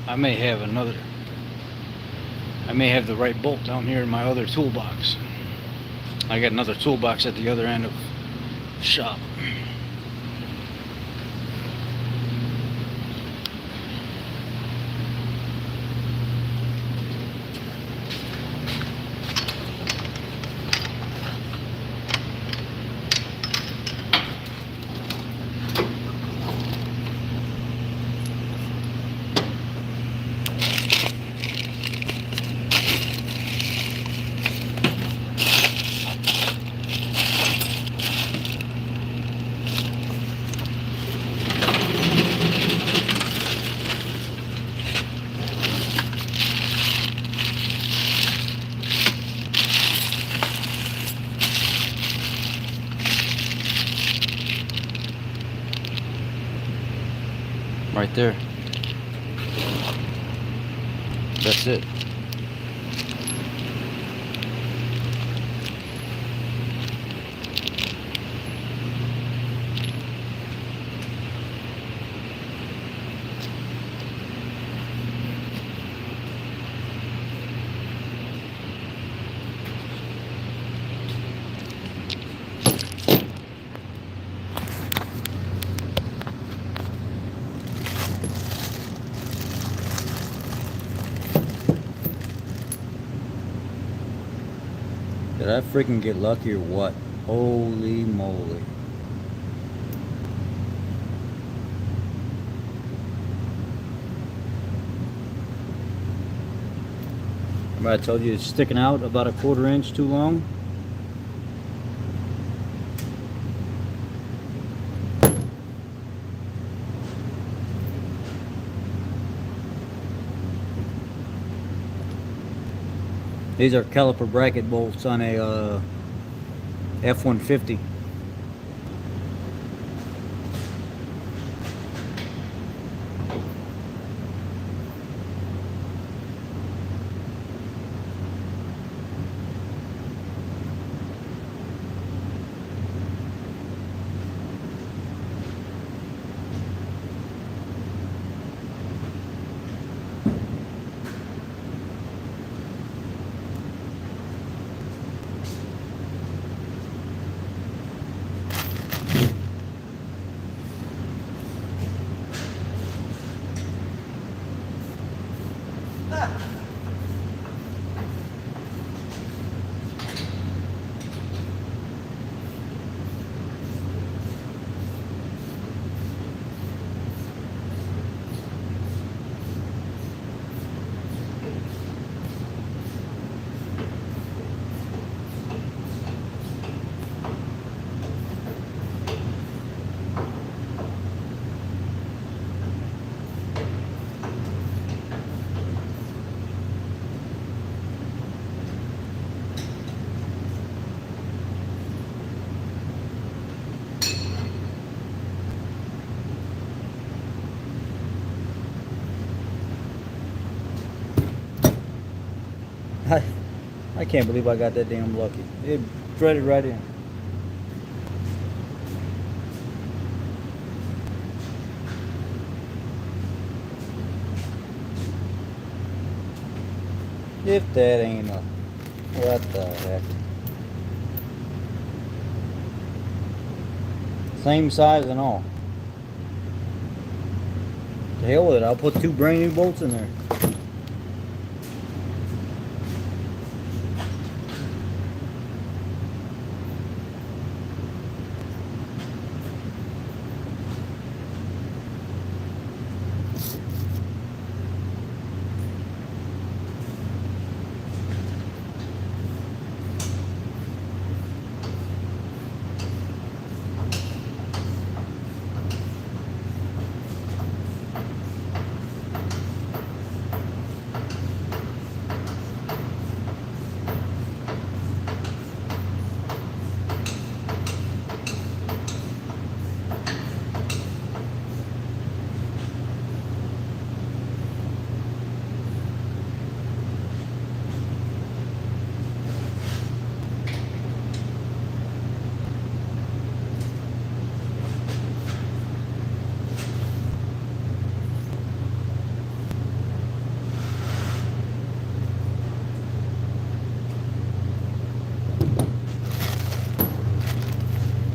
I may have the right bolt down here in my other toolbox. I got another toolbox at the other end of the shop. Right there. That's it. Did I freaking get lucky or what? Holy moly. Remember I told you it's sticking out about a 1/4 inch too long? These are caliper bracket bolts on a F-150. I can't believe I got that damn lucky. It threaded right in. If that ain't a... What the heck? Same size and all. The hell with it. I'll put 2 brand new bolts in there.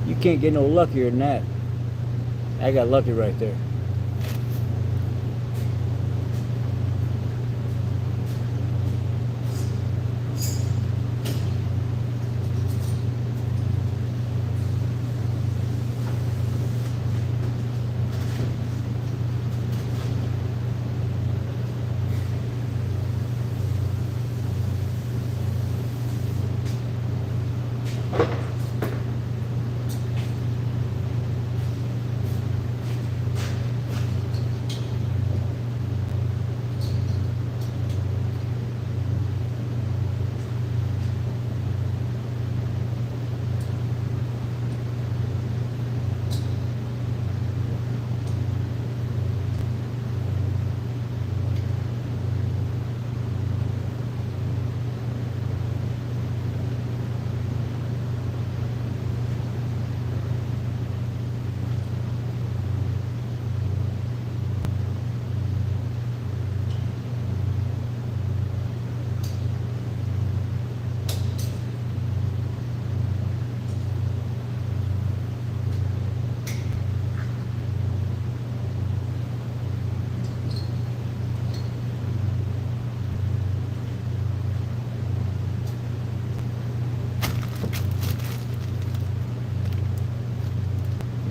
You can't get no luckier than that. I got lucky right there.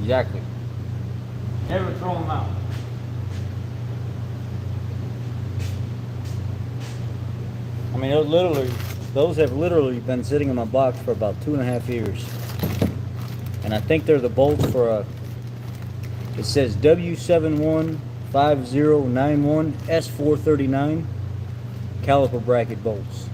Exactly. Never throw them out. I mean, those have literally been sitting in my box for about 2.5 years. And I think they're the bolts for a, it says W715091 S439 caliper bracket bolts.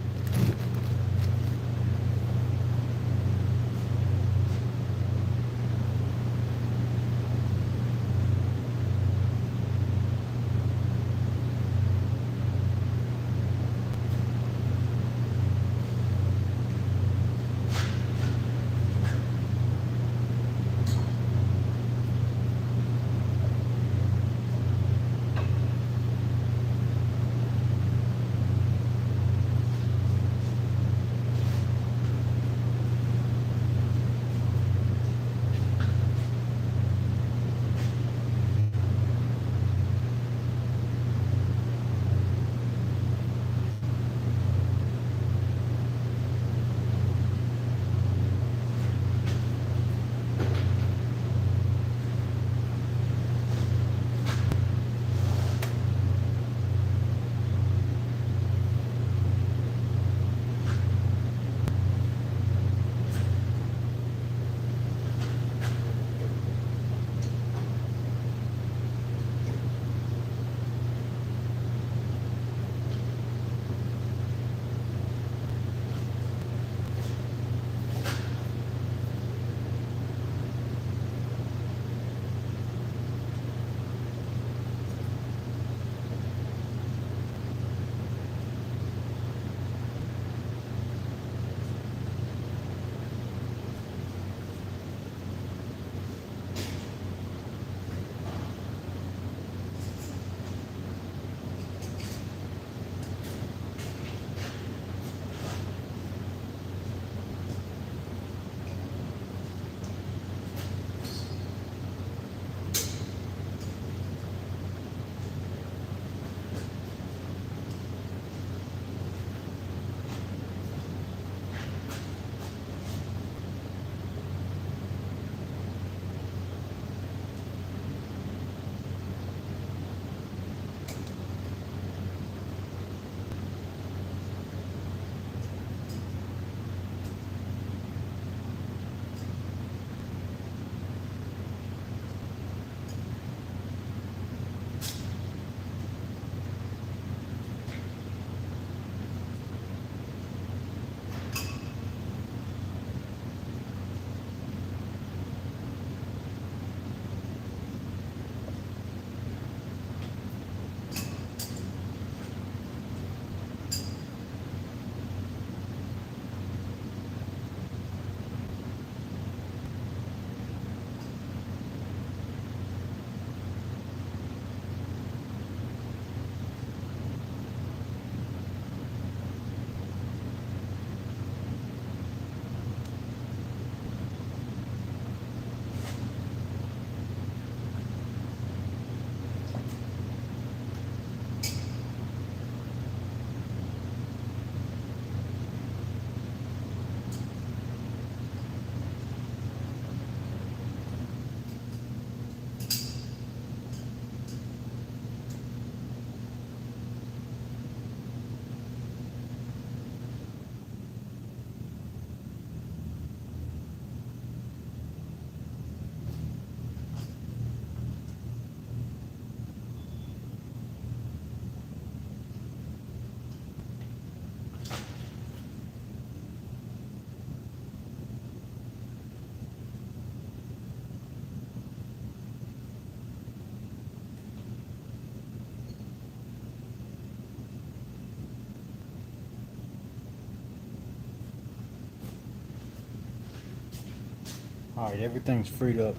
Alright, everything's freed up.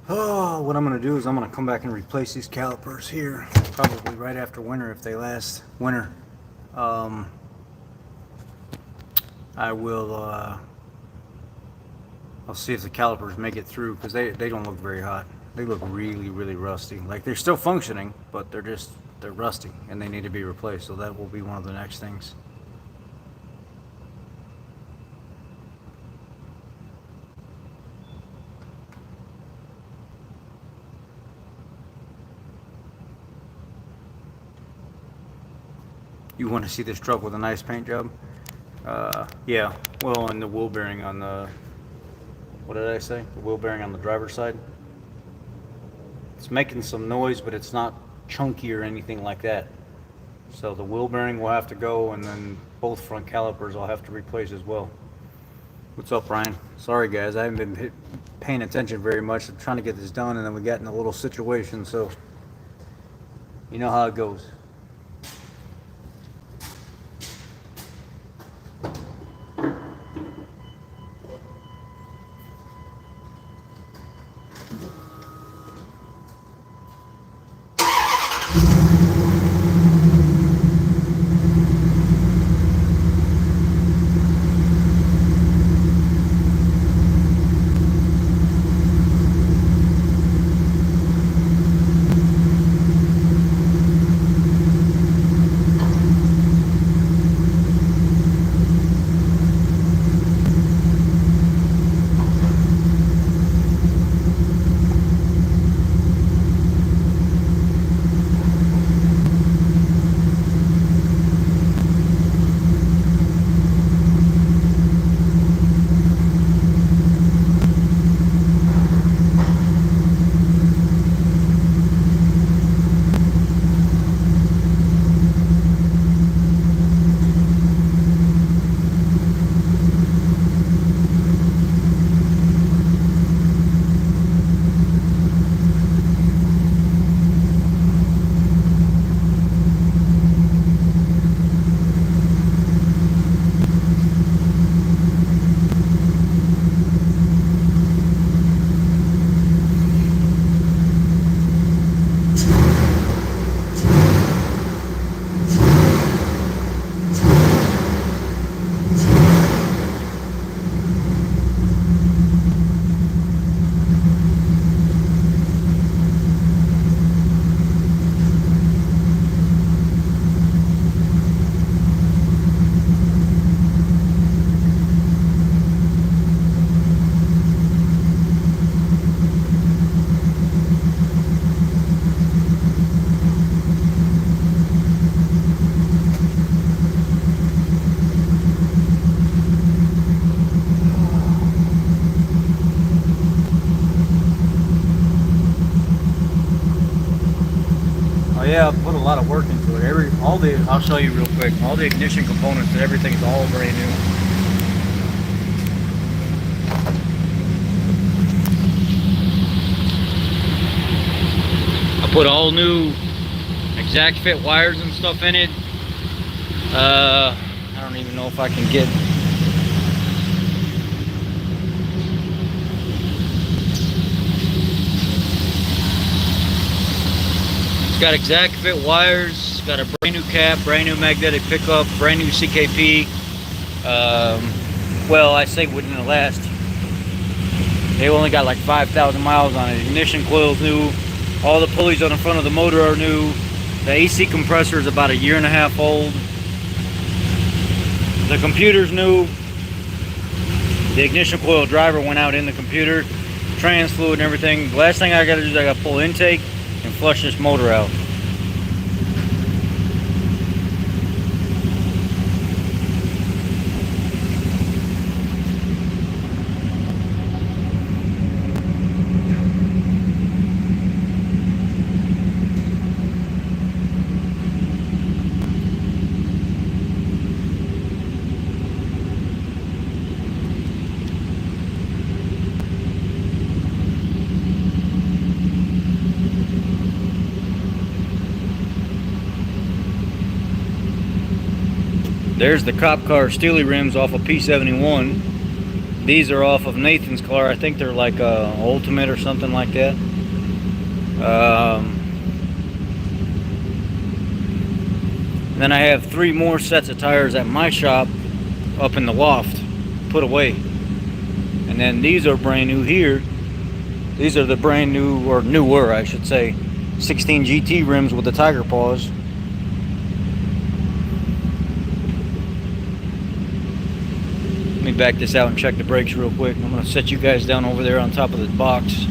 Oh, what I'm gonna do is I'm gonna come back and replace these calipers here, probably right after winter if they last winter. I will. I'll see if the calipers make it through because they don't look very hot. They look really, really rusty. Like they're still functioning, but they're rusty and they need to be replaced. So that will be one of the next things. You want to see this truck with a nice paint job? Yeah. Well, and the wheel bearing on the, what did I say? The wheel bearing on the driver's side. It's making some noise, but it's not chunky or anything like that. So the wheel bearing will have to go, and then both front calipers I'll have to replace as well. What's up, Ryan? Sorry, guys. I haven't been paying attention very much. I'm trying to get this done, and then we got in a little situation, so you know how it goes. Yeah, I put a lot of work into it. I'll show you real quick. All the ignition components and everything's all brand new. I put all new exact fit wires and stuff in it. I don't even know if I can get. It's got exact fit wires, got a brand new cap, brand new magnetic pickup, brand new CKP. Well, I say within the last, they only got like 5,000 miles on it. Ignition coil's new, all the pulleys on the front of the motor are new. The AC compressor is about 1.5 years old. The computer's new. The ignition coil driver went out in the computer, trans fluid and everything. The last thing I gotta do is I gotta pull intake and flush this motor out. There's the cop car steely rims off of P71. These are off of Nathan's car. I think they're like Ultimate or something like that. Then I have 3 more sets of tires at my shop up in the loft, put away. And then these are brand new here. These are the brand new, or newer I should say, 16 GT rims with the tiger paws. Let me back this out and check the brakes real quick. I'm going to set you guys down over there on top of the box.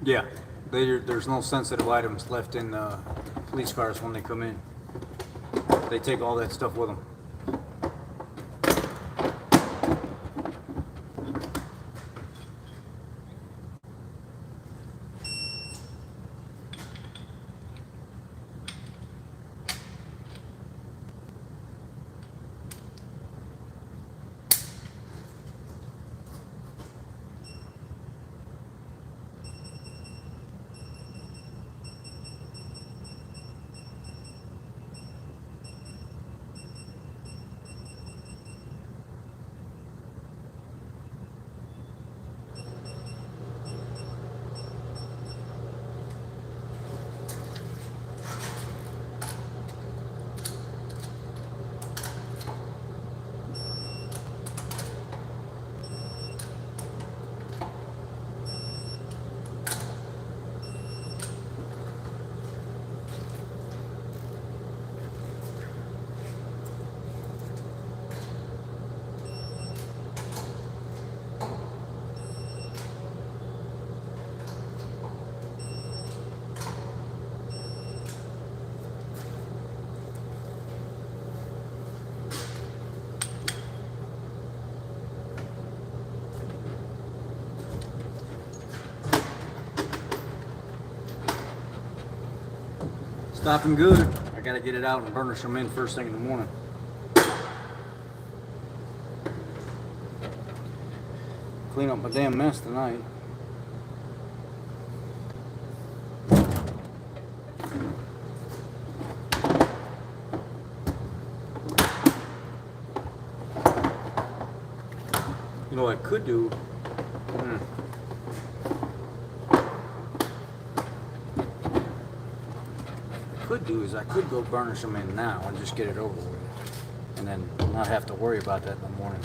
Yeah, there's no sensitive items left in police cars when they come in. They take all that stuff with them. Stopping good. I gotta get it out and burnish them in first thing in the morning. Clean up my damn mess tonight. You know what I could do? Is I could go burnish them in now and just get it over with, and then not have to worry about that in the morning.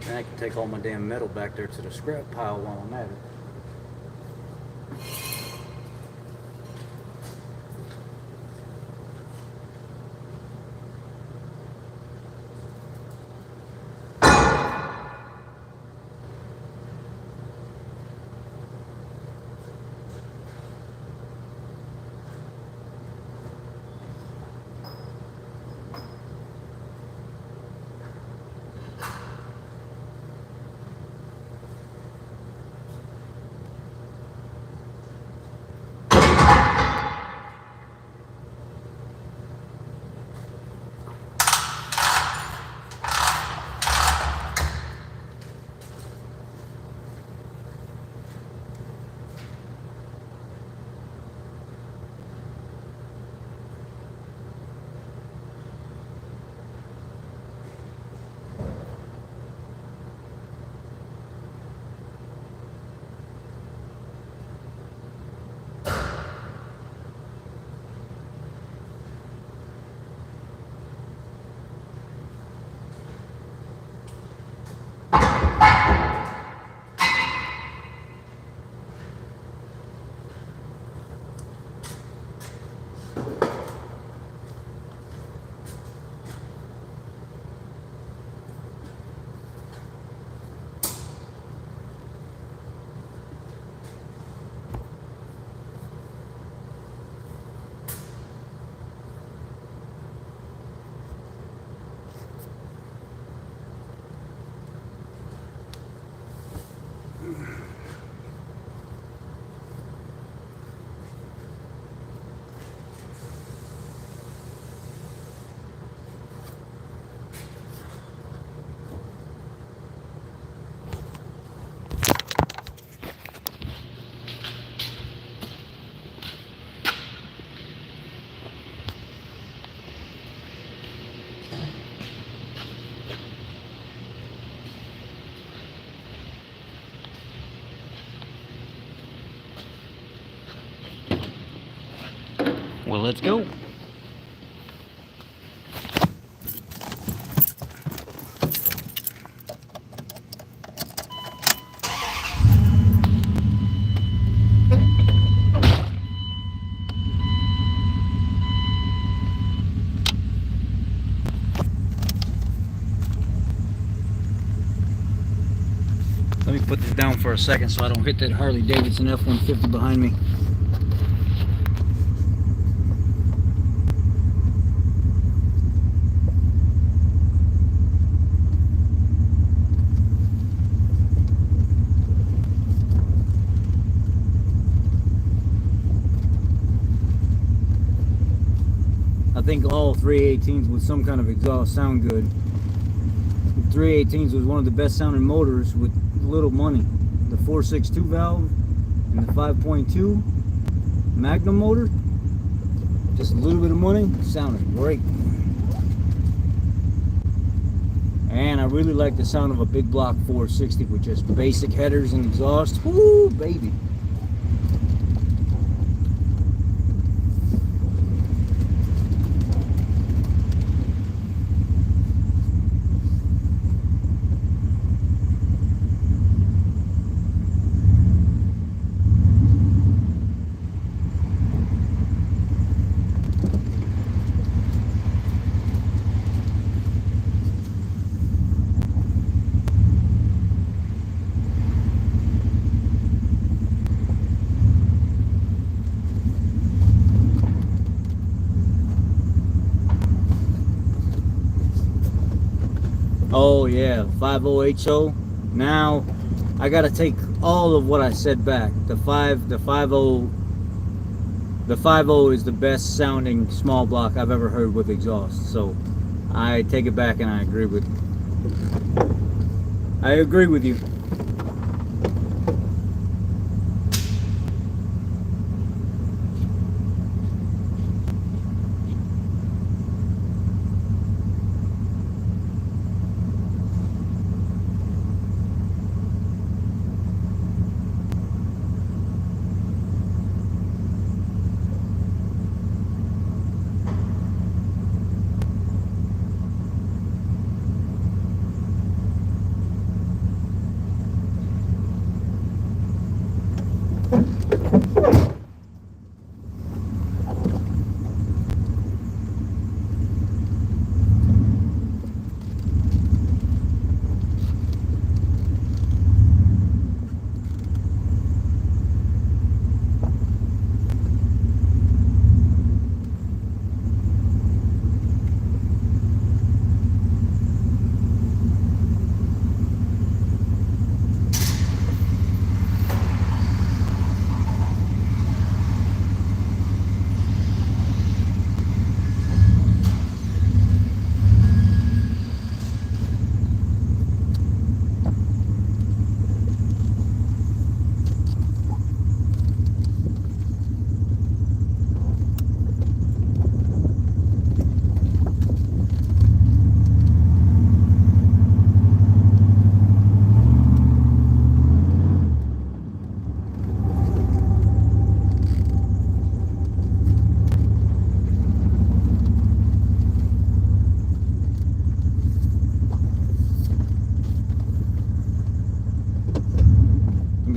And I can take all my damn metal back there to the scrap pile while I'm at it. Well, let's go. Let me put this down for a second so I don't hit that Harley Davidson F-150 behind me. I think all 318s with some kind of exhaust sound good. The 318s was one of the best sounding motors with little money. The 462 valve and the 5.2 Magnum motor, just a little bit of money, sounded great. And I really like the sound of a big block 460 with just basic headers and exhaust. Woo, baby. Oh yeah, 50HO. Now I gotta take all of what I said back. The 50 is the best sounding small block I've ever heard with exhaust. So I take it back and I agree with you.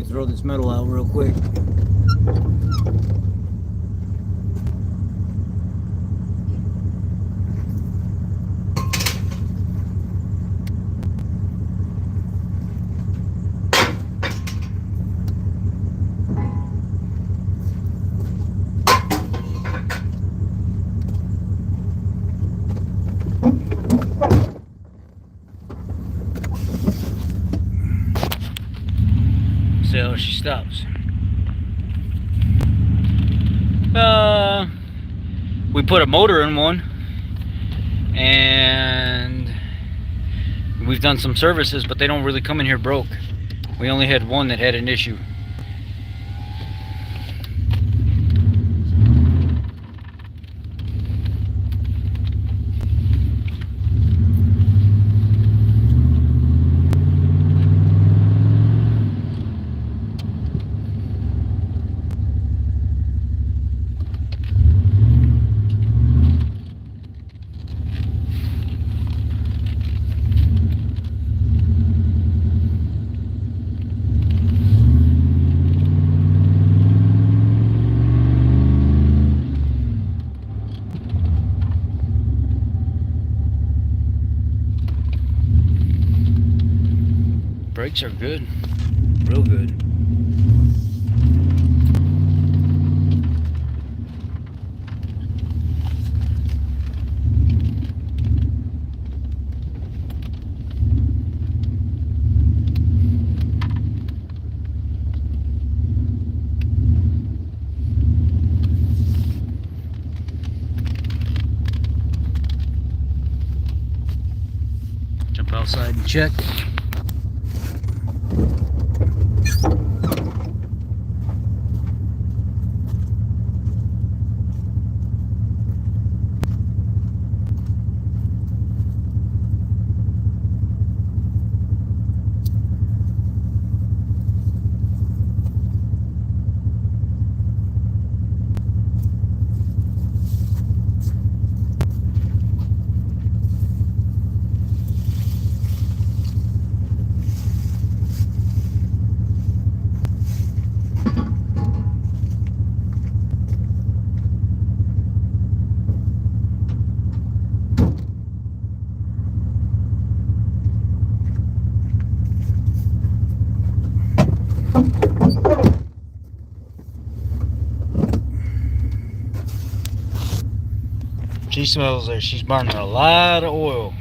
Throw this metal out real quick. So she stops. We put a motor in one, and we've done some services, but they don't really come in here broke. We only had one that had an issue. Brakes are good. Real good. Jump outside and check. She smells there. She's burning a lot of oil.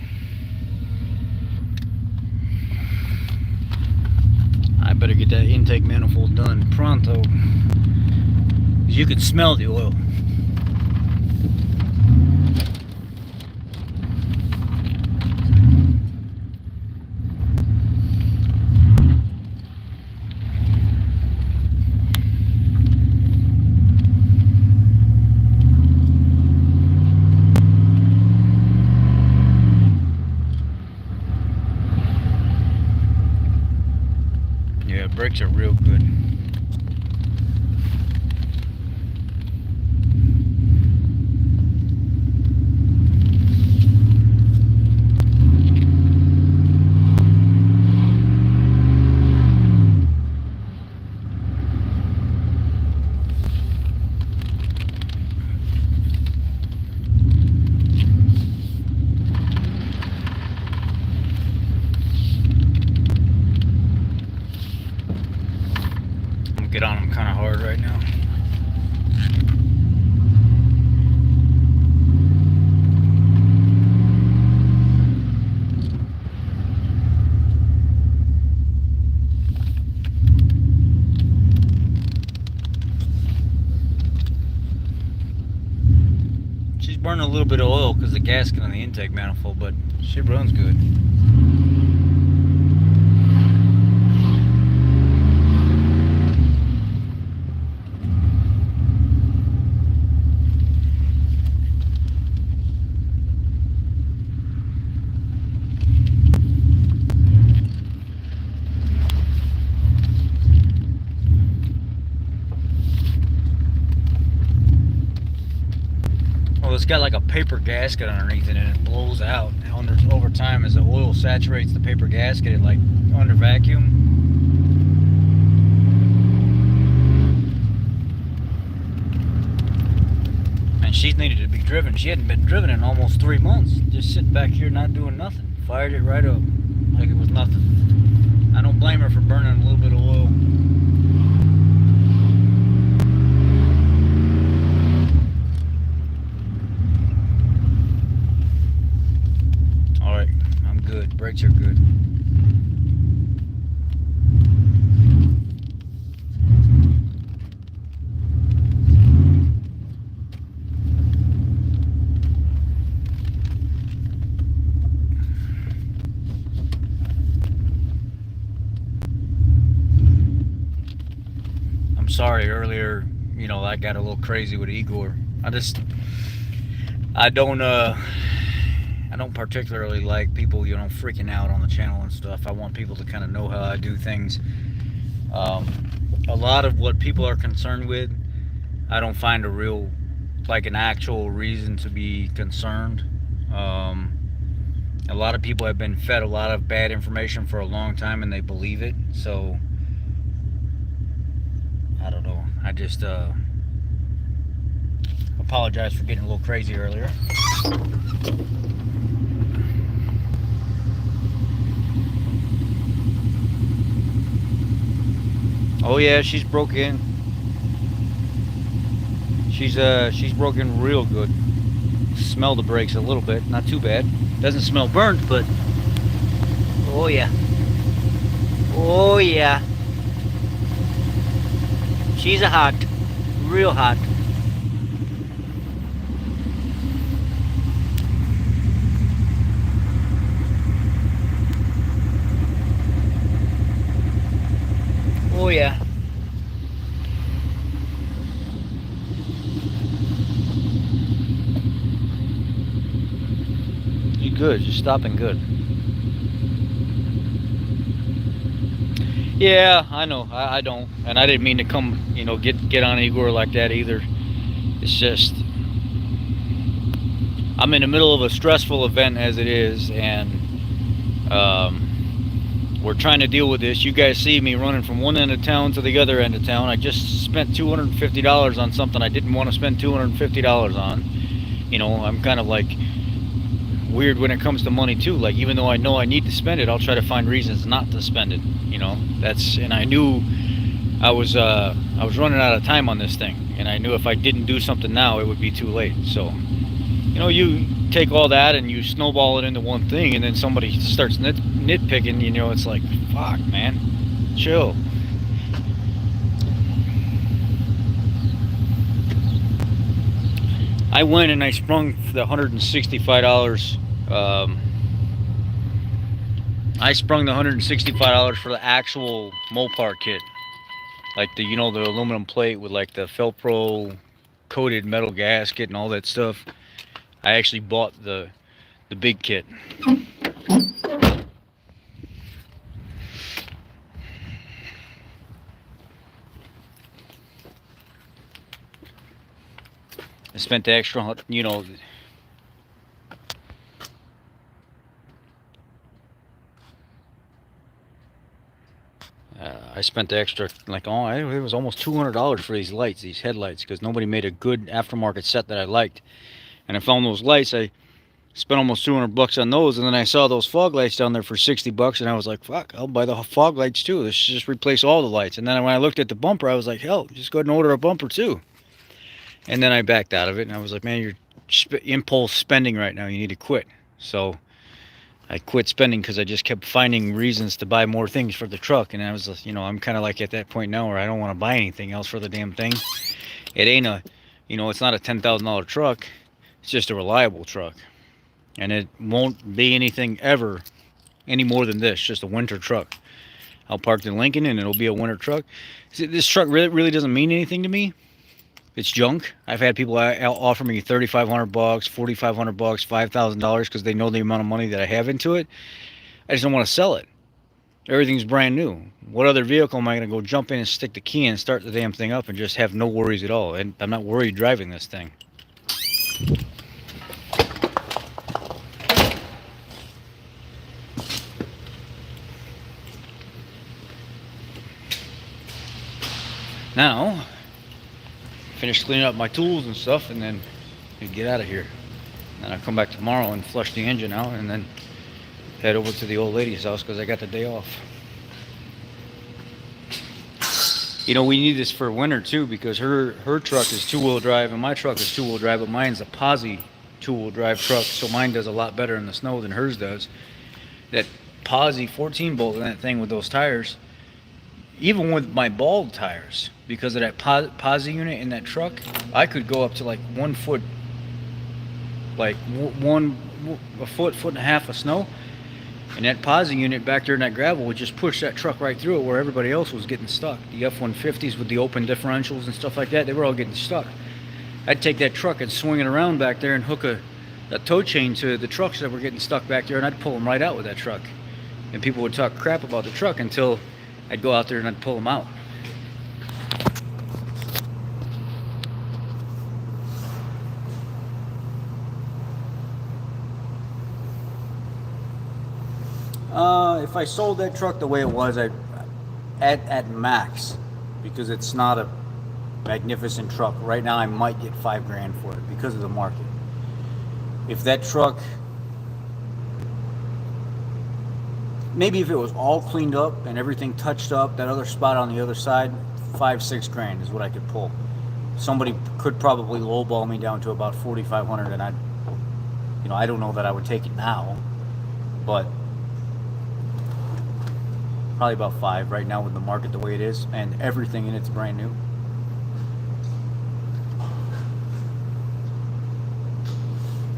I better get that intake manifold done pronto. You can smell the oil. Yeah, brakes are real good. Get on them kind of hard right now. She's burning a little bit of oil because the gasket on the intake manifold, but she runs good. It's got like a paper gasket underneath it, and it blows out. And over time, as the oil saturates the paper gasket, it like under vacuum. And she's needed to be driven. She hadn't been driven in almost 3 months. Just sitting back here not doing nothing. Fired it right up like it was nothing. I don't blame her for burning a little bit of oil. Brakes are good. I'm sorry earlier, you know, I got a little crazy with Igor. I don't particularly like people, you know, freaking out on the channel and stuff. I want people to kind of know how I do things. A lot of what people are concerned with, I don't find a real, like an actual reason to be concerned. A lot of people have been fed a lot of bad information for a long time and they believe it. So, I don't know. I just apologize for getting a little crazy earlier. Oh yeah, she's broke in. She's broken real good. Smell the brakes a little bit, not too bad. Doesn't smell burnt, but oh yeah. Oh yeah. She's a hot. Real hot. Oh yeah. You're good. You're stopping good. Yeah, I know. I don't, and I didn't mean to come, get on Igor like that either. It's just I'm in the middle of a stressful event as it is, and we're trying to deal with this. You guys see me running from one end of town to the other end of town. I just spent $250 on something I didn't want to spend $250 on. I'm kind of like weird when it comes to money too. Like, even though I know I need to spend it, I'll try to find reasons not to spend it. And I knew I was running out of time on this thing, and I knew if I didn't do something now, it would be too late. So, you take all that and you snowball it into one thing, and then somebody starts nitpicking. It's like, fuck, man, chill. I went and I sprung for the $165. I sprung the $165 for the actual Mopar kit, like the aluminum plate with like the Felpro coated metal gasket and all that stuff. I actually bought the big kit. I spent the extra, I spent the extra, like, it was almost $200 for these lights, these headlights, because nobody made a good aftermarket set that I liked. And I found those lights. I spent almost $200 on those, and then I saw those fog lights down there for $60, and I was like, fuck, I'll buy the fog lights too. Let's just replace all the lights. And then when I looked at the bumper, I was like, hell, just go ahead and order a bumper too. And then I backed out of it, and I was like, man, you're impulse spending right now. You need to quit. So I quit spending because I just kept finding reasons to buy more things for the truck. And I was, I'm kind of like at that point now where I don't want to buy anything else for the damn thing. It ain't it's not a $10,000 truck. It's just a reliable truck. And it won't be anything ever any more than this, just a winter truck. I'll park in Lincoln and it'll be a winter truck. This truck really doesn't mean anything to me. It's junk. I've had people offer me $3,500, $4,500, $5,000 because they know the amount of money that I have into it. I just don't want to sell it. Everything's brand new. What other vehicle am I going to go jump in and stick the key in and start the damn thing up and just have no worries at all? And I'm not worried driving this thing. Now, finish cleaning up my tools and stuff, and then get out of here. And I'll come back tomorrow and flush the engine out, and then head over to the old lady's house because I got the day off. We need this for winter too, because her truck is two-wheel drive and my truck is two-wheel drive, but mine's a posi two-wheel drive truck, so mine does a lot better in the snow than hers does. That posi 14 bolt in that thing with those tires, even with my bald tires, because of that posi unit in that truck, I could go up to like 1 foot, like a foot and a half of snow, and that posi unit back there in that gravel would just push that truck right through it where everybody else was getting stuck. The F-150s with the open differentials and stuff like that, they were all getting stuck. I'd take that truck and swing it around back there and hook a tow chain to the trucks that were getting stuck back there, and I'd pull them right out with that truck. And people would talk crap about the truck until I'd go out there and I'd pull them out. If I sold that truck the way it was, I'd at max, because it's not a magnificent truck. Right now, I might get $5,000 for it because of the market. If that truck maybe if it was all cleaned up and everything touched up, that other spot on the other side, 5-6 grand is what I could pull. Somebody could probably lowball me down to about 4,500, and I don't know that I would take it now, but probably about 5 right now with the market the way it is, and everything in it's brand new.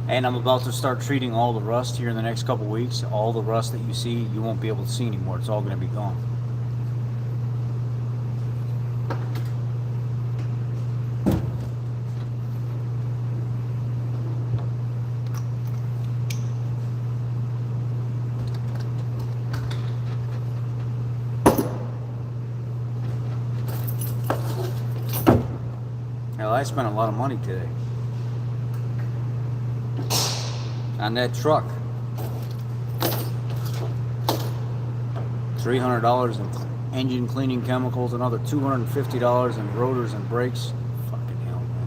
And I'm about to start treating all the rust here in the next couple weeks. All the rust that you see, you won't be able to see anymore. It's all going to be gone. Hell, I spent a lot of money today on that truck. $300 in engine cleaning chemicals, another $250 in rotors and brakes. Fucking hell, man.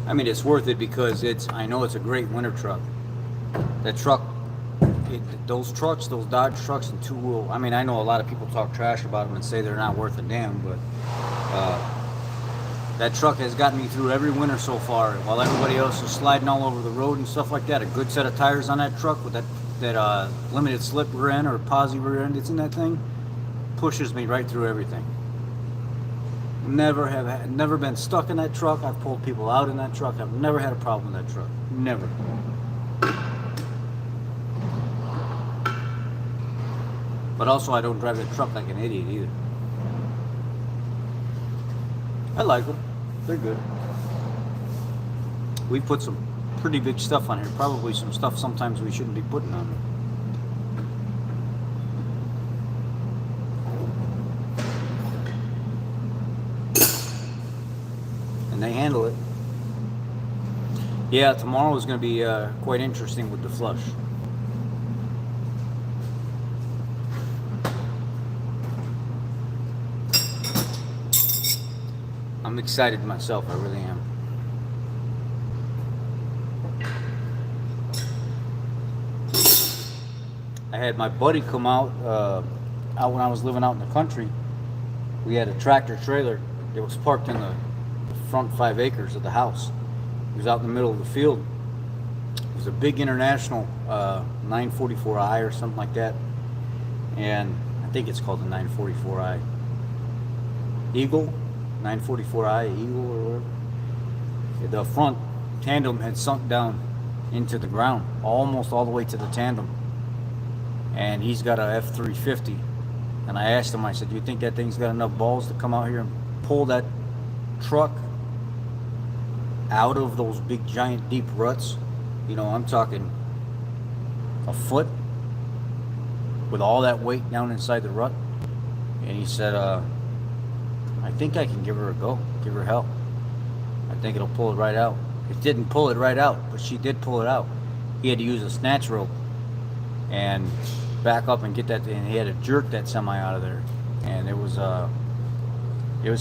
I mean, it's worth it because I know it's a great winter truck. That truck, those Dodge trucks and two-wheel, I mean, I know a lot of people talk trash about them and say they're not worth a damn, but that truck has gotten me through every winter so far. While everybody else is sliding all over the road and stuff like that, a good set of tires on that truck with that limited slip rear end or posi rear end that's in that thing pushes me right through everything. Never been stuck in that truck. I've pulled people out in that truck. I've never had a problem with that truck. Never. But also, I don't drive that truck like an idiot either. I like them. They're good. We put some pretty big stuff on here. Probably some stuff sometimes we shouldn't be putting on them. And they handle it. Yeah, tomorrow is going to be quite interesting with the flush. I'm excited myself, I really am. I had my buddy come out when I was living out in the country. We had a tractor trailer that was parked in the front 5 acres of the house. It was out in the middle of the field. It was a big international 944i or something like that, and I think it's called the 944i Eagle, 944i Eagle or whatever. The front tandem had sunk down into the ground, almost all the way to the tandem, and he's got a F350. And I asked him, I said, do you think that thing's got enough balls to come out here and pull that truck out of those big giant deep ruts? You know, I'm talking a foot with all that weight down inside the rut. And he said, I think I can give her a go, give her hell. I think it'll pull it right out. It didn't pull it right out, but she did pull it out. He had to use a snatch rope and back up and get that, and he had to jerk that semi out of there. And it was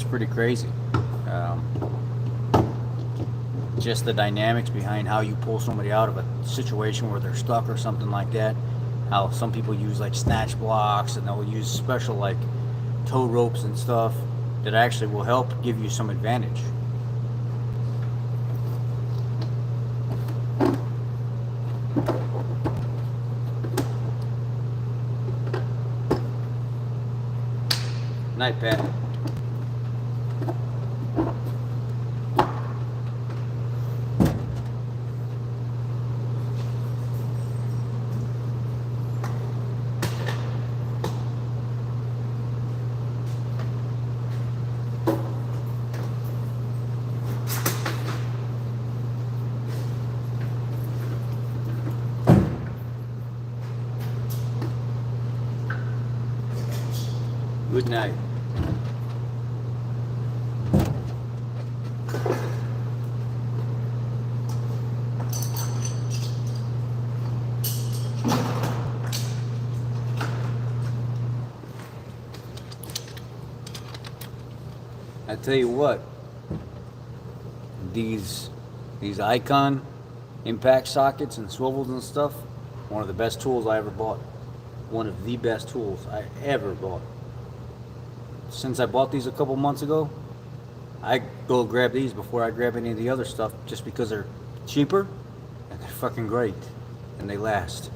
pretty crazy. Just the dynamics behind how you pull somebody out of a situation where they're stuck or something like that. How some people use like snatch blocks, and they'll use special like tow ropes and stuff that actually will help give you some advantage. Night, Pat. Good night. I tell you what, these Icon impact sockets and swivels and stuff, one of the best tools I ever bought. One of the best tools I ever bought. Since I bought these a couple months ago, I go grab these before I grab any of the other stuff just because they're cheaper and they're fucking great and they last.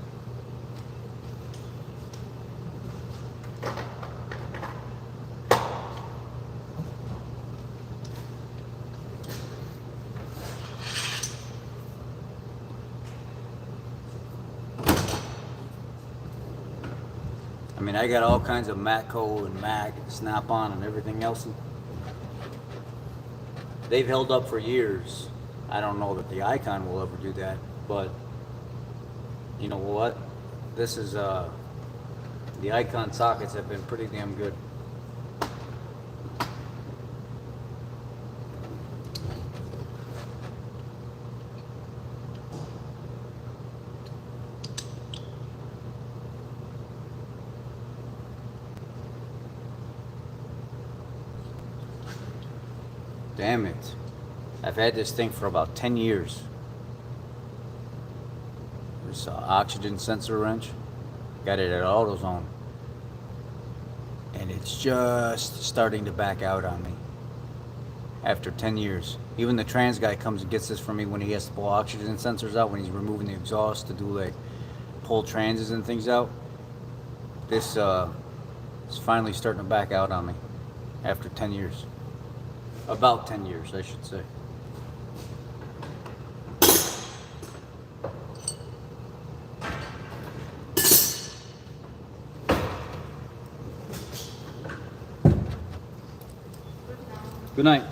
I mean, I got all kinds of Matco and Mag and Snap-on and everything else. They've held up for years. I don't know that the Icon will ever do that, but you know what? This is the Icon sockets have been pretty damn good. Damn it. I've had this thing for about 10 years. This oxygen sensor wrench. Got it at AutoZone. And it's just starting to back out on me. After 10 years. Even the trans guy comes and gets this for me when he has to pull oxygen sensors out, when he's removing the exhaust to do like pull transes and things out. This is finally starting to back out on me. After 10 years. About 10 years, I should say. Good night.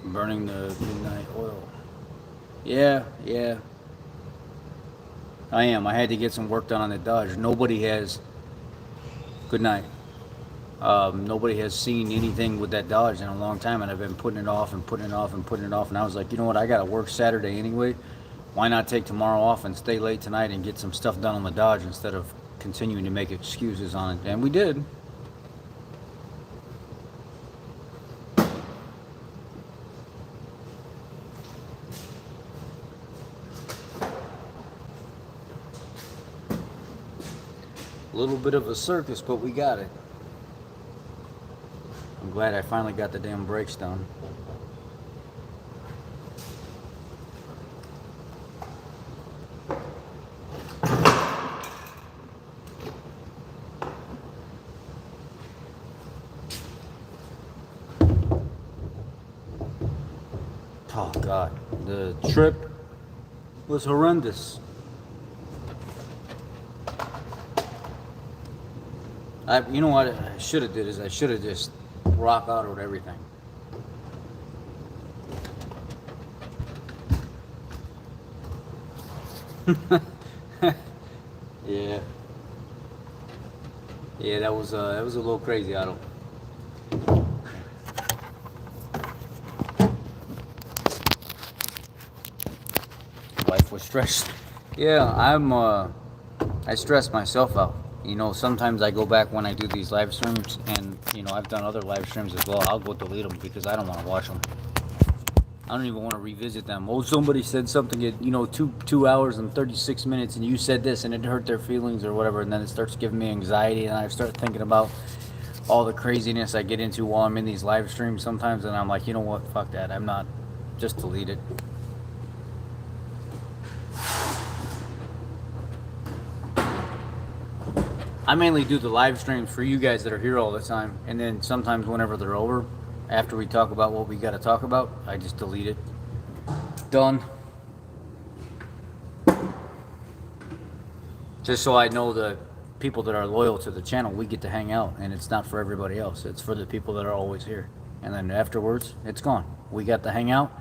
Burning the midnight oil. Yeah. I am. I had to get some work done on the Dodge. Nobody has. Good night. Nobody has seen anything with that Dodge in a long time, and I've been putting it off and putting it off and putting it off. And I was like, you know what? I got to work Saturday anyway. Why not take tomorrow off and stay late tonight and get some stuff done on the Dodge instead of continuing to make excuses on it? And we did. A little bit of a circus, but we got it. I'm glad I finally got the damn brakes done. Oh God, the trip was horrendous. You know what I should have did is I should have just rock autoed everything. Yeah, that was a little crazy, Otto. Life was stressed. Yeah, I stress myself out. You know, sometimes I go back when I do these live streams, and you know, I've done other live streams as well. I'll go delete them because I don't want to watch them. I don't even want to revisit them. Oh, somebody said something at, you know, 2 hours and 36 minutes, and you said this, and it hurt their feelings or whatever, and then it starts giving me anxiety, and I start thinking about all the craziness I get into while I'm in these live streams sometimes, and I'm like, you know what, fuck that. I'm not. Just delete it. I mainly do the live streams for you guys that are here all the time, and then sometimes whenever they're over, after we talk about what we got to talk about, I just delete it. Done. Just so I know that people that are loyal to the channel, we get to hang out, and it's not for everybody else. It's for the people that are always here. And then afterwards, it's gone. We got to hang out.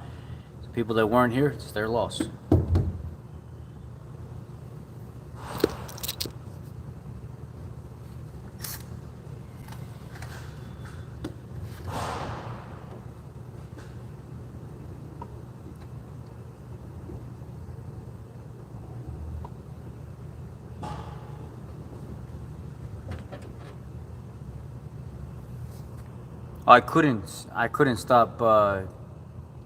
The people that weren't here, it's their loss. I couldn't stop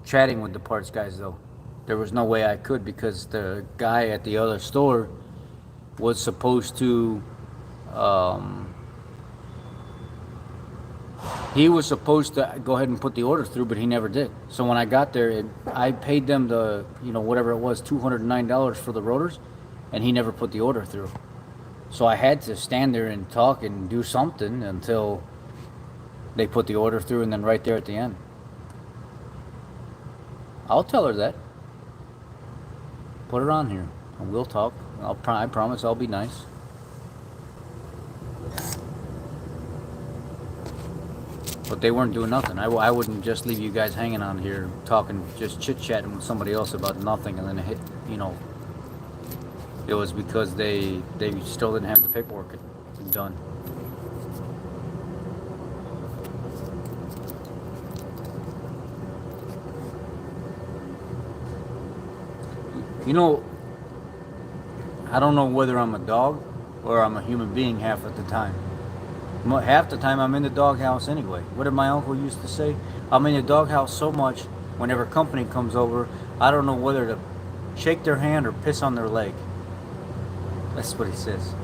chatting with the parts guys though. There was no way I could, because the guy at the other store was supposed to he was supposed to go ahead and put the order through, but he never did. So when I got there, I paid them the, whatever it was, $209 for the rotors, and he never put the order through. So I had to stand there and talk and do something until they put the order through, and then right there at the end. I'll tell her that. Put her on here, and we'll talk. I promise I'll be nice. But they weren't doing nothing. I wouldn't just leave you guys hanging on here talking, just chit-chatting with somebody else about nothing, and then it hit, it was because they still didn't have the paperwork done. I don't know whether I'm a dog or I'm a human being half of the time. Half the time I'm in the doghouse anyway. What did my uncle used to say? I'm in the doghouse so much, whenever company comes over, I don't know whether to shake their hand or piss on their leg. That's what he says.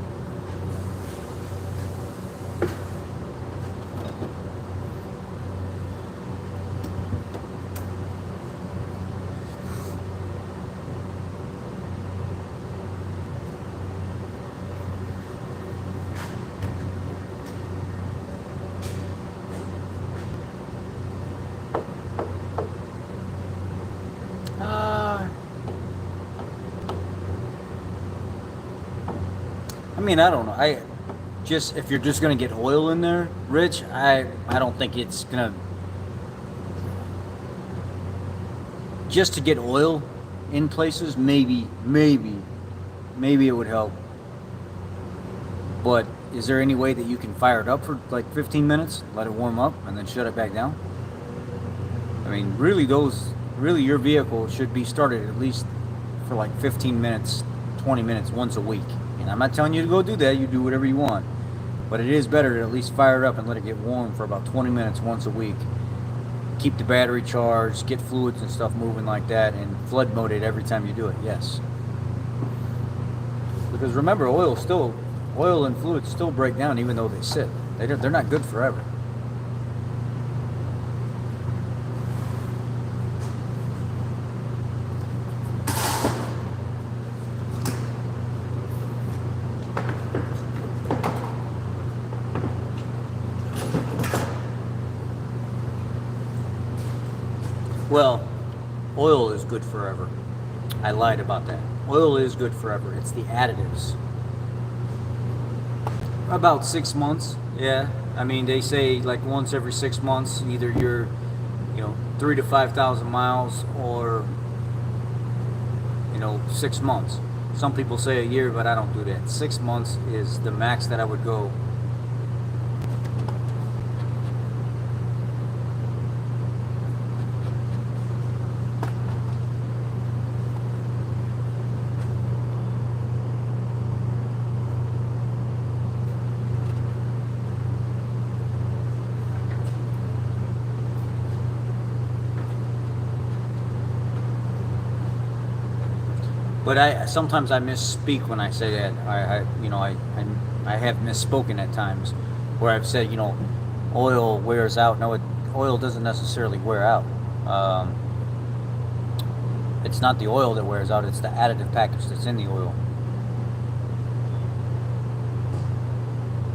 I don't know. If you're just gonna get oil in there, Rich, I don't think it's gonna. Just to get oil in places, maybe it would help. But is there any way that you can fire it up for like 15 minutes, let it warm up, and then shut it back down? I mean, really your vehicle should be started at least for like 15 minutes, 20 minutes once a week. And I'm not telling you to go do that, you do whatever you want. But it is better to at least fire it up and let it get warm for about 20 minutes once a week. Keep the battery charged, get fluids and stuff moving like that, and flood mode it every time you do it, yes. Because remember, oil and fluids still break down even though they sit. They're not good forever. Well, oil is good forever. I lied about that. Oil is good forever. It's the additives. About 6 months, yeah. I mean, they say like once every 6 months, either you're, 3,000 to 5,000 miles or, 6 months. Some people say a year, but I don't do that. 6 months is the max that I would go. But sometimes I misspeak when I say that. I have misspoken at times where I've said, oil wears out. No, oil doesn't necessarily wear out. It's not the oil that wears out, it's the additive package that's in the oil.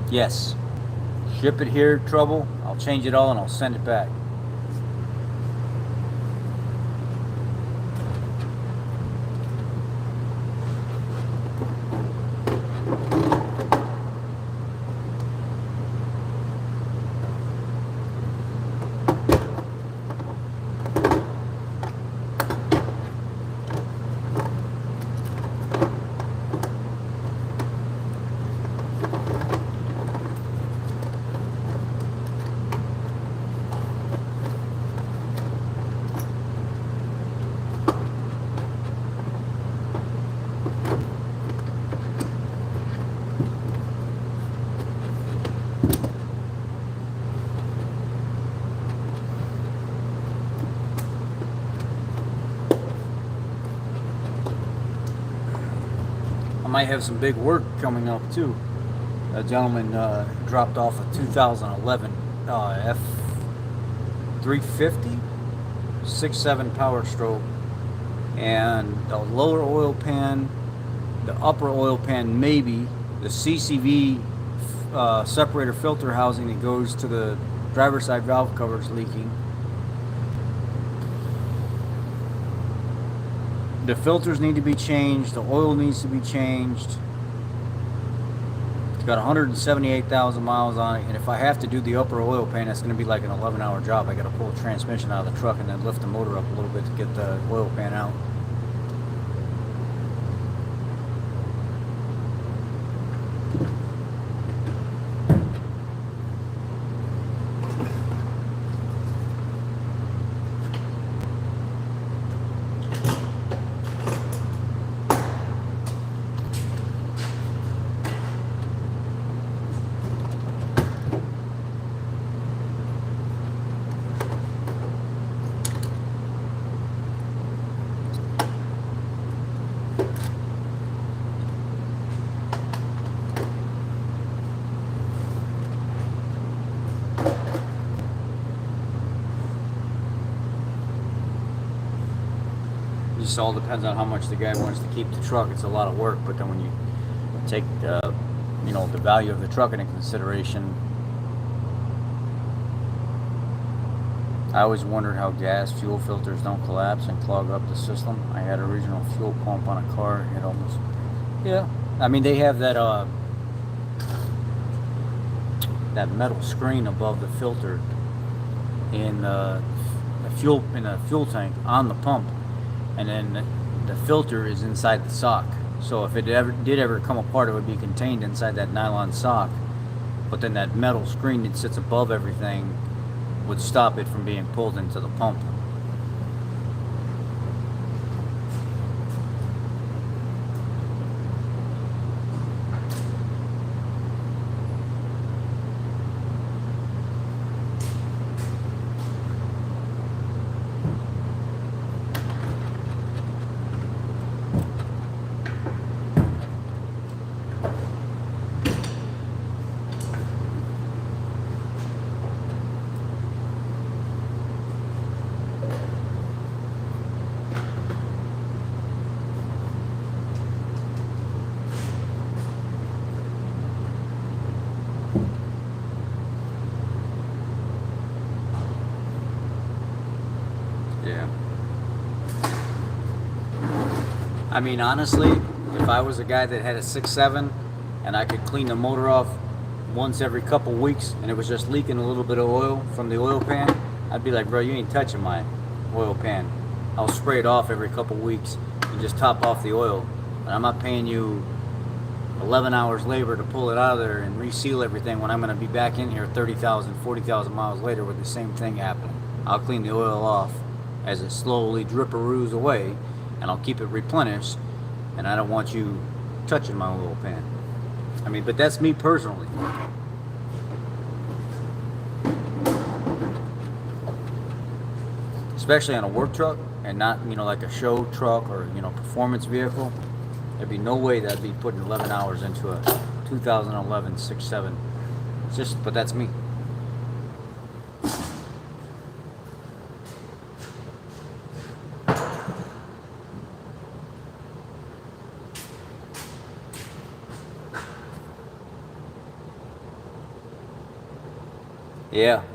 Yes. Ship it here, trouble. I'll change it all and I'll send it back. might have some big work coming up too. A gentleman dropped off a 2011 F350 6.7 Power Stroke, and the lower oil pan, the upper oil pan, maybe the CCV separator filter housing that goes to the driver's side valve cover is leaking. The filters need to be changed. The oil needs to be changed. It's got 178,000 miles on it, and if I have to do the upper oil pan, it's going to be like an 11-hour job. I got to pull the transmission out of the truck and then lift the motor up a little bit to get the oil pan out. Just all depends on how much the guy wants to keep the truck. It's a lot of work, but then when you take the value of the truck into consideration, I always wondered how gas fuel filters don't collapse and clog up the system. I had a original fuel pump on a car. It almost, yeah. I mean, they have that that metal screen above the filter in the fuel tank on the pump. And then the filter is inside the sock. So if it did ever come apart, it would be contained inside that nylon sock. But then that metal screen that sits above everything would stop it from being pulled into the pump. Yeah. I mean, honestly, if I was a guy that had a 6.7 and I could clean the motor off once every couple weeks and it was just leaking a little bit of oil from the oil pan, I'd be like, bro, you ain't touching my oil pan. I'll spray it off every couple weeks and just top off the oil. And I'm not paying you 11 hours labor to pull it out of there and reseal everything when I'm going to be back in here 30,000, 40,000 miles later with the same thing happening. I'll clean the oil off as it slowly dripperoos away, and I'll keep it replenished, and I don't want you touching my oil pan. I mean, but that's me personally. Especially on a work truck and not, like a show truck or, performance vehicle. There'd be no way that I'd be putting 11 hours into a 2011 6.7. It's just, but that's me.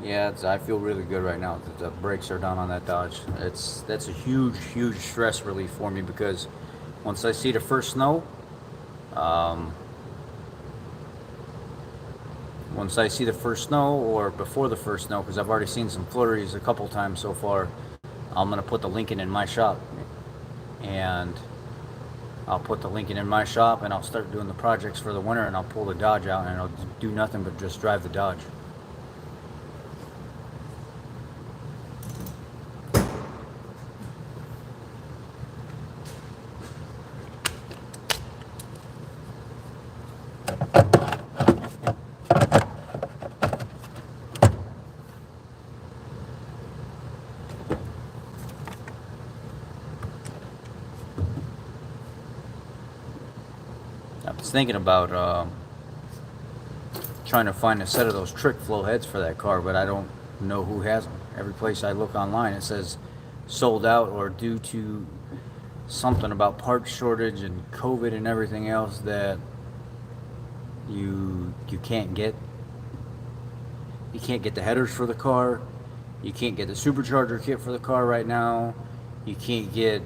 Yeah, I feel really good right now. The brakes are down on that Dodge. That's a huge stress relief for me, because once I see the first snow, or before the first snow, because I've already seen some flurries a couple times so far, I'm gonna put the Lincoln in my shop, and I'll put the Lincoln in my shop, and I'll start doing the projects for the winter, and I'll pull the Dodge out, and I'll do nothing but just drive the Dodge. was thinking about trying to find a set of those trick flow heads for that car, but I don't know who has them. Every place I look online, it says sold out or due to something about parts shortage and COVID and everything else that you can't get. You can't get the headers for the car. You can't get the supercharger kit for the car right now. You can't get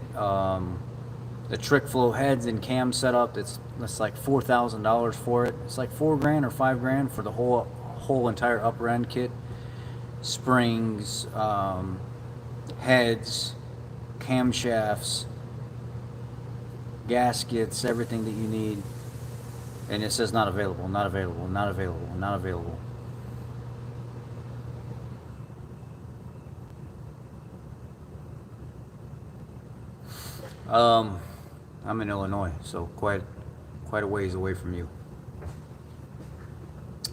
the trick flow heads and cam setup. It's like $4,000 for it. It's like $4,000 or $5,000 for the whole entire upper end kit. Springs, heads, camshafts, gaskets, everything that you need. And it says not available, not available, not available, not available. I'm in Illinois, so quite a ways away from you.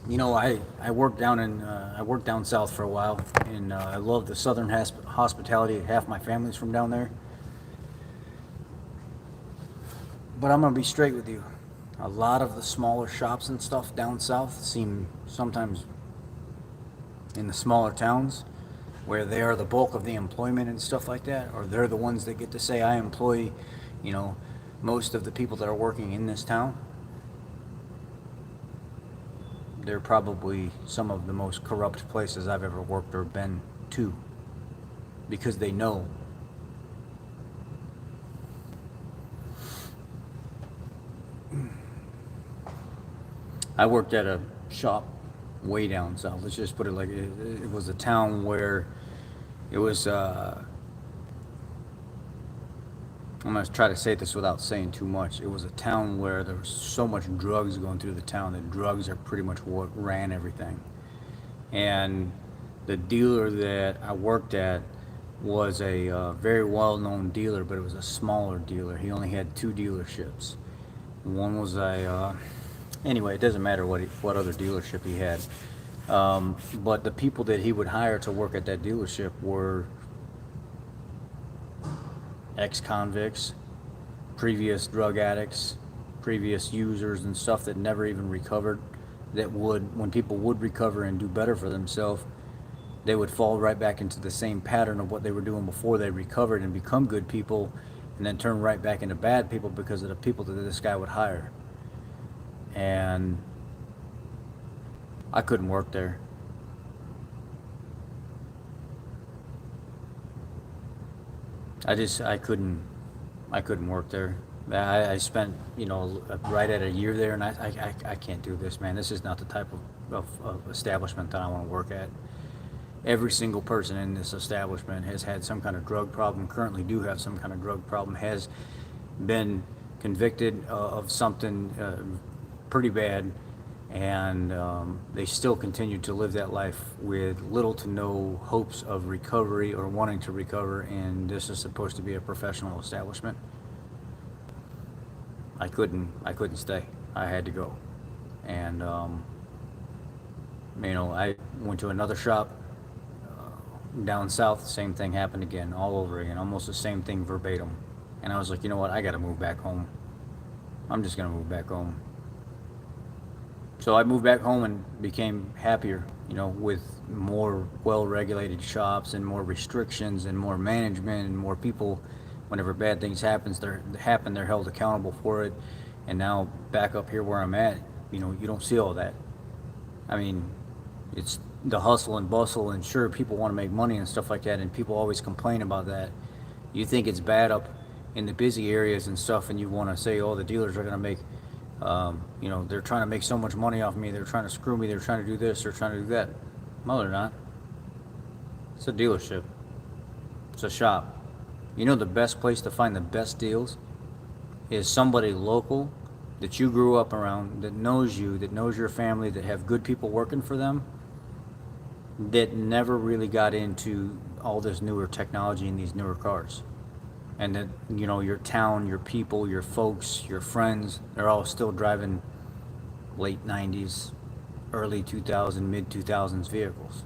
You know, I worked down south for a while, and I love the southern hospitality. Half my family's from down there. But I'm gonna be straight with you. A lot of the smaller shops and stuff down south seem sometimes in the smaller towns where they are the bulk of the employment and stuff like that, or they're the ones that get to say, I employ, you know, most of the people that are working in this town. They're probably some of the most corrupt places I've ever worked or been to, because they know. I worked at a shop way down south. Let's just put it like it was a town where it was, I'm going to try to say this without saying too much. It was a town where there was so much drugs going through the town that drugs are pretty much what ran everything. And the dealer that I worked at was a very well-known dealer, but it was a smaller dealer. He only had 2 dealerships. One was anyway, it doesn't matter what other dealership he had. But the people that he would hire to work at that dealership were ex-convicts, previous drug addicts, previous users and stuff that never even recovered, that would, when people would recover and do better for themselves, they would fall right back into the same pattern of what they were doing before they recovered and become good people, and then turn right back into bad people because of the people that this guy would hire. And I couldn't work there. I couldn't work there. I spent, you know, right at a year there, and I can't do this, man. This is not the type of establishment that I want to work at. Every single person in this establishment has had some kind of drug problem, currently do have some kind of drug problem, has been convicted of something pretty bad, and they still continue to live that life with little to no hopes of recovery or wanting to recover, and this is supposed to be a professional establishment. I couldn't stay. I had to go. And you know, I went to another shop down south. Same thing happened again, all over again, almost the same thing verbatim. And I was like, you know what, I gotta move back home. I'm just gonna move back home. So I moved back home and became happier, you know, with more well-regulated shops and more restrictions and more management and more people. Whenever bad things happen, they're held accountable for it. And now back up here where I'm at, you know, you don't see all that. I mean, it's the hustle and bustle, and sure, people want to make money and stuff like that, and people always complain about that. You think it's bad up in the busy areas and stuff, and you want to say, oh, the dealers are going to make, you know, they're trying to make so much money off me, they're trying to screw me, they're trying to do this, they're trying to do that. No, they're not. It's a dealership. It's a shop. You know, the best place to find the best deals is somebody local that you grew up around, that knows you, that knows your family, that have good people working for them, that never really got into all this newer technology and these newer cars. And that, you know, your town, your people, your folks, your friends, they're all still driving late 90s, early 2000s, mid 2000s vehicles.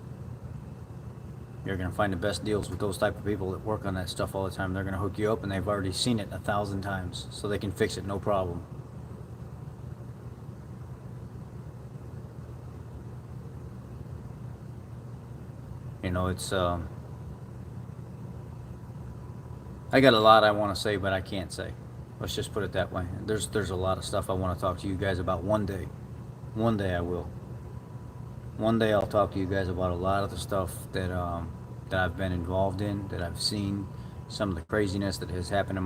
You're going to find the best deals with those type of people that work on that stuff all the time. They're going to hook you up, and they've already seen it 1,000 times, so they can fix it no problem. You know, it's I got a lot I want to say, but I can't say. Let's just put it that way. There's a lot of stuff I want to talk to you guys about one day. One day I will. One day I'll talk to you guys about a lot of the stuff that that I've been involved in, that I've seen, some of the craziness that has happened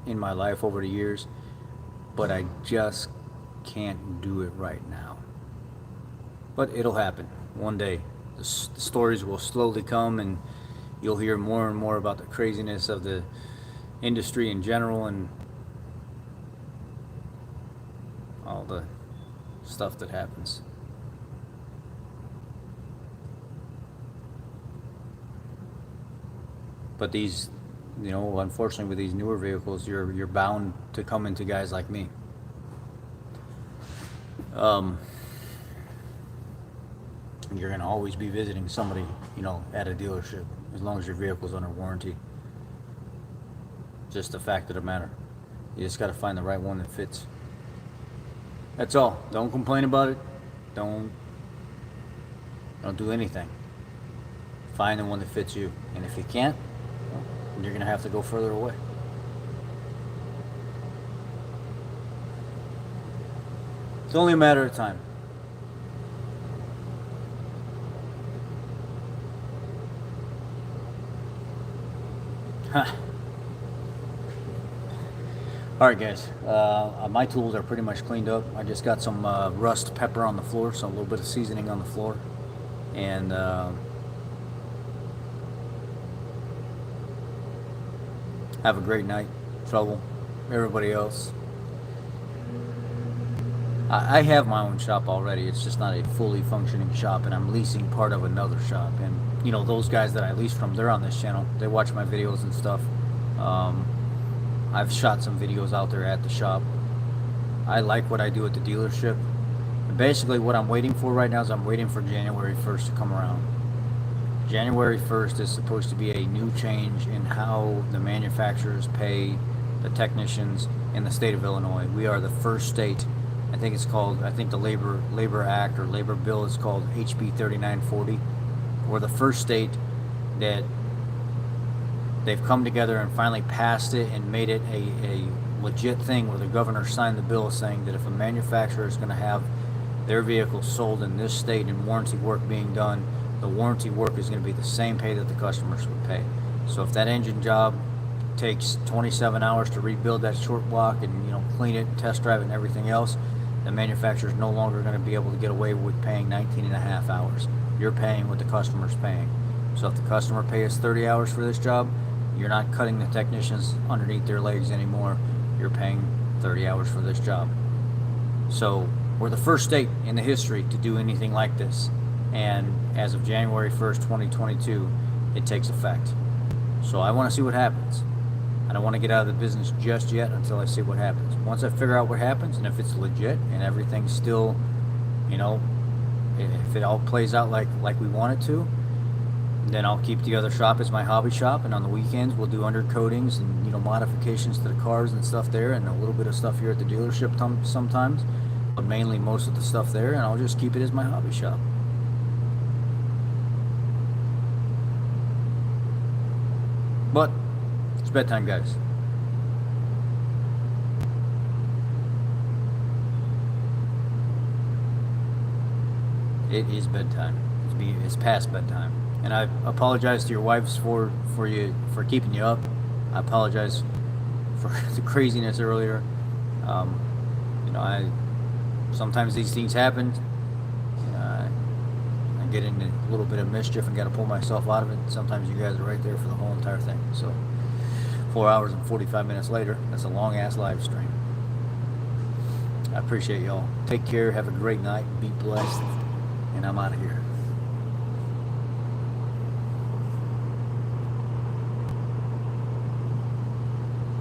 in my life over the years. But I just can't do it right now. But it'll happen one day. The stories will slowly come, and you'll hear more and more about the craziness of the industry in general and all the stuff that happens. But these, you know, unfortunately with these newer vehicles, you're bound to come into guys like me. You're going to always be visiting somebody, you know, at a dealership as long as your vehicle's under warranty. Just the fact of the matter. You just got to find the right one that fits. That's all. Don't complain about it. Don't do anything. Find the one that fits you. And if you can't, well, you're going to have to go further away. It's only a matter of time. Huh. Alright guys, my tools are pretty much cleaned up. I just got some rust pepper on the floor, so a little bit of seasoning on the floor. And have a great night, Trouble, everybody else. I have my own shop already. It's just not a fully functioning shop, and I'm leasing part of another shop. And you know, those guys that I lease from, they're on this channel. They watch my videos and stuff. I've shot some videos out there at the shop. I like what I do at the dealership. And basically what I'm waiting for right now is I'm waiting for January 1st to come around. January 1st is supposed to be a new change in how the manufacturers pay the technicians in the state of Illinois. We are the first state, I think the Labor Act or Labor Bill is called HB 3940. We're the first state that they've come together and finally passed it and made it a legit thing where the governor signed the bill saying that if a manufacturer is going to have their vehicles sold in this state and warranty work being done, the warranty work is going to be the same pay that the customers would pay. So if that engine job takes 27 hours to rebuild that short block and, you know, clean it, test drive it and everything else, the manufacturer is no longer going to be able to get away with paying 19 and a half hours. You're paying what the customer's paying. So if the customer pays 30 hours for this job, you're not cutting the technicians underneath their legs anymore. You're paying 30 hours for this job. So we're the first state in the history to do anything like this. And as of January 1st, 2022, it takes effect. So I want to see what happens. I don't want to get out of the business just yet until I see what happens. Once I figure out what happens and if it's legit and everything's still, you know, if it all plays out like we want it to, then I'll keep the other shop as my hobby shop, and on the weekends we'll do undercoatings and, you know, modifications to the cars and stuff there, and a little bit of stuff here at the dealership sometimes, but mainly most of the stuff there, and I'll just keep it as my hobby shop. But it's bedtime, guys. It is bedtime. It's past bedtime. And I apologize to your wives for keeping you up. I apologize for the craziness earlier. You know, sometimes these things happen. I get into a little bit of mischief and got to pull myself out of it. Sometimes you guys are right there for the whole entire thing. So 4 hours and 45 minutes later, that's a long ass live stream. I appreciate y'all. Take care. Have a great night. Be blessed. And I'm out of here.